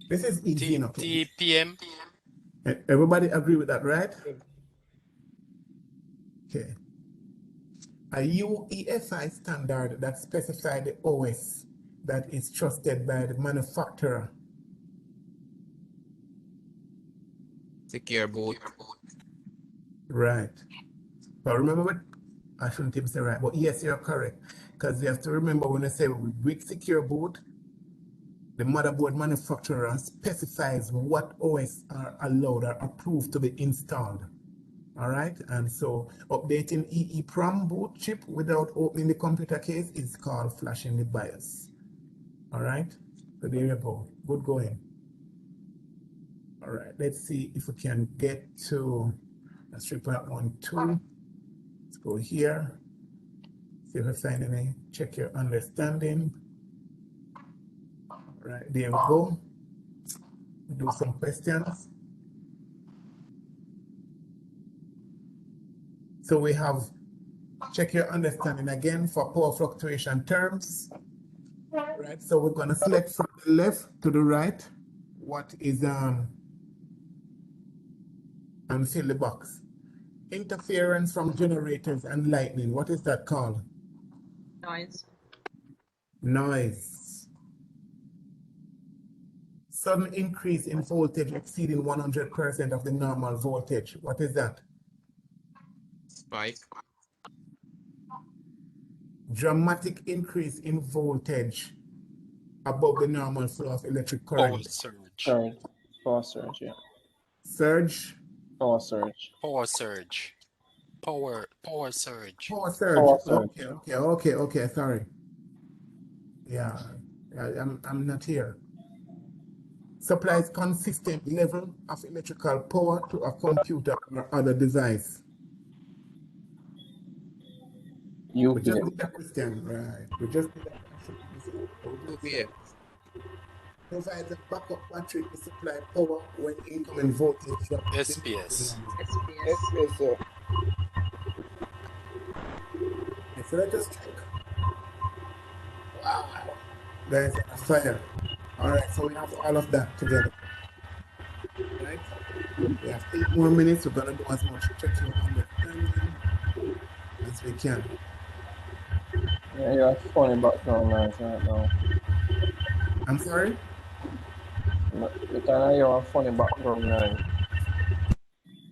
This is easy enough. TPM. Everybody agree with that, right? Okay. A UEFI standard that specifies the OS that is trusted by the manufacturer. Secure boot. Right. But remember what I shouldn't even say right, but yes, you're correct. Because you have to remember when I say with secure boot, the motherboard manufacturer specifies what OS are allowed or approved to be installed. All right, and so updating EEPROM boot chip without opening the computer case is called flashing the BIOS. All right, so there you go. Good going. All right, let's see if we can get to 3.12. Let's go here. See if we find any. Check your understanding. All right, there we go. Do some questions. So we have check your understanding again for power fluctuation terms. Right, so we're going to select from the left to the right what is and fill the box. Interference from generators and lightning, what is that called? Noise. Noise. Sudden increase in voltage exceeding 100% of the normal voltage, what is that? Spike. Dramatic increase in voltage above the normal flow of electric Power current. surge. Surge. Power surge, yeah. Surge. Power surge. Power surge. Power surge. Power surge. Power surge. Okay, sorry. Yeah, I'm not here. Supplies consistent level of electrical power to a computer or other device. We just did that question, right? We just did that question. Yeah. Provides a backup battery to supply power when incoming voltage drops. SPS. SPS, sir. So let us check. Wow. There's a fire. All right, so we have all of that together. Right? We have 8 more minutes. We're going to do as much checking understanding as we can. Yeah, you have funny background noise right now. I'm sorry? You can hear a funny background noise.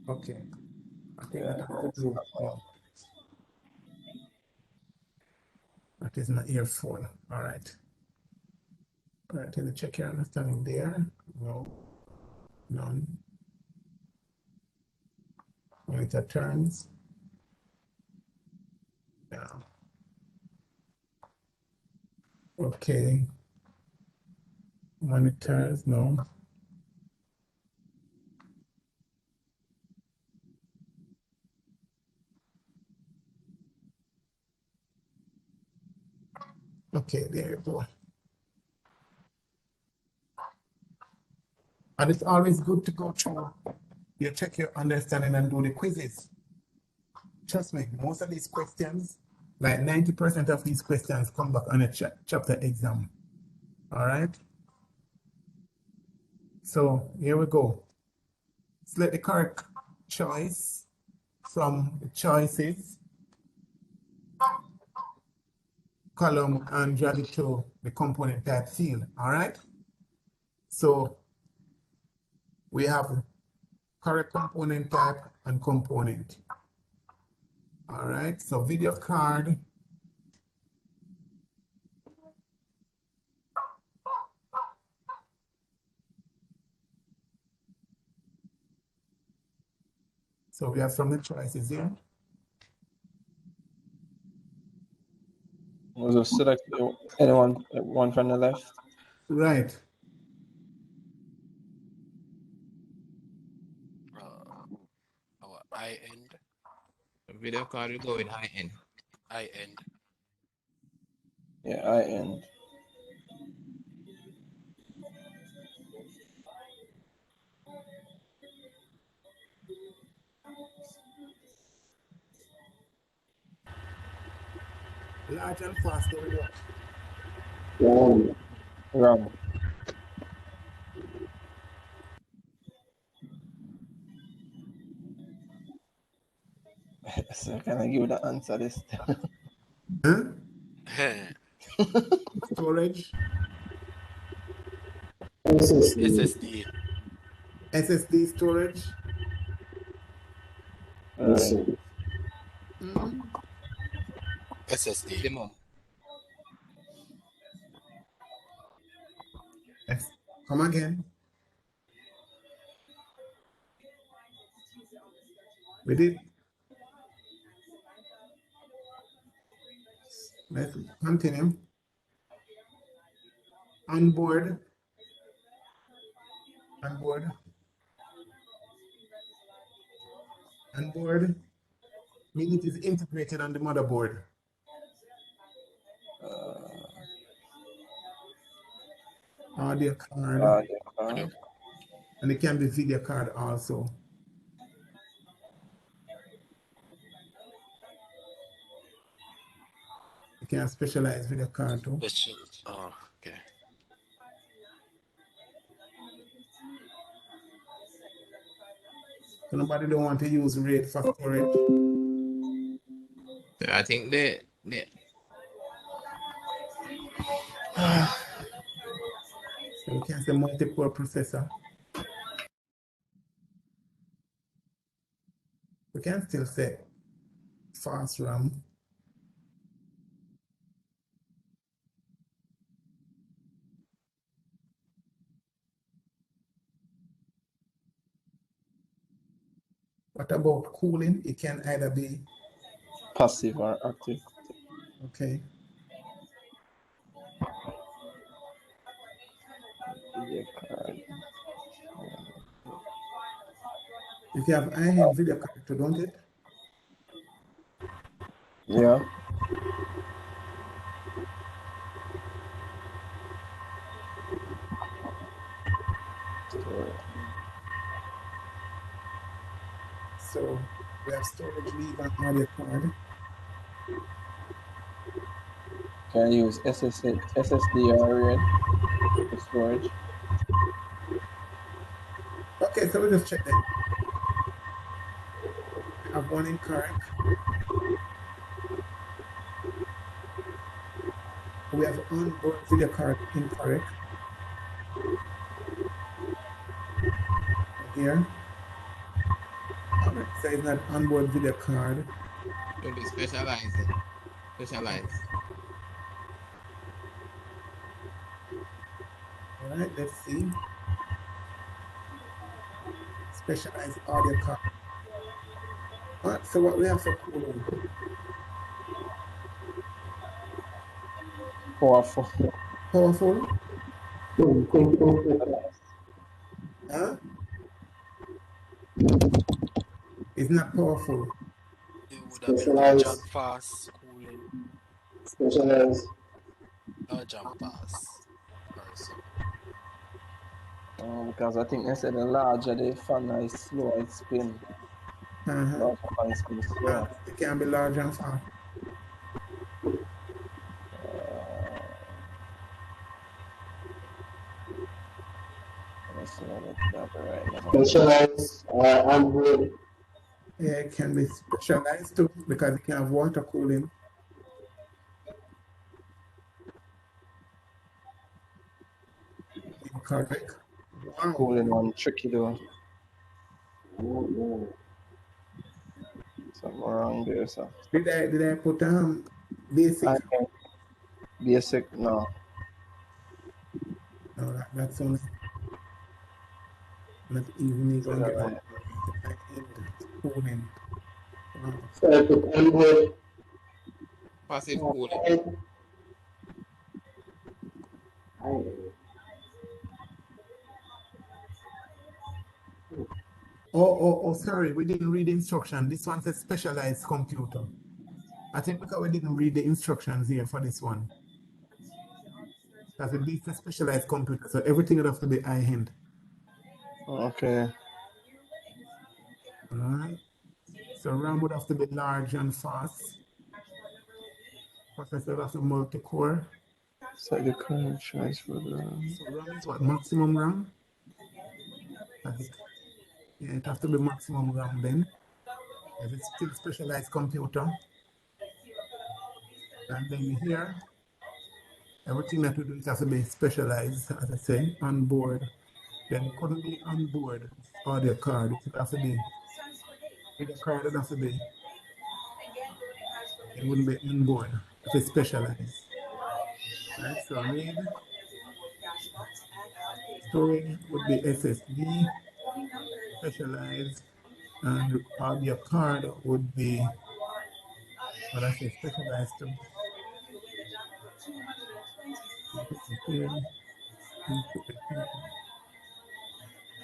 Okay. I think that has to do. That is my earphone. All right. All right, can you check your understanding there? No. None. Monitor turns. Yeah. Okay. Monitors, no. Okay, there you go. And it's always good to go through. You check your understanding and do the quizzes. Trust me, most of these questions, like 90% of these questions come back on a chapter exam. All right? So here we go. Select the correct choice from the choices column and drag it to the component type field. All right? So we have correct component type and component. All right, so video card. So we have some of the choices here. Was it select anyone one from the left? Right. High end. Video card will go with high end. High end. Yeah, high end. Large and fast storage. RAM. So can I give you the answer this time? Storage. SSD. SSD storage. SSD. Demo. Yes. Come again. We did. Let's continue. On board. On board. On board. Meaning it is integrated on the motherboard. Audio card. Audio card. And it can be video card also. You can have specialized video card too. Special. Oh, okay. So nobody don't want to use RAID for storage. I think the So we can say multi-core processor. We can still say fast RAM. What about cooling? It can either be Passive or active. okay. Video card. If you have high-end video card too, don't it? Yeah. So we have storage leave and audio card. Can use SSD or RAID for storage. Okay, so we just check that. We have one incorrect. We have onboard video card incorrect. Here. So it's not onboard video card. should be specialized. Specialized. All right, let's see. Specialized audio card. All right, so what we have for cooling? Powerful. Powerful? Huh? It's not powerful. It would have been large and fast cooling. Specialized. Large and fast. Also. Because I think they said the larger the fan is slow, it spin. Larger fan spin slow. It can be large and fast. Specialized Android. Yeah, it can be specialized too because it can have water cooling. Incorrect. Wow. Cooling one tricky though. Something wrong there, sir. Did I put basic? Basic, no. No, that's only not even going to get cooling. Wow. So I put Android. Passive cooling. Oh, sorry, we didn't read the instruction. This one's a specialized computer. I think because we didn't read the instructions here for this one. Because it's a specialized computer, so everything would have to be high-end. Okay. All right. So RAM would have to be large and fast. Processor would have to multi-core. So the current choice for the So RAM is what, maximum RAM? Yeah, it has to be maximum RAM then. If it's still specialized computer. And then here, everything that we do it has to be specialized, as I say, on board. Then it couldn't be on board audio card. It has to be video card, it has to be. It wouldn't be on board if it's specialized. Right, so RAID. Storage would be SSD. Specialized, and audio card would be what I say specialized too.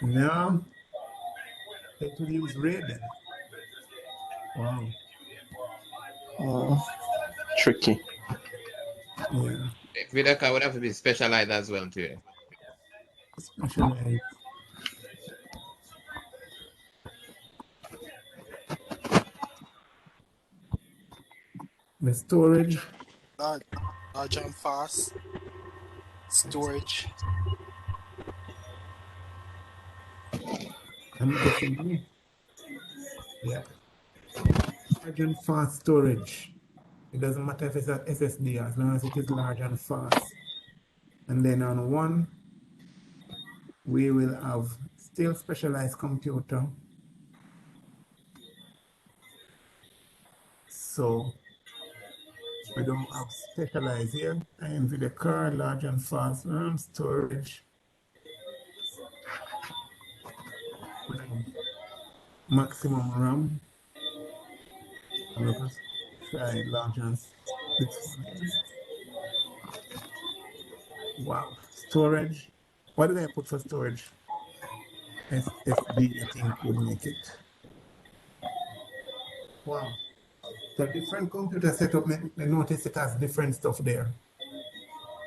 Now it will use RAID then. Wow. Tricky. Yeah. Video card would have to be specialized as well too. Specialized. The storage. large and fast, storage. I'm guessing me. Yeah. Large and fast storage. It doesn't matter if it's an SSD as long as it is large and fast. And then on one, we will have still specialized computer. So we don't have specialized here. NVIDIA card, large and fast RAM, storage. We have maximum RAM. I'm going to try large and this one here. Wow, storage. What did I put for storage? SSD, I think, would make it. Wow. So different computer setup, I notice it has different stuff there.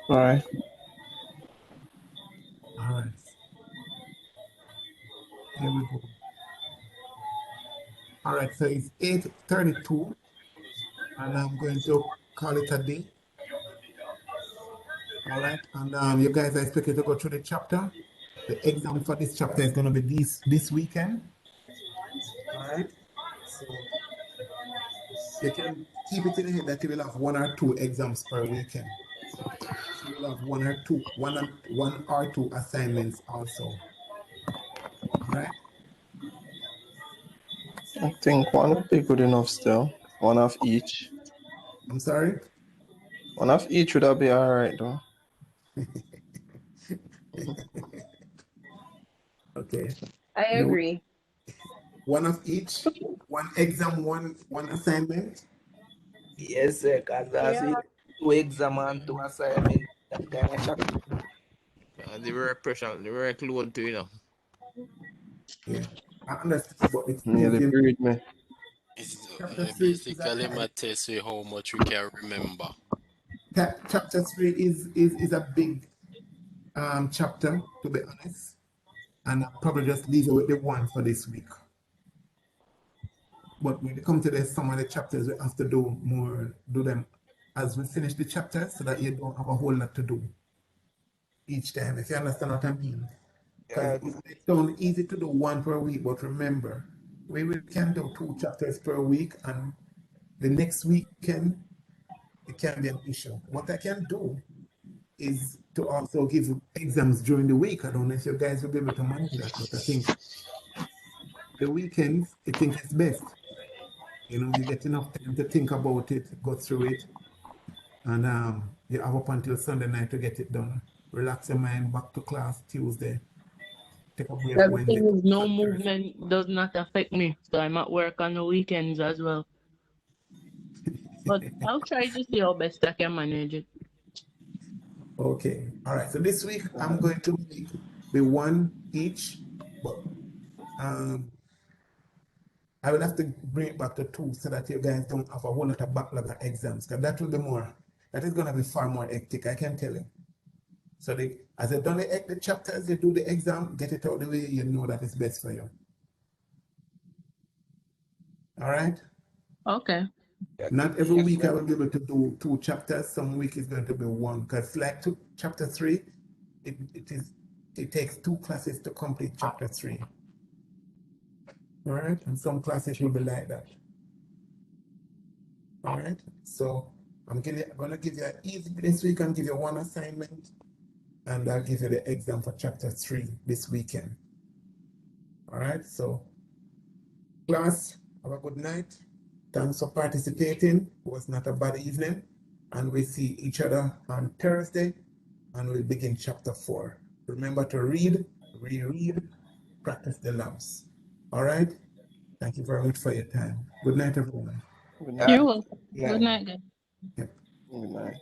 All right. All right. Here we go. All right, so it's 8:32, and I'm going to call it a day. All right, and you guys are expected to go through the chapter. The exam for this chapter is going to be this weekend. All right, so you can keep it in the head that you will have 1 or 2 exams per weekend. So you will have one or two assignments also. All right. I think one would be good enough still. One of each. I'm sorry? One of each would be all right though. Okay. I agree. One of each, one exam, one assignment. Yes, sir, because I see 2 exam and 2 assignment. That kind of shock. The work pressure, the work load too, you know. Yeah, I understand, but it's Yeah, they buried me. Basically, my test you how much you can remember. Chapter 3 is a big chapter, to be honest, and I'll probably just leave it with the one for this week. But when it comes to some of the chapters, we have to do them as we finish the chapters so that you don't have a whole lot to do each time, if you understand what I mean. Because it sounds easy to do 1 per week, but remember, we can do 2 chapters per week, and the next weekend, it can be an issue. What I can do is to also give exams during the week. I don't know if you guys will be able to manage that, but I think the weekends, I think it's best. You know, you get enough time to think about it, go through it, and you have up until Sunday night to get it done. Relax your mind, back to class Tuesday. Take a break The Wednesday. thing is, no movement does not affect me, so I'm at work on the weekends as well. But I'll try to see how best I can manage it. Okay, all right. So this week I'm going to make the 1 each, but I will have to bring it back to 2 so that you guys don't have a whole lot of backlog of exams, because that is going to be far more hectic, I can tell you. So as you've done the chapters, you do the exam, get it out the way, you know that it's best for you. All right? Okay. Not every week I will be able to do 2 chapters. Some week is going to be 1, because like chapter 3, it takes 2 classes to complete chapter 3. All right? And some classes will be like that. All right? So I'm going to give you an easy this week and give you 1 assignment, and I'll give you the exam for chapter 3 this weekend. All right? So class, have a good night. Thanks for participating. It was not a bad evening. And we see each other on Thursday, and we'll begin chapter 4. Remember to read, reread, practice the labs. All right? Thank you very much for your time. Good night, everyone. Good night. You're welcome. Good night, guys. Yep. Good night.